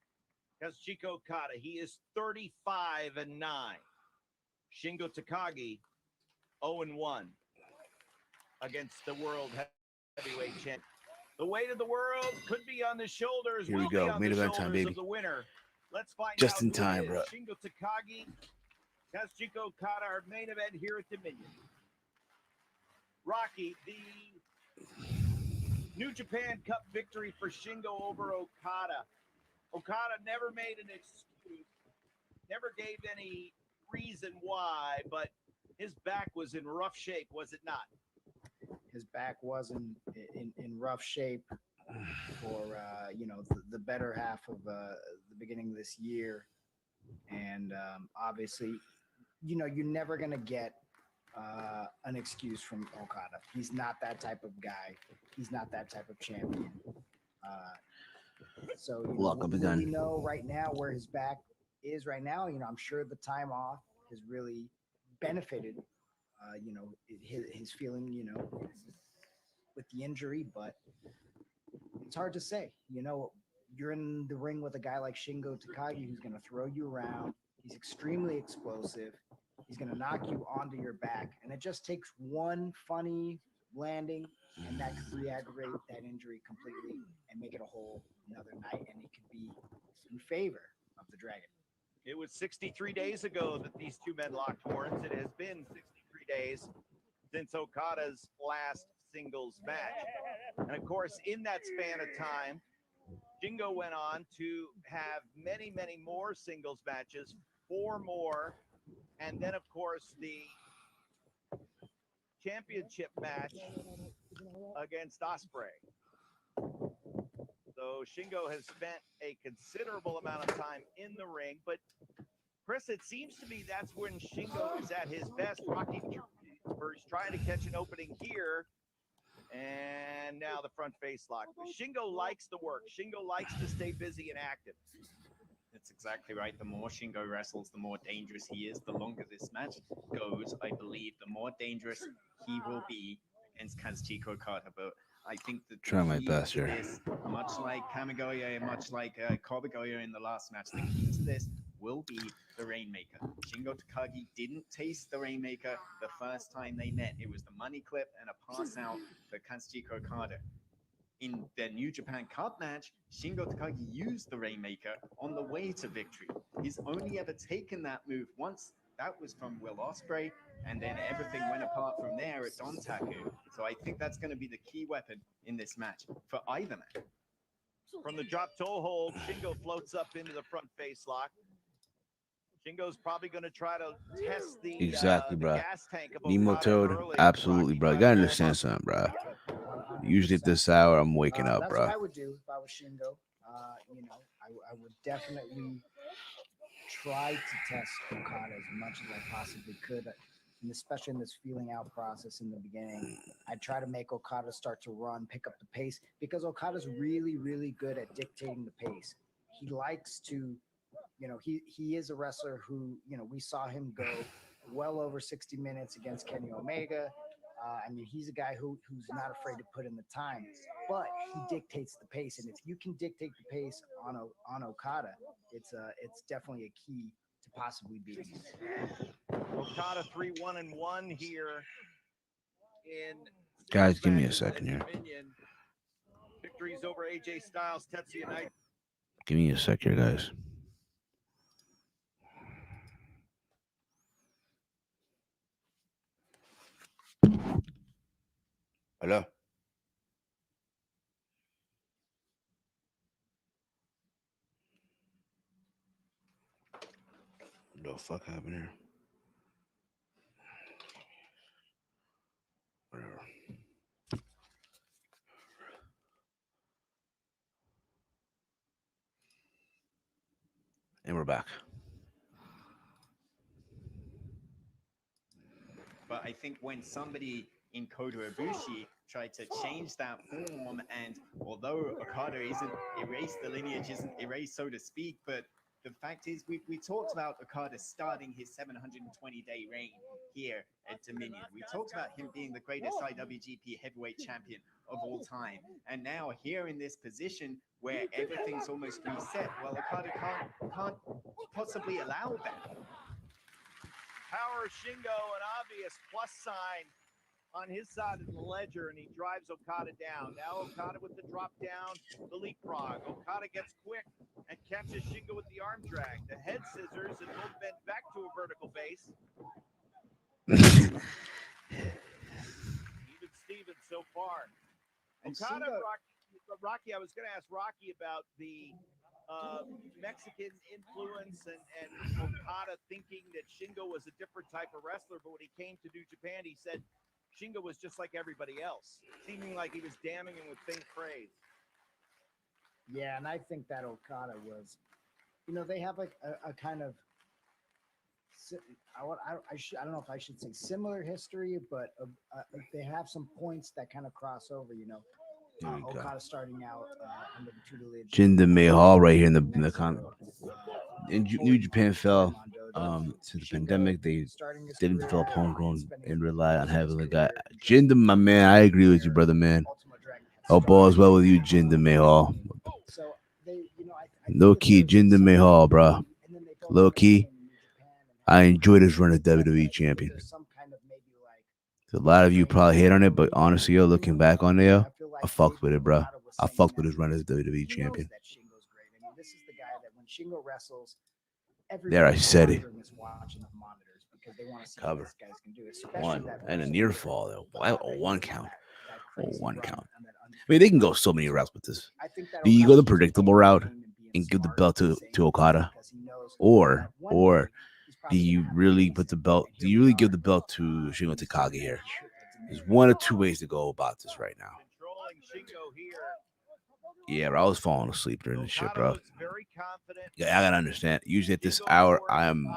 Kazuchika Okada. He is 35-9. Shingo Takagi 0-1 against the World Heavyweight Champion. The weight of the world could be on the shoulders. Here we will go. be on Main the event time, shoulders baby. of the winner Let's find Just out in who it time, is. bro. Shingo Takagi, Kazuchika Okada, our main event here at Dominion. Rocky, the New Japan Cup victory for Shingo over Okada. Okada never made an excuse, never gave any reason why, but his back was in rough shape, was it not? His back was in rough shape for the better half of the beginning of this year, and obviously, you're never gonna get an excuse from Okada. He's not that type of guy. He's not that type of champion. So we know right now where his back is right now. I'm sure the time off has really benefited. His feeling, with the injury, but it's hard to say. You're in the ring with a guy like Shingo Takagi who's going to throw you around. He's extremely explosive. He's going to knock you onto your back, and it just takes one funny landing, and that could re-aggravate that injury completely and make it a whole another night, and it could be in favor of the Dragon. It was 63 days ago that these two men locked horns. It has been 63 days since Okada's last singles match. And of course, in that span of time, Shingo went on to have many, many more singles matches, 4 more. And then, of course, the championship match against Ospreay. So Shingo has spent a considerable amount of time in the ring, but Chris, it seems to me that's when Shingo is at his best. Rocky first trying to catch an opening here, and now the front face lock. But Shingo likes the work. Shingo likes to stay busy and active. That's exactly right. The more Shingo wrestles, the more dangerous he is. The longer this match goes, I believe, the more dangerous he will be against Kazuchika Okada. But I think that Trying my best here. This, much like Kamigoya, much like Kobagoya in the last match, the key to this will be the Rainmaker. Shingo Takagi didn't taste the Rainmaker the first time they met. It was the money clip and a pass out for Kazuchika Okada. In the New Japan Cup match, Shingo Takagi used the Rainmaker on the way to victory. He's only ever taken that move once. That was from Will Ospreay, and then everything went apart from there at Dontaku. So I think that's going to be the key weapon in this match for either man. From the drop toe hold, Shingo floats up into the front face lock. Shingo's probably going to try to test the gas tank of Nemo Okada Toad, early. absolutely, bro. You gotta understand something, bro. Usually at this hour, I'm waking up, That's bro. what I would do if I was Shingo. I would definitely try to test Okada as much as I possibly could, and especially in this feeling out process in the beginning. I'd try to make Okada start to run, pick up the pace, because Okada's really, really good at dictating the pace. He likes to, he is a wrestler who, we saw him go well over 60 minutes against Kenny Omega. He's a guy who's not afraid to put in the time, but he dictates the pace. And if you can dictate the pace on Okada, it's definitely a key to possibly beating him. Okada 3-1-1 here in Guys, give me a second here. Victories over AJ Styles, Tetsuya Naito. Give me a sec here, guys. Hello. What the fuck happened here? Whatever. And we're back. But I think when somebody in Kota Ibushi tried to change that form, and although Okada isn't erased, the lineage isn't erased, so to speak, but the fact is we talked about Okada starting his 720-day reign here at Dominion. We talked about him being the greatest IWGP heavyweight champion of all time. And now here in this position where everything's almost reset, well, Okada can't possibly allow that. Power Shingo, an obvious plus sign on his side of the ledger, and he drives Okada down. Now Okada with the drop down, the leapfrog. Okada gets quick and catches Shingo with the arm drag. The head scissors and both bent back to a vertical base. Even Steven so far. And Okada, Shingo- Rocky, I was going to ask Rocky about the Mexican influence and Okada thinking that Shingo was a different type of wrestler, but when he came to New Japan, he said Shingo was just like everybody else, seeming like he was damning him with faint praise. Yeah, and I think that Okada was, they have like a kind of, I don't know if I should say similar history, but they have some points that kind of cross over. Okada starting out under the tutelage. Jinder Mahal right here in the con. In New Japan fell to the pandemic. They didn't develop homegrown and rely on having the guy. Jinder, my man, I agree with you, brother, man. Hope all is well with you, Jinder Mahal. So they, Low key, Jinder Mahal, bro. Low key, I enjoyed his run as WWE champion. A lot of you probably hate on it, but honestly, yo, looking back on it, yo, I fucked with it, bro. I fucked with his run as WWE champion. This is the guy that when Shingo wrestles, There, I said it. watching the monitors because they want to see Cover. what this guys can do. Especially One that and a first near year, fall though. Okada, A one count. that A crazy one run count. on that I mean, they can go so many routes with this. I think that Do you go the Okada's just predictable playing route the game and being and give the smart belt and to saying Okada, because he knows or that one day he's do probably you gonna have really to put the face belt? it. Do And you here really we give are. the belt to Shingo He's Takagi doing here? that. There's one or two ways to go about this right now. Controlling Shingo here. Yeah, bro, I was falling asleep during this shit, Okada bro. looks very confident. Yeah, I gotta understand. Usually at this hour, I am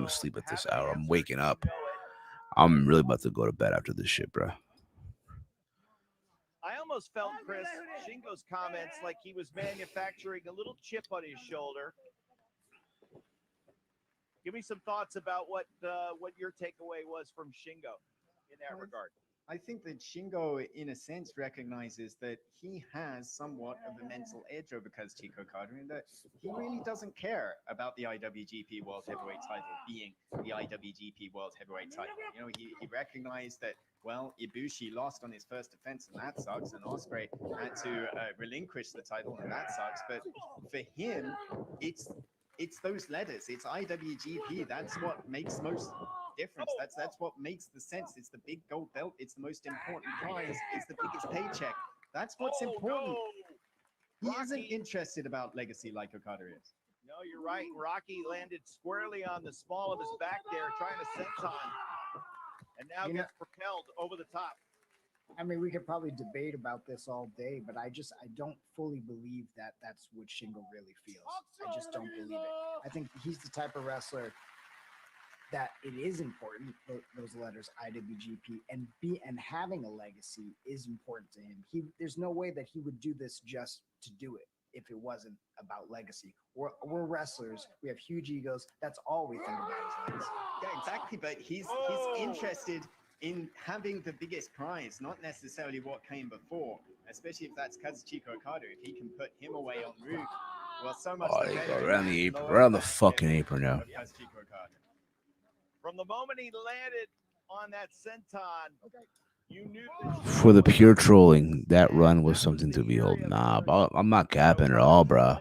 asleep at this hour. I'm waking up. I'm really about to go to bed after this shit, bro. I almost felt, Chris, Shingo's comments like he was manufacturing a little chip on his shoulder. Give me some thoughts about what your takeaway was from Shingo in that regard. I think that Shingo, in a sense, recognizes that he has somewhat of a mental edge over Kazuchika Okada, and that he really doesn't care about the IWGP World Heavyweight title being the IWGP World Heavyweight title. He recognized that, well, Ibushi lost on his first defense, and that sucks, and Ospreay had to relinquish the title, and that sucks. But for him, it's those letters. It's IWGP. That's what makes most difference. That's what makes the sense. It's the big gold belt. It's the most important prize. It's the biggest paycheck. That's what's important. He isn't interested about legacy like Okada is. No, you're right. Rocky landed squarely on the small of his back there, trying to senton, and now gets propelled over the top. I mean, we could probably debate about this all day, but I don't fully believe that that's what Shingo really feels. I just don't believe it. I think he's the type of wrestler that it is important, those letters IWGP, and having a legacy is important to him. There's no way that he would do this just to do it if it wasn't about legacy. We're wrestlers. We have huge egos. That's all we think about is legacy. Yeah, exactly. But he's interested in having the biggest prize, not necessarily what came before, especially if that's Kazuchika Okada. If he can put him away en route, well, so much the better. Around the apron, around the fucking apron now. Kazuchika Okada. From the moment he landed on that senton, you knew For the pure trolling, that run was something to behold. Nah, bro, I'm not capping at all, bro.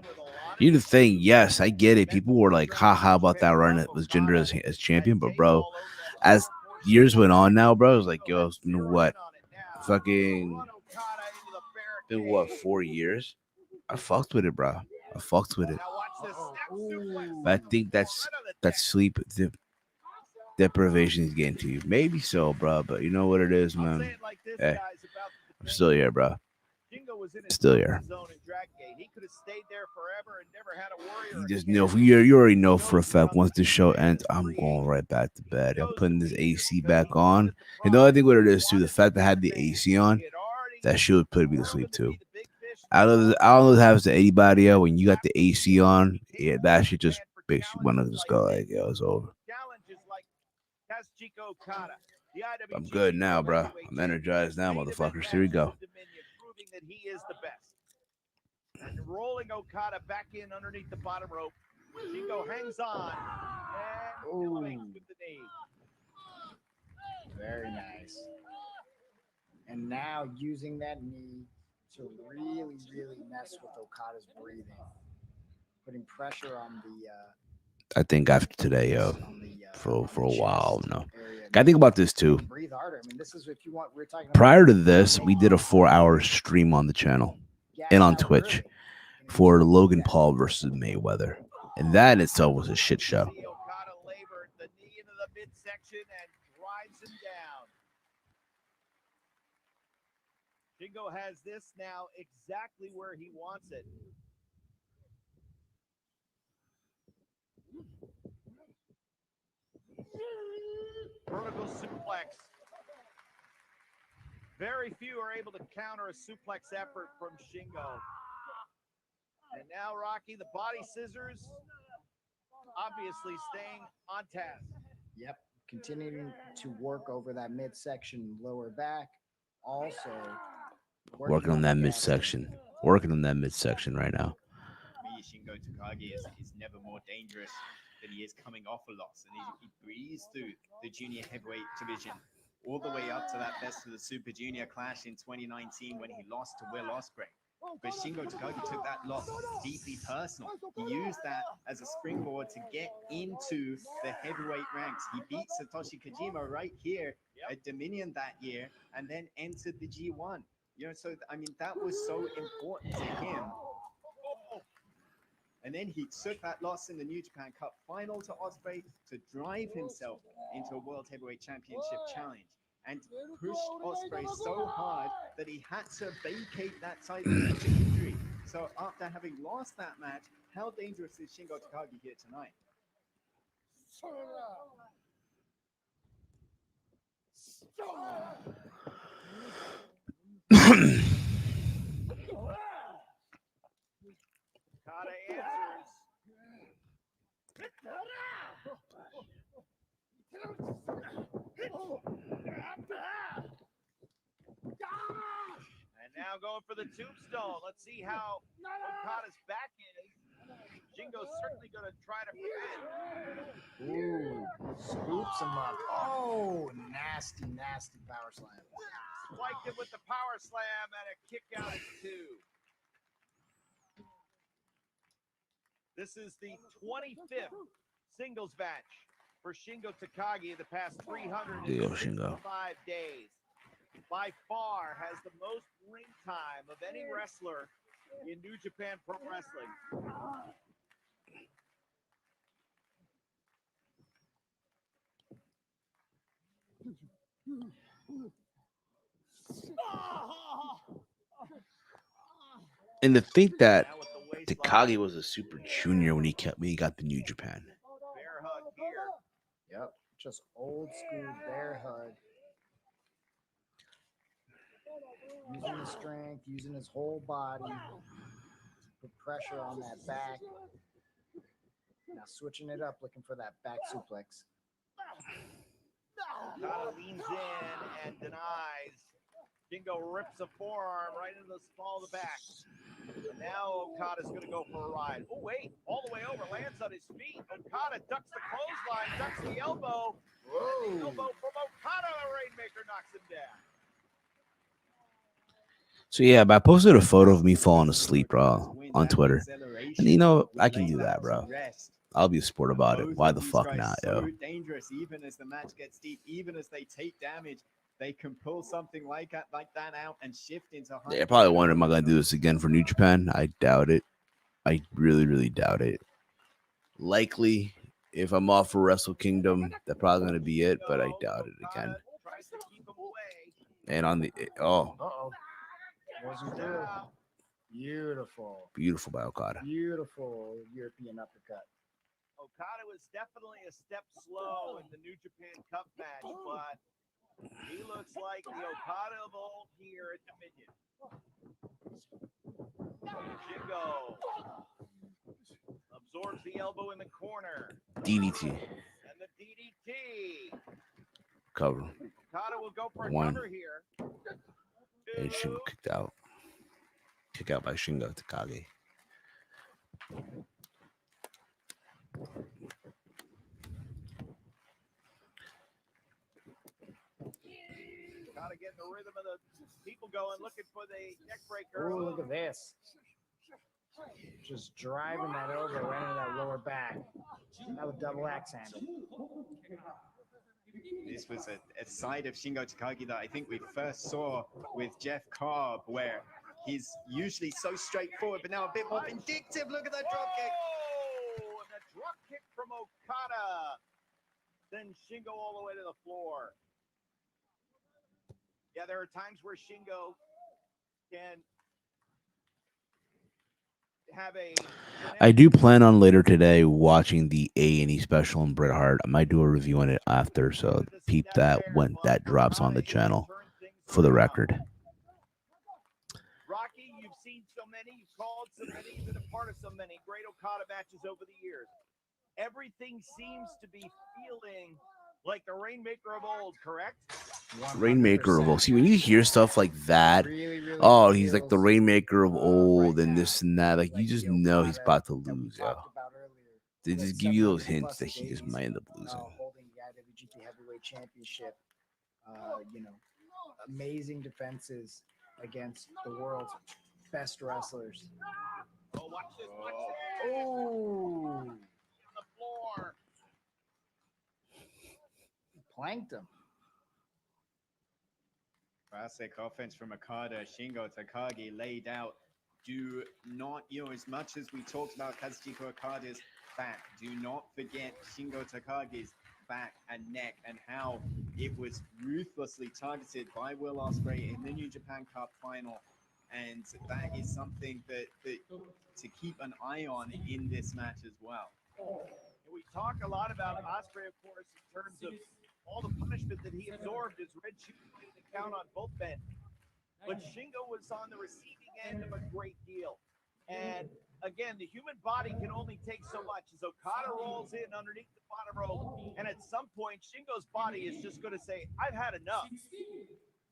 You the thing, yes, I get it. People were like, haha, about that run. It was Jinder as champion, but bro, as years went on now, bro, it was like, yo, you know what? Fucking been what, 4 years? I fucked with it, bro. I fucked with it. But I think that's sleep deprivation is getting to you. Maybe so, bro. But you know what it is, man. Hey, I'm still here, bro. Still here. He could have stayed there forever and never had to worry. You just know, you already know for a fact once this show ends, I'm going right back to bed. I'm putting this AC back on. And the other thing what it is too, the fact that I had the AC on, that shit would put me to sleep too. I don't know if it happens to anybody else. When you got the AC on, yeah, that shit just makes you want to just go like, yo, it's over. I'm good now, bro. I'm energized now, motherfuckers. Here we go. That he is the best. And rolling Okada back in underneath the bottom rope. Shingo hangs on and swings with the knee. Very nice. And now using that knee to really, really mess with Okada's breathing. putting pressure on the. I think after today, for a while, no. I think about this too. Breathe harder. I mean, this is if you want. We're talking. Prior to this, we did a 4-hour stream on the channel and on Twitch for Logan Paul versus Mayweather, and that in itself was a shit show. Okada labored the knee into the midsection and drives him down. Shingo has this now exactly where he wants it. Vertical suplex. Very few are able to counter a suplex effort from Shingo. And now Rocky, the body scissors, obviously staying on task. Yep, continuing to work over that midsection, lower back. Also Working on that midsection. Working on that midsection right now. Shingo Takagi is never more dangerous than he is coming off a loss, and he breezed through the junior heavyweight division all the way up to that Best of the Super Junior clash in 2019 when he lost to Will Ospreay. But Shingo Takagi took that loss deeply personal. He used that as a springboard to get into the heavyweight ranks. He beat Satoshi Kojima right here at Dominion that year, and then entered the G1. You know, so I mean that was so important to him. And then he took that loss in the New Japan Cup final to Ospreay to drive himself into a World Heavyweight Championship challenge, and pushed Ospreay so hard that he had to vacate that title due to injury. So after having lost that match, how dangerous is Shingo Takagi here tonight? Okada answers. And now going for the tombstone. Let's see how Okada's back is. Shingo's certainly going to try to prevent. Ooh, scoops him up. Oh, nasty, nasty power slam. Spiked it with the power slam and a kick out at 2. This is the 25th singles match for Shingo Takagi in the past 365 days. By far has the most ring time of any wrestler in New Japan Pro Wrestling. And to think that Takagi was a Super Junior when he got the New Japan. Bear hug here. Yep, just old school bear hug. Using the strength, using his whole body, put pressure on that back. Now switching it up, looking for that back suplex. Okada leans in and denies. Shingo rips a forearm right into the small of the back. And now Okada's going to go for a ride. Oh, wait. All the way over. Lands on his feet. Okada ducks the clothesline, ducks the elbow. Whoa. And the elbow from Okada. The Rainmaker knocks him down. So yeah, but I posted a photo of me falling asleep, bro, on Twitter. And you know, I can do that, bro. I'll be a sport about it. Why the fuck not, yo? So dangerous, even as the match gets deep, even as they take damage, they can pull something like that out and shift into. Yeah, I probably wonder, am I gonna do this again for New Japan? I doubt it. I really, really doubt it. Likely, if I'm off for Wrestle Kingdom, that's probably gonna be it. But I doubt it again. And on the Wasn't good. Beautiful. Beautiful by Okada. Beautiful European uppercut. Okada was definitely a step slow in the New Japan Cup match, but he looks like the Okada of old here at Dominion. Shingo absorbs the elbow in the corner. DDT. And the DDT. Cover. Okada will go for a One. cover here. And Shingo kicked out. Kick out by Shingo Takagi. Gotta get the rhythm of the people going, looking for the neck breaker. Oh, look at this. just driving that over right into that lower back. That was double axe handle. This was a side of Shingo Takagi that I think we first saw with Jeff Cobb, where he's usually so straightforward, but now a bit more vindictive. Look at that drop kick. Oh, and a drop kick from Okada. Then Shingo all the way to the floor. Yeah, there are times where Shingo can have a... I do plan on later today watching the A&E special on Bret Hart. I might do a review on it after, so peep that when that drops on the channel for the record. Rocky, you've seen so many, you've called so many, you've been a part of so many great Okada matches over the years. Everything seems to be feeling like the Rainmaker of old, correct? 100%. Rainmaker of old. See, when you hear stuff like that, Really oh, he's like the feels, Rainmaker of old right and now, this and that. Like, you like just the know he's Okada about to that we lose, yo. talked about earlier, They that just give you those 700+ hints that he just days, might end up losing. holding the IWGP Heavyweight Championship. You know, amazing defenses against the world's best wrestlers. Oh, watch this, watch this. Oh, On the floor. planked him. Classic offense from Okada. Shingo Takagi laid out. Do not, as much as we talked about Kazuchika Okada's back, do not forget Shingo Takagi's back and neck and how it was ruthlessly targeted by Will Ospreay in the New Japan Cup final. And that is something that to keep an eye on in this match as well. We talk a lot about Ospreay, of course, in terms of all the punishment that he absorbed as Red Shoes did the count on both men. But Shingo was on the receiving end of a great deal. And again, the human body can only take so much. As Okada rolls in underneath the bottom rope, and at some point, Shingo's body is just going to say, I've had enough.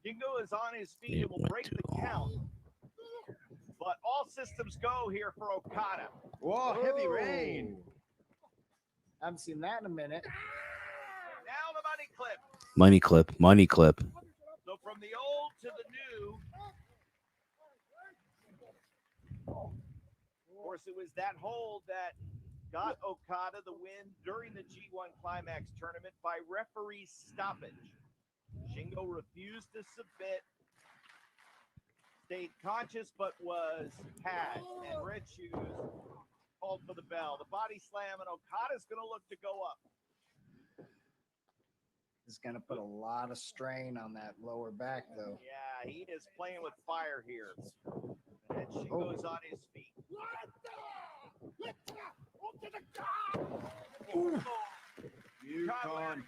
Shingo is on his feet and will break the count. But all systems go here for Okada. Whoa, heavy rain. I haven't seen that in a minute. Now the money clip. Money clip, money clip. So from the old to the new. Of course, it was that hold that got Okada the win during the G1 Climax tournament by referee stoppage. Shingo refused to submit, stayed conscious, but was tagged, and Red Shoes called for the bell. The body slam, and Okada's going to look to go up. Is going to put a lot of strain on that lower back, though. Yeah, he is playing with fire here. And Shingo's on his feet. Yukon.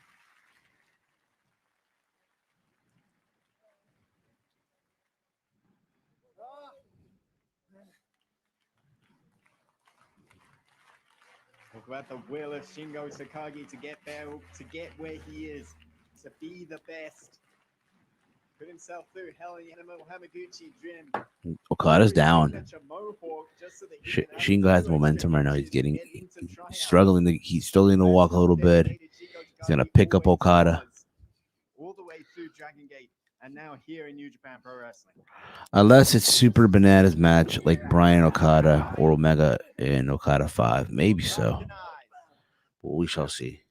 Talk about the will of Shingo Takagi to get there, to get where he is, to be the best. Put himself through hell in Animal Hamaguchi Dream. Okada's down. Such a mohawk just so that he can have Shingo has two momentum right now. extra He's inches to get into tryouts. struggling. He's struggling to walk a little bit. He's gonna pick up Okada. All the way through Dragon Gate, and now here in New Japan Pro Wrestling. Unless it's super bananas match like Brian Okada or Omega in Okada 5. Maybe so. But we shall see.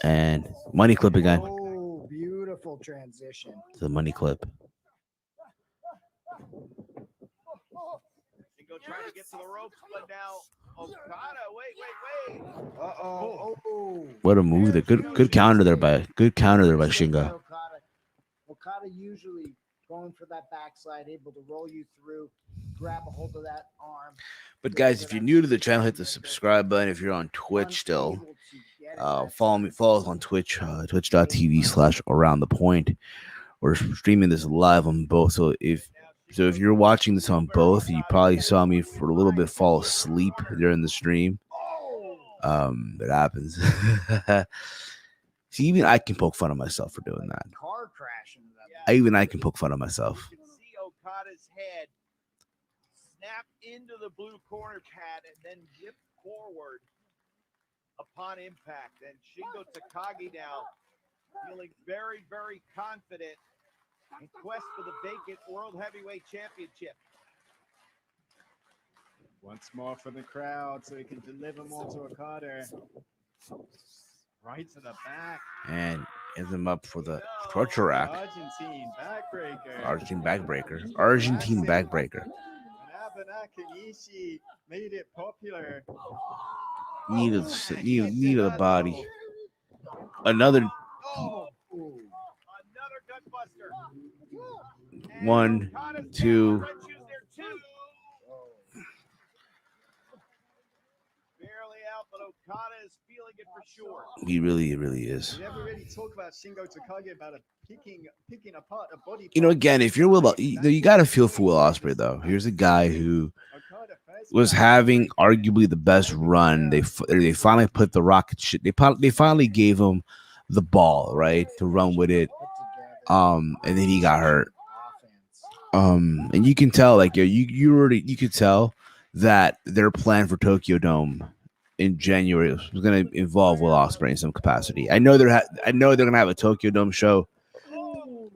And money clip again. Oh, beautiful transition. The money clip. Shingo trying to get to the ropes, but now Okada, wait. Oh. What a move there. Good counter there by Shingo. Okada usually going for that backslide, able to roll you through, grab a hold of that arm. But guys, if you're new to the channel, hit the subscribe button. If you're on Twitch still, follow us on Twitch, twitch.tv/aroundthepoint. We're streaming this live on both. So if you're watching this on both, you probably saw me for a little bit fall asleep during the stream. It happens. See, even I can poke fun of myself for doing that. Car crashing. Even I can poke fun of myself. You can see Okada's head snap into the blue corner pad and then dip forward upon impact. And Shingo Takagi now feeling very, very confident in quest for the vacant World Heavyweight Championship. Once more for the crowd so he can deliver more to Okada. Right to the back. And ends him up for the torture rack. Argentine backbreaker. Argentine backbreaker. Argentine backbreaker. And Abanakiishi made it popular. Need of the body. Another Another gutbuster. one, two. Red shoes there too. Barely out, but Okada is feeling it for sure. He really is. We never really talk about Shingo Takagi about picking apart a body. You know, again, if you're you got to feel for Will Ospreay though. Here's a guy who was having arguably the best run. They finally put the rocket shit. They finally gave him the ball, right, to run with it. And then he got hurt. And you can tell, like you could tell that their plan for Tokyo Dome in January was going to involve Will Ospreay in some capacity. I know they're going to have a Tokyo Dome show.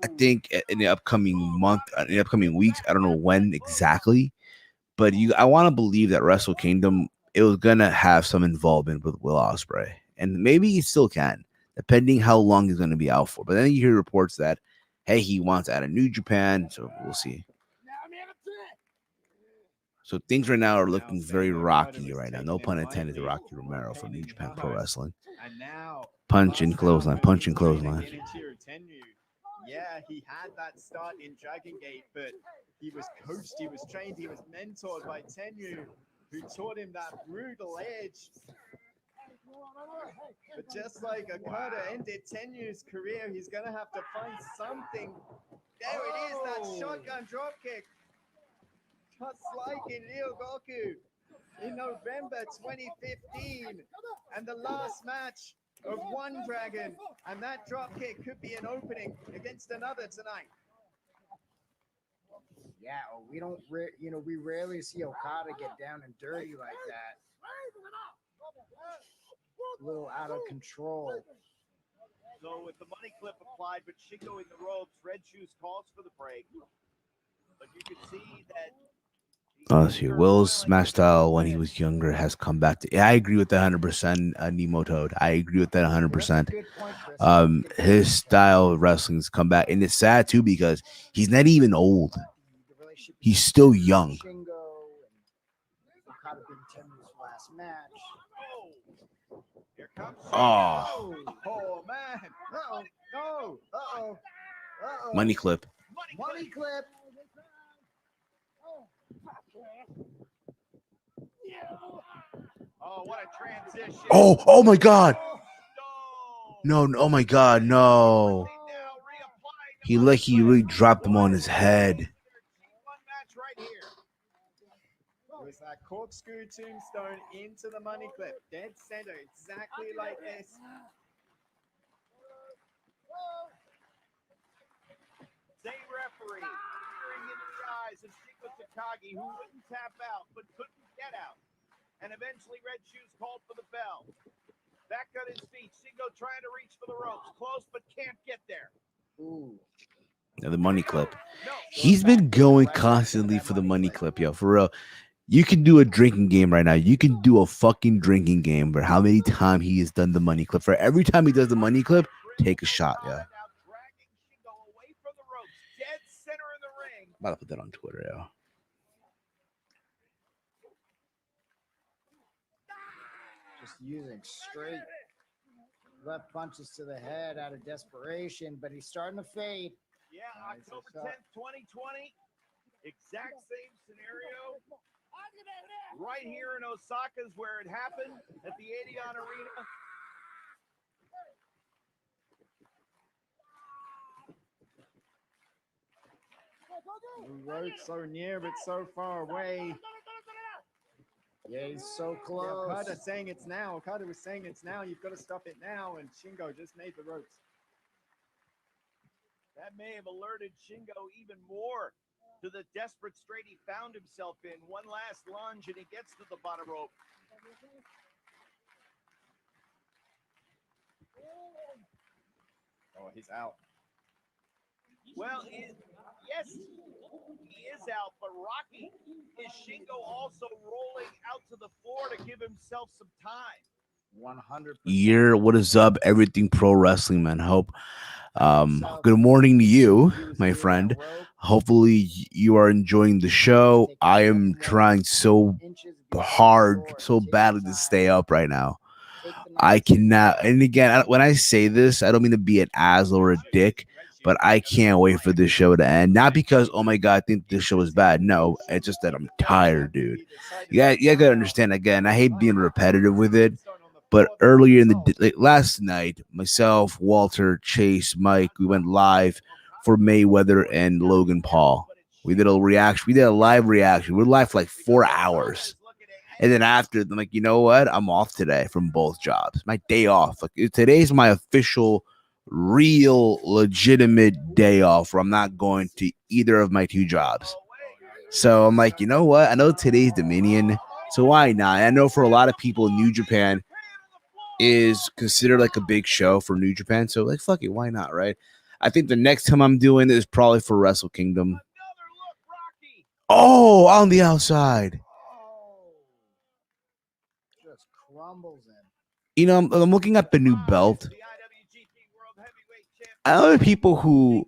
I think in the upcoming weeks. I don't know when exactly, but I want to believe that Wrestle Kingdom it was going to have some involvement with Will Ospreay, and maybe he still can, depending how long he's going to be out for. But then you hear reports that, hey, he wants out of New Japan, so we'll see. So things right now are looking very rocky right now. No pun intended to Rocky Romero from New Japan Pro Wrestling. Punch and clothesline. Yeah, he had that start in Dragon Gate, but he was coached, he was trained, he was mentored by Tenryu, who taught him that brutal edge. But just like Okada ended Tenyu's career, he's going to have to find something. There it is, that shotgun dropkick. Just like in Ryogoku in November 2015. And the last match of one dragon. And that dropkick could be an opening against another tonight. Yeah, we rarely see Okada get down and dirty like that. A little out of control. So with the money clip applied, but Shingo in the ropes, Red Shoes calls for the break. But you can see that. Honestly, Will's smash style when he was younger has come back to. I agree with that 100%. Nemo Toad. I agree with that 100%. His style of wrestling's come back, and it's sad too because he's not even old. He's still young. Shingo and Okada being Temu's last match. Here comes Oh, Oh, man. Uh-oh. No. Uh-oh. Uh-oh. money clip. Money clip. Oh, what a transition. Oh my God. No. No, oh my God, no. He really dropped him on his head. One match right here. It was that corkscrew tombstone into the money clip. Dead center, exactly like this. Zayn referee peering into the eyes of Shingo Takagi, who wouldn't tap out but couldn't get out. And eventually Red Shoes called for the bell. Back on his feet, Shingo trying to reach for the ropes. Close but can't get there. Ooh. Now the money clip. No. He's been going constantly for the money clip, yo. For real. You can do a drinking game right now. You can do a fucking drinking game for how many times he has done the money clip. For every time he does the money clip, take a shot, yo. Now dragging Shingo away from the ropes. Dead center in the ring. I'm about to put that on Twitter, yo. Just using straight left punches to the head out of desperation, but he's starting to fade. Yeah, October 10th, 2020. Exact same scenario. Right here in Osaka is where it happened at the Adion Arena. The road so near but so far away. Yeah, he's so Yeah, close. Okada saying it's now. Okada was saying it's now. You've got to stop it now. And Shingo just made the ropes. That may have alerted Shingo even more to the desperate strait he found himself in. One last lunge and he gets to the bottom rope. Oh, he's out. Well, yes, he is out, but Rocky, is Shingo also rolling out to the floor to give himself some time? 100%. What is up, everything pro wrestling, man? Hope good morning to you, my friend. Hopefully you are enjoying the show. I am trying so hard, so badly to stay up right now. I cannot, and again, when I say this, I don't mean to be an asshole or a dick, but I can't wait for this show to end. Not because, oh my god, I think this show is bad. No, it's just that I'm tired, dude. You gotta understand. Again, I hate being repetitive with it, but earlier in the last night, myself, Walter, Chase, Mike, we went live for Mayweather and Logan Paul. We did a reaction. We did a live reaction. We were live for like 4 hours. And then after, I'm like, you know what? I'm off today from both jobs. My day off. Like, today's my official, real, legitimate day off where I'm not going to either of my 2 jobs. So I'm like, you know what? I know today's Dominion, so why not? I know for a lot of people, New Japan is considered like a big show for New Japan. So like, fuck it, why not, right? I think the next time I'm doing it is probably for Wrestle Kingdom. Oh, on the outside. Just crumbles in. You know, I'm looking at the new belt. I know people who.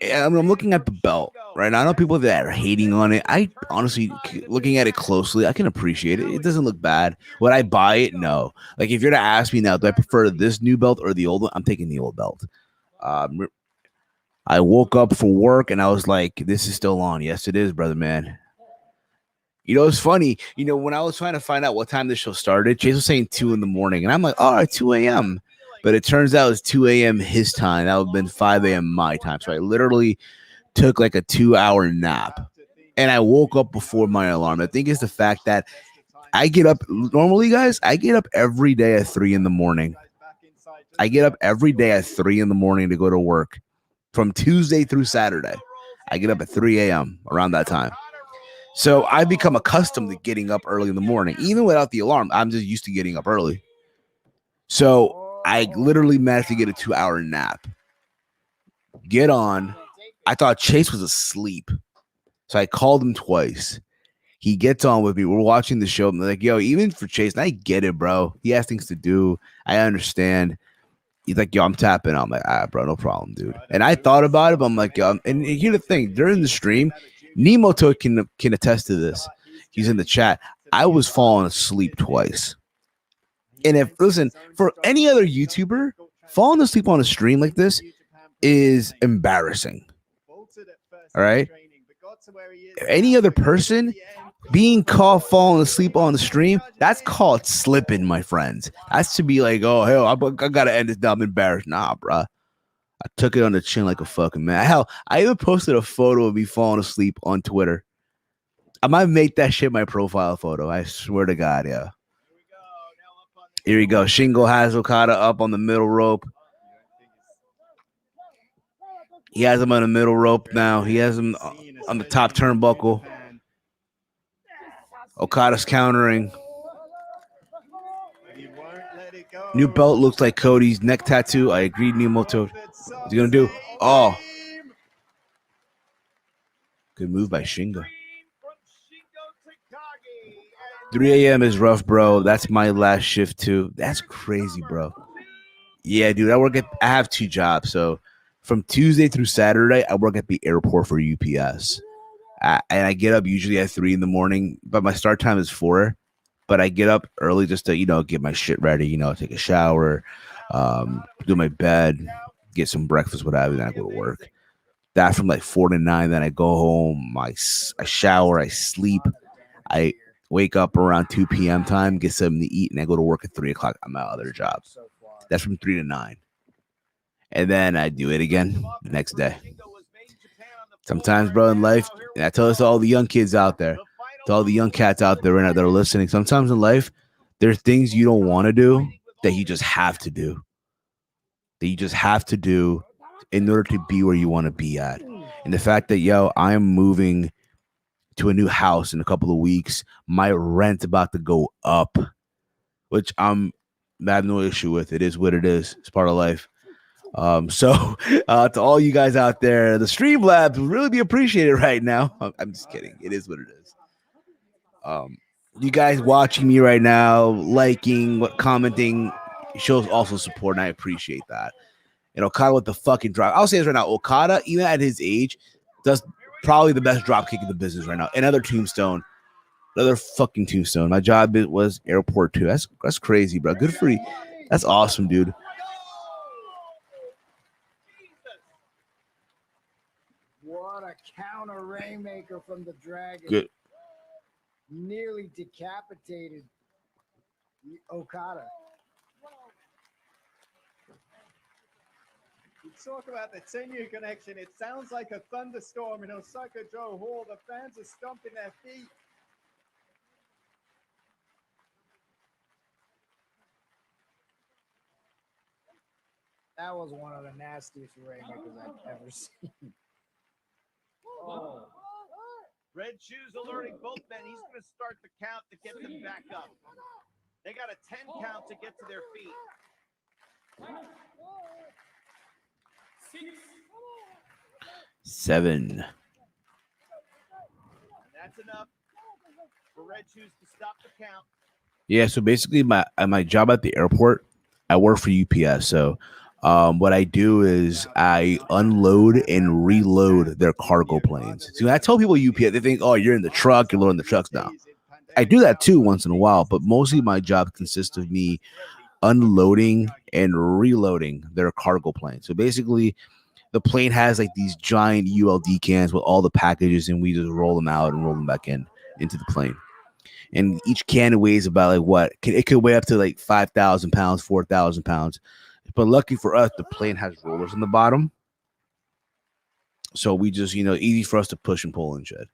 I'm looking at the belt, right? I know people that are hating on it. I honestly, looking at it closely, I can appreciate it. It doesn't look bad. Would I buy it? No. Like, if you're to ask me now, do I prefer this new belt or the old one? I'm taking the old belt. I woke up for work and I was like, this is still on. Yes, it is, brother, man. You know, it's funny. You know, when I was trying to find out what time the show started, Chase was saying 2 a.m. And I'm like, all right, 2 a.m. But it turns out it's 2 a.m. his time. That would have been 5 a.m. my time. So I literally took like a 2-hour nap. And I woke up before my alarm. I think it's the fact that I get up. Normally, guys, I get up every day at 3 a.m. I get up every day at 3 a.m. to go to work from Tuesday through Saturday. I get up at 3 a.m. around that time. So I become accustomed to getting up early in the morning. Even without the alarm, I'm just used to getting up early. So I literally managed to get a 2-hour nap. Get on. I thought Chase was asleep. So I called him twice. He gets on with me. We're watching the show. I'm like, yo, even for Chase, and I get it, bro. He has things to do. I understand. He's like, yo, I'm tapping. I'm like, bro, no problem, dude. And I thought about it, but I'm like, yo, and here's the thing. During the stream, Nemoto can attest to this. He's in the chat. I was falling asleep twice. And if, listen, for any other YouTuber, falling asleep on a stream like this is embarrassing. All right? Any other person being caught falling asleep on the stream, that's called slipping, my friends. That's to be like, oh, hell, I got to end this. I'm embarrassed. Nah, bro. I took it on the chin like a fucking man. Hell, I even posted a photo of me falling asleep on Twitter. I might make that shit my profile photo. I swear to God, yeah. Here we go. Shingo has Okada up on the middle rope. He has him on the middle rope now. He has him on the top turnbuckle. Okada's countering. New belt looks like Cody's neck tattoo. I agree, Nemoto. What's he going to do? Oh. Good move by Shingo. 3 a.m. is rough, bro. That's my last shift, too. That's crazy, bro. Yeah, dude. I have 2 jobs. So from Tuesday through Saturday, I work at the airport for UPS. And I get up usually at 3 a.m, but my start time is 4. But I get up early just to, get my shit ready, take a shower, do my bed, get some breakfast, whatever, then I go to work. That from like 4 to 9, then I go home, I shower, I sleep, I wake up around 2 p.m. time, get something to eat, and I go to work at 3 o'clock on my other job. That's from 3 to 9. And then I do it again the next day. Sometimes, bro, in life, and I tell this to all the young kids out there, to all the young cats out there right now that are listening, sometimes in life, there's things you don't want to do that you just have to do. That you just have to do in order to be where you want to be at. And the fact that, I'm moving to a new house in a couple of weeks, my rent's about to go up, which I have no issue with. It is what it is. It's part of life. So to all you guys out there, the Streamlabs will really be appreciated right now. I'm just kidding. It is what it is. You guys watching me right now, liking, commenting, shows also support, and I appreciate that. And Okada with the fucking drop. I'll say this right now. Okada, even at his age, does probably the best drop kick in the business right now. Another tombstone. Another fucking tombstone. My job was airport too. That's crazy, bro. Good for you. That's awesome, dude. What a counter rainmaker from the Dragon. Good. Nearly decapitated Okada. You talk about the 10-year connection. It sounds like a thunderstorm in Osaka Joe Hall. The fans are stomping their feet. That was one of the nastiest rainmakers I've ever seen. Oh. Red shoes alerting both men. He's going to start the count to get them back up. They got a 10 count to get to their feet. 7. And that's enough for Red shoes to stop the count. Yeah, so basically my job at the airport, I work for UPS. So what I do is I unload and reload their cargo planes. So when I tell people UPS, they think, oh, you're in the truck, you're loading the trucks now. I do that too once in a while, but mostly my job consists of me unloading and reloading their cargo plane. So basically, the plane has like these giant ULD cans with all the packages, and we just roll them out and roll them back into the plane. And each can weighs about like what? It could weigh up to like 5,000 pounds, 4,000 pounds. But lucky for us, the plane has rollers on the bottom. So we just, easy for us to push and pull and shit.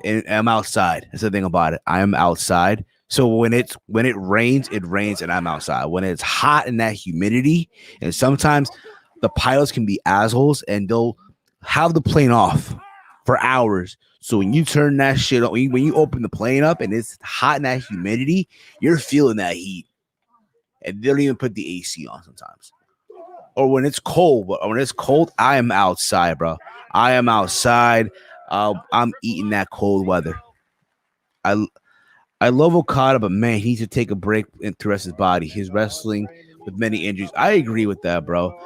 And I'm outside. That's the thing about it. I am outside. So when it rains, and I'm outside. When it's hot in that humidity, and sometimes the pilots can be assholes and they'll have the plane off for hours. So when you turn that shit on, when you open the plane up and it's hot in that humidity, you're feeling that heat. And they don't even put the AC on sometimes. Or when it's cold, I am outside, bro. I am outside. I'm eating that cold weather. I love Okada, but man, he needs to take a break to rest his body. He's wrestling with many injuries. I agree with that, bro.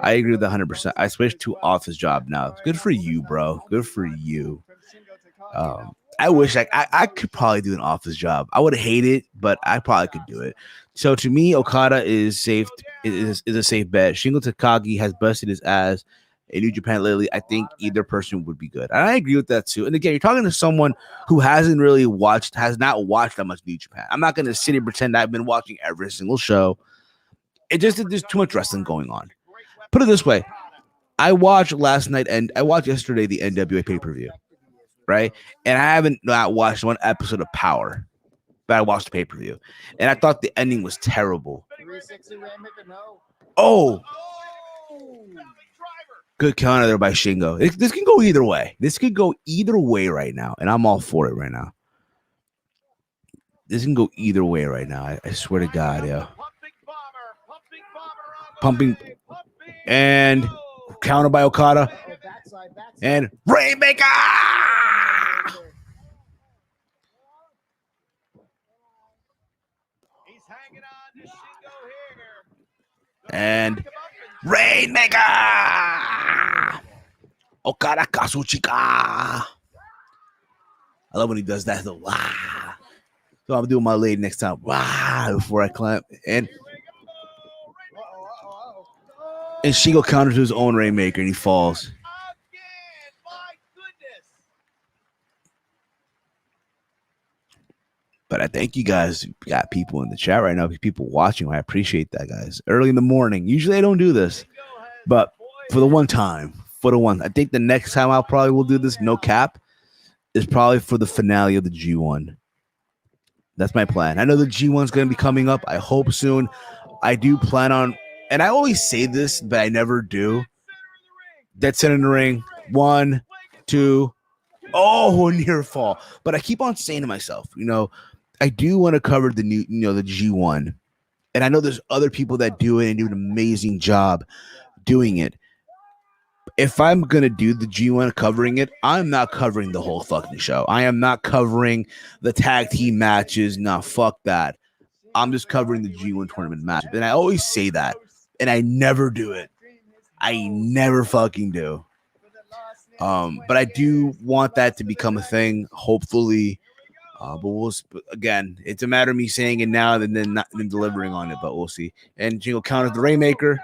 I agree with that 100%. I switched to office job now. Good for you, bro. Good for you. I wish I could probably do an office job. I would hate it, but I probably could do it. So to me, Okada is safe. Is a safe bet. Shingo Takagi has busted his ass in New Japan lately. I think either person would be good. And I agree with that too. And again, you're talking to someone who has not watched that much New Japan. I'm not going to sit and pretend I've been watching every single show. There's too much wrestling going on. Put it this way. I watched yesterday the NWA pay-per-view, right? And I haven't not watched one episode of Power, but I watched the pay-per-view. And I thought the ending was terrible. 360 Rainmaker, no. Oh, good counter there by Shingo. This can go either way. This could go either way right now, and I'm all for it right now. This can go either way right now. I swear to God, yeah. Pumping and counter by Okada and Rainmaker. And Rainmaker! Okada Kazuchika! I love when he does that. So I'm doing my leg next time. Before I climb. And Shingo counters to his own Rainmaker and he falls. But I thank you guys. We got people in the chat right now, people watching. I appreciate that, guys. Early in the morning. Usually I don't do this, but for the one time, I think the next time I probably will do this, no cap, is probably for the finale of the G1. That's my plan. I know the G1 is going to be coming up. I hope soon. I do plan on, and I always say this, but I never do. Dead center in the ring. 1, 2. Oh, near fall. But I keep on saying to myself, I do want to cover the new, the G1 And I know there's other people that do it and do an amazing job doing it. If I'm going to do the G1 covering it, I'm not covering the whole fucking show. I am not covering the tag team matches. Nah, fuck that. I'm just covering the G1 tournament matches. And I always say that, and I never do it. I never fucking do. But I do want that to become a thing, hopefully. But again, it's a matter of me saying it now and then not then delivering on it, but we'll see. And Jingle counters the Rainmaker.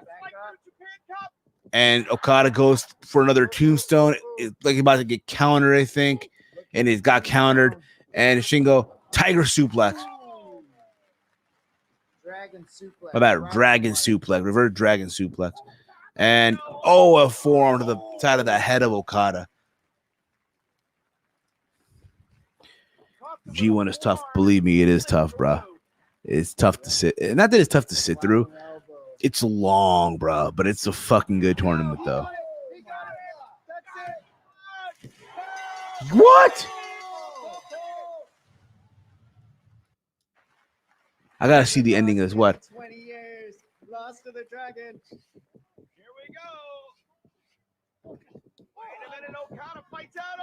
And Okada goes for another tombstone. It's like he's about to get countered, I think. And it got countered. And Shingo, Tiger suplex. Dragon suplex. My bad, dragon suplex. Reverse dragon suplex. And, a forearm to the side of the head of Okada. G1 is tough. Believe me, it is tough, bro. It's tough to sit. Not that it's tough to sit through. It's long, bro, but it's a fucking good tournament, though. What? I gotta see the ending as what? 20 years, Last of the Dragon. Here we go. Wait a minute, Okada fights out.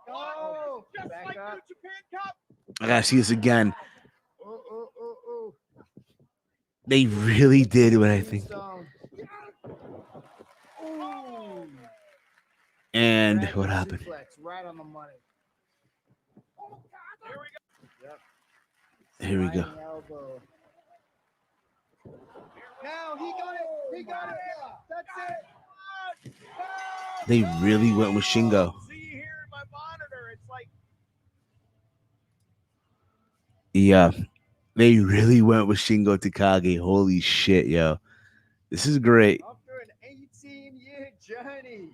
Oh, just Back like up. New Japan Cup. I gotta see this again. They really did what I think. And Dragon what happened? suplex, right on the money. Here we go. Sliding elbow. Now he got it. He got it. That's it. They really went with Shingo. See here in my monitor, it's like Yeah, they really went with Shingo Takagi. Holy shit, yo. This is great. After an 18-year journey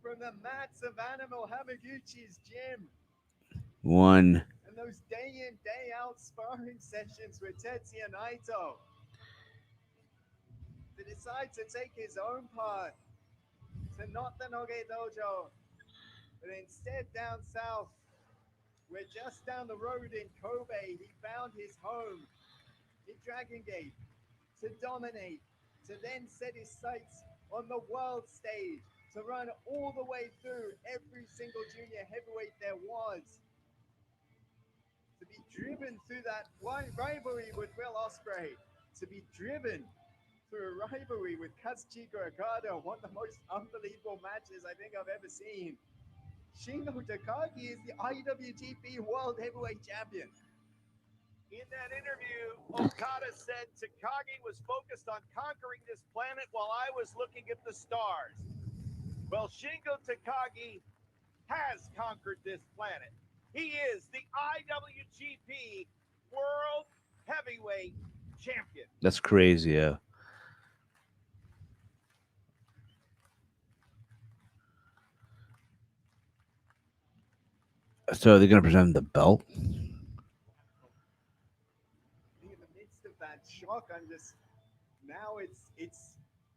from the mats of Animal Hamaguchi's gym One. and those day in, day out sparring sessions with Tetsuya Naito to decide to take his own path to not the Noge Dojo, but instead down south, where just down the road in Kobe, he found his home in Dragon Gate to dominate, to then set his sights on the world stage, to run all the way through every single junior heavyweight there was, to be driven through that rivalry with Will Ospreay, to be driven through a rivalry with Kazuchika Okada, one of the most unbelievable matches I think I've ever seen. Shingo Takagi is the IWGP World Heavyweight Champion. in that interview, Okada said Takagi was focused on conquering this planet while I was looking at the stars. Well, Shingo Takagi has conquered this planet. He is the IWGP World Heavyweight Champion. That's crazy, yeah. So they're gonna present the belt. In the midst of that shock, I'm just now it's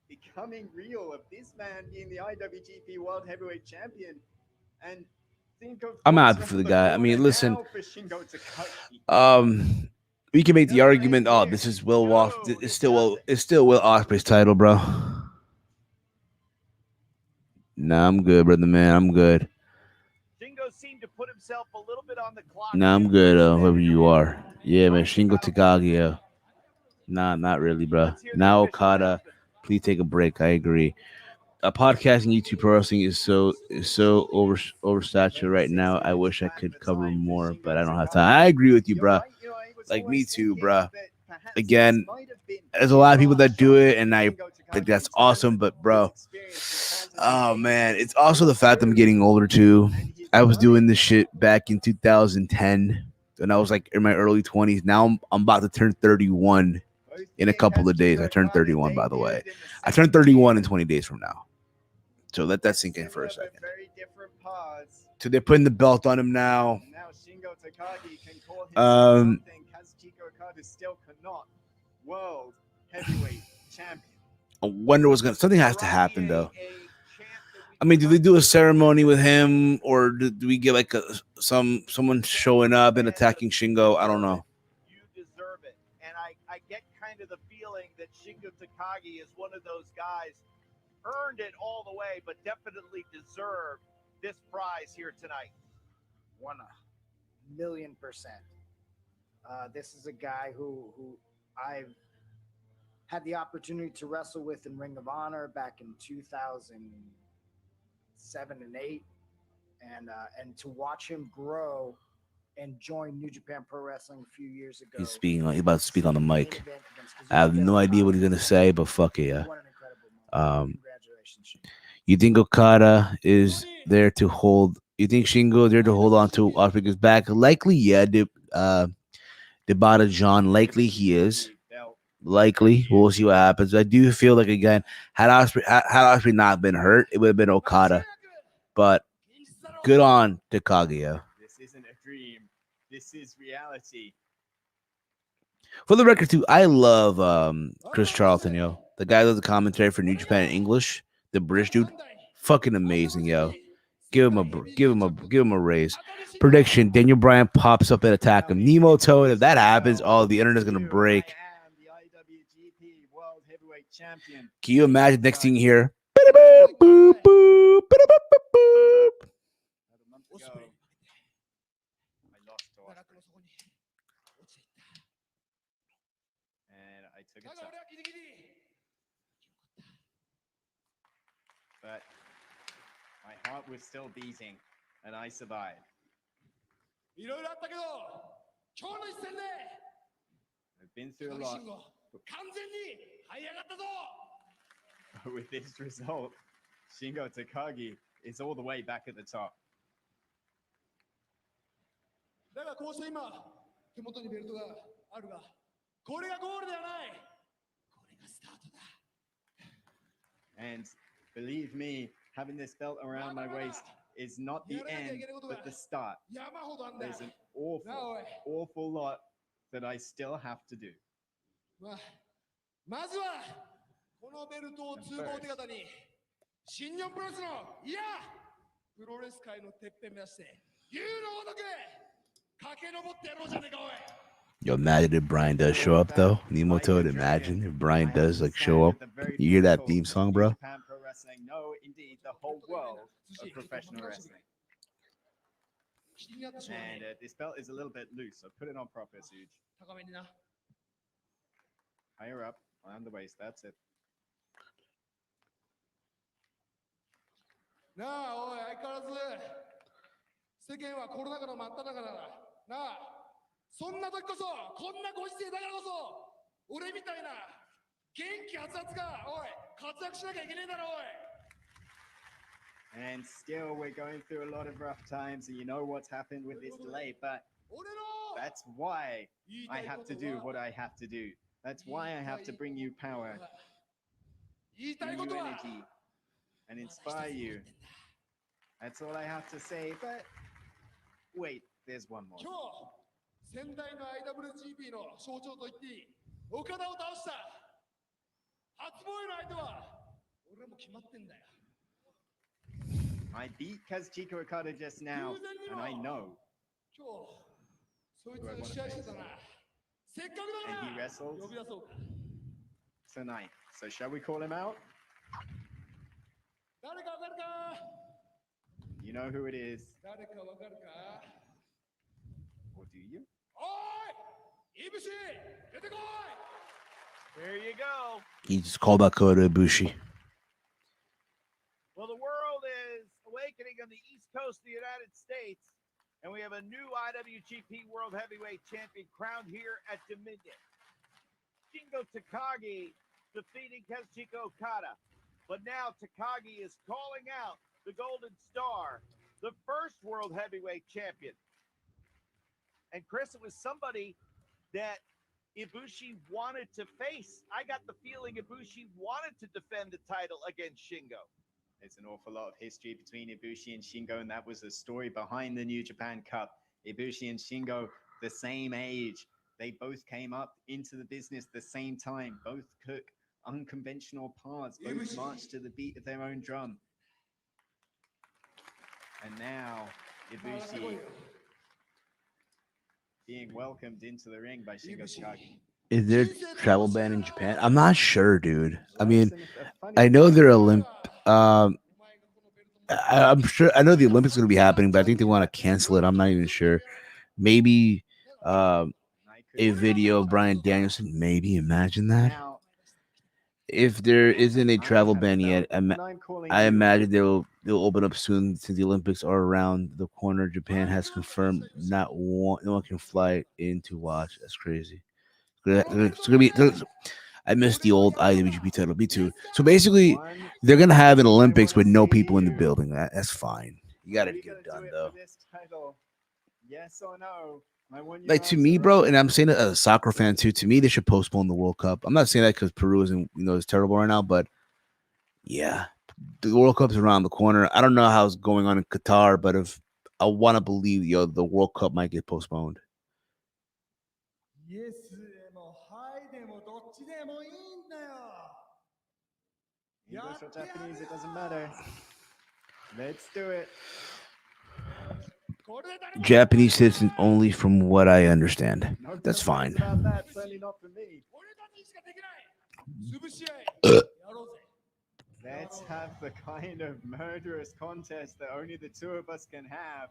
becoming real of this man being the IWGP World Heavyweight Champion, and think of I'm what's happy for around the guy. I corner mean, listen. now for Shingo Takagi. We can make the argument. Oh, this is Will Walk. It's still Will Ospreay's title, bro. Nah, I'm good, brother, man. I'm good. Shingo seemed to put himself a little bit on the clock. Nah, I'm good, whoever you are. Yeah, man. Shingo Takagi, yeah. Nah, not really, bro. Now Okada, please take a break. I agree. Podcasting YouTube pro wrestling is so oversaturated right now. I wish I could cover more, but I don't have time. I agree with you, bro. Like me too, bro. Again, there's a lot of people that do it, and I think that's awesome. But bro, oh man, it's also the fact I'm getting older too. I was doing this shit back in 2010, and I was like in my early 20s. Now I'm about to turn 31 in a couple of days. I turned 31, by the way. I turned 31 in 20 days from now. So let that sink in for a second. So they're putting the belt on him now. Now Shingo Takagi can call himself something Kazuchika Okada still cannot. World Heavyweight Champion. I wonder what's gonna. Something has to happen though. I mean, do they do a ceremony with him, or do we get like someone showing up and attacking Shingo? I don't know. kind of the feeling that Shingo Takagi is one of those guys, earned it all the way, but definitely deserved this prize here tonight. 1,000,000%. This is a guy who I've had the opportunity to wrestle with in Ring of Honor back in 2007 and 8, and to watch him grow and join New Japan Pro Wrestling a few years ago. He's about to speak on the mic. I have no idea what he's gonna say, but fuck it, yeah. Congratulations. You think Okada is there to hold? You think Shingo is there to hold on to Ospreay's back? Likely, yeah. Debata John, likely he is. Likely, we'll see what happens. I do feel like, again, had Ospreay not been hurt, it would have been Okada. But good on Takagi. This isn't a dream. This is reality. For the record, too, I love Chris Charlton, yo. The guy does the commentary for New Japan in English. The British dude, fucking amazing, yo. Give him a raise. Prediction: Daniel Bryan pops up and attack him. Nemo Toad. If that happens, oh, the internet's gonna break. Can you imagine next thing here? And I took it up. But my heart was still beating, and I survived. I've been through a lot. But with this result, Shingo Takagi is all the way back at the top. And believe me, having this belt around my waist is not the end, but the start. There's an awful lot that I still have to do. Yo, imagine if Brian does show up, though. Nemo Toad, imagine if Brian does like show up. You hear that theme song, bro? Japan Pro Wrestling, no, indeed, the whole world of professional wrestling. And this belt is a little bit loose, so put it on proper, Suge. Higher up, around the waist, that's it. And still, we're going through a lot of rough times, and you know what's happened with this delay, but that's why I have to do what I have to do. That's why I have to bring you power, bring you energy, and inspire you. That's all I have to say, but wait, there's one more. I beat Kazuchika Okada just now, and I know who I want to face. And he wrestles tonight. So shall we call him out? You know who it is. Or do you? There you go. He just called out Kota Ibushi. Well, the world is awakening on the East Coast of the United States, and we have a new IWGP World Heavyweight Champion crowned here at Dominion. Shingo Takagi defeating Kazuchika Okada. But now Takagi is calling out the Golden Star, the first World Heavyweight Champion. And Chris, it was somebody that Ibushi wanted to face. I got the feeling Ibushi wanted to defend the title against Shingo. There's an awful lot of history between Ibushi and Shingo, and that was the story behind the New Japan Cup. Ibushi and Shingo, the same age. They both came up into the business the same time. Both took unconventional paths. Both marched to the beat of their own drum. And now, Ibushi being welcomed into the ring by Shingo Takagi. Is there travel ban in Japan? I'm not sure, dude. I mean, I know they're I'm sure I know the Olympics are going to be happening, but I think they want to cancel it. I'm not even sure. Maybe a video of Brian Danielson. Maybe imagine that. Now, If there isn't a I travel have ban felt yet, that I'm calling I you. imagine they'll open up soon since the Olympics are around the corner. Japan has confirmed no one can fly in to watch. That's crazy. It's gonna be. I missed the old IWGP title. Me too. So basically, they're gonna have an Olympics with no people in the building. That's fine. You gotta Are you get it gonna done do though. for this title? Yes or no? I want your Like to answer me, bro, right and I'm saying it as a soccer fan too. To me, they should postpone the World Cup. I'm not saying that because Peru isn't, is terrible right now, but yeah, the World Cup's around the corner. I don't know how it's going on in Qatar, but if I want to believe, the World Cup might get postponed. English or Japanese, it doesn't matter. Let's do it. Japanese citizen only, from what I understand. No That's fine. complaints about that. Certainly not for me. Let's have the kind of murderous contest that only the two of us can have.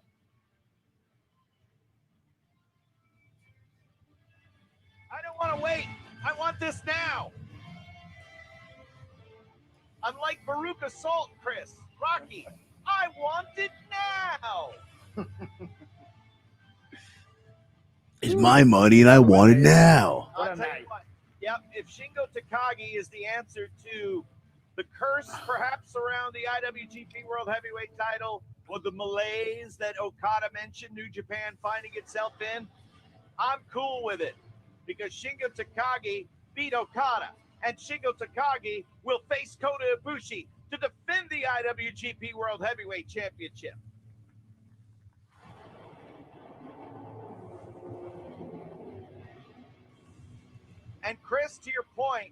I don't want to wait. I want this now. Unlike Baruch Assault, Chris, Rocky, I want it now. It's my money and I want it now. I'll tell you what. Yep, if Shingo Takagi is the answer to the curse perhaps around the IWGP World Heavyweight title or the malaise that Okada mentioned, New Japan finding itself in, I'm cool with it because Shingo Takagi beat Okada and Shingo Takagi will face Kota Ibushi to defend the IWGP World Heavyweight Championship. And Chris, to your point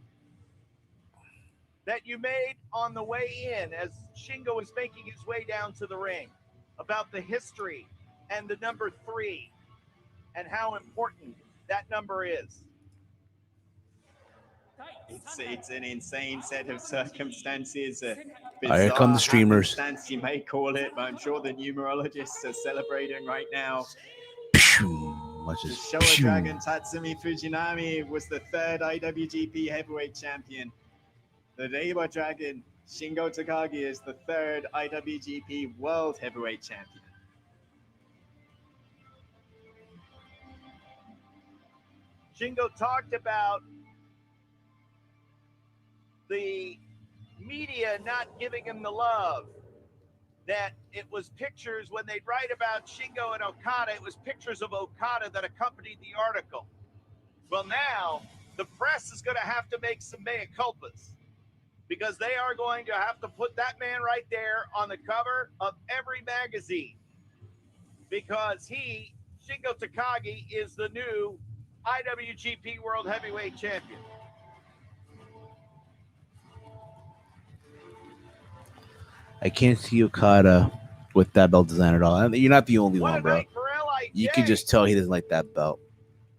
that you made on the way in as Shingo is making his way down to the ring about the history and the number 3 and how important that number is. It's an insane set of circumstances. Here come the streamers. Happenstance, you may call it, but I'm sure the numerologists are celebrating right now. Watch The this. Showa Dragon Tatsumi Fujinami was the 3rd IWGP Heavyweight Champion. The Reiwa Dragon Shingo Takagi is the 3rd IWGP World Heavyweight Champion. Shingo talked about the media not giving him the love, that it was pictures when they'd write about Shingo and Okada, it was pictures of Okada that accompanied the article. Well, now the press is going to have to make some mea culpas because they are going to have to put that man right there on the cover of every magazine because he, Shingo Takagi, is the new IWGP World Heavyweight Champion. I can't see Okada with that belt design at all. You're not the only one, bro. You can just tell he doesn't like that belt.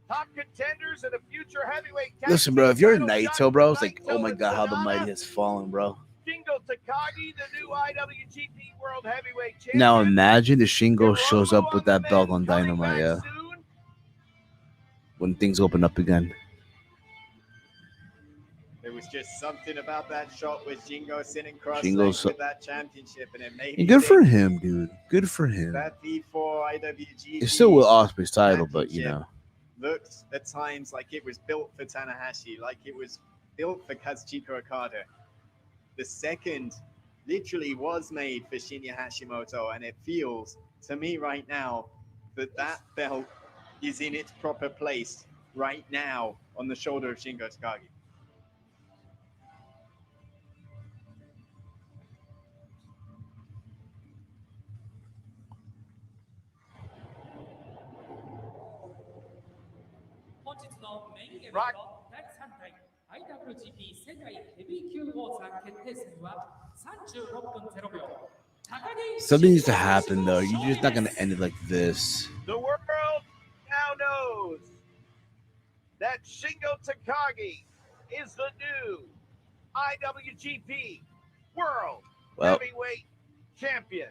Top contenders and a future heavyweight. Listen, bro, if you're a Naito, bro, it's like, oh my god, how the mighty has fallen, bro. Shingo Takagi, the new IWGP World Heavyweight Champion. Now imagine if Shingo shows up with that belt on Dynamite, yeah. When things open up again. There was just something about that shot with Shingo sitting Shingo's cross-legged with that championship, and it made me And good for think him, dude. Good for him. that V4 IWGP It's still Will Ospreay's title, but you know. looked at times like it was built for Tanahashi, like it was built for Kazuchika Okada. The second literally was made for Shinya Hashimoto, and it feels to me right now that that belt is in its proper place right now on the shoulder of Shingo Takagi. Rock. IWGP 世界ヘビー級王座決定戦は36分0秒。 Something needs to happen, though. You're just not going to end it like this. The world now knows that Shingo Takagi IWGP World Well, Heavyweight Champion.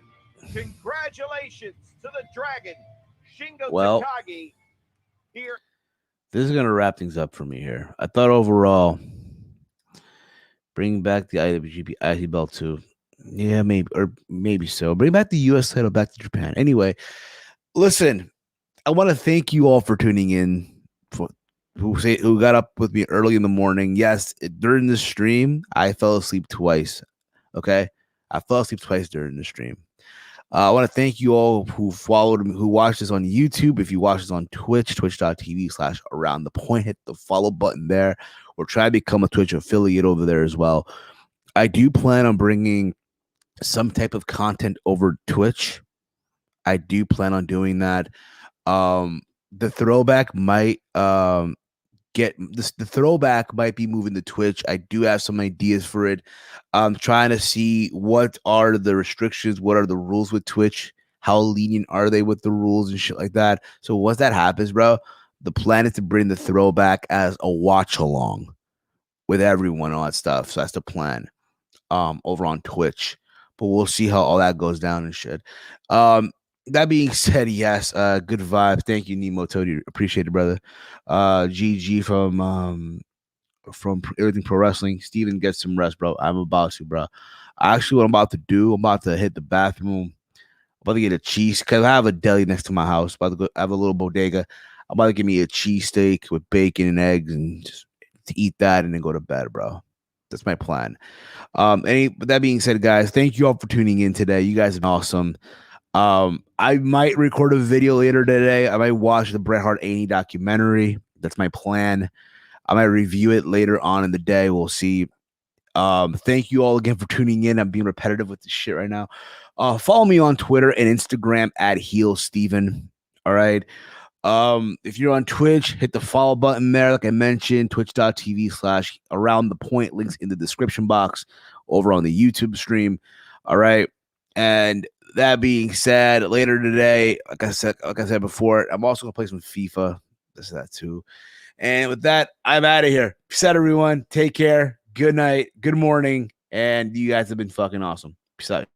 Congratulations to the Dragon, Shingo Well, Takagi. Here, this is gonna wrap things up for me here. I thought overall, bring back the IWGP IC belt too. Yeah, maybe so. Bring back the US title back to Japan. Anyway, listen, I want to thank you all for tuning in. Who got up with me early in the morning? Yes, during the stream, I fell asleep twice. Okay, I fell asleep twice during the stream. I want to thank you all who followed me, who watched this on YouTube. If you watch this on Twitch, twitch.tv/around the point, hit the follow button there, or try to become a Twitch affiliate over there as well. I do plan on bringing some type of content over Twitch. I do plan on doing that. The throwback might get this. The throwback might be moving to Twitch. I do have some ideas for it. I'm trying to see what are the restrictions, what are the rules with Twitch, how lenient are they with the rules and shit like that. So once that happens, bro, the plan is to bring the throwback as a watch along with everyone and all that stuff. So that's the plan. Over on Twitch, but we'll see how all that goes down and shit. That being said, yes, good vibes. Thank you, Nemo Toady. Appreciate it, brother. GG from Everything Pro Wrestling. Steven, get some rest, bro. I'm about to, bro. Actually, what I'm about to do, I'm about to hit the bathroom. I'm about to get a cheese because I have a deli next to my house. I'm about to go, I have a little bodega. I'm about to give me a cheesesteak with bacon and eggs and just to eat that and then go to bed, bro. That's my plan. But that being said, guys, thank you all for tuning in today. You guys are awesome. I might record a video later today. I might watch the Bret Hart A&E documentary. That's my plan. I might review it later on in the day. We'll see. Thank you all again for tuning in. I'm being repetitive with this shit right now. Follow me on Twitter and Instagram at HeelSteven. All right. If you're on Twitch, hit the follow button there. Like I mentioned, twitch.tv/around the point, links in the description box over on the YouTube stream. All right. And that being said, later today, like I said before, I'm also gonna play some FIFA. This is that too. And with that, I'm out of here. Peace out, everyone. Take care. Good night. Good morning. And you guys have been fucking awesome. Peace out.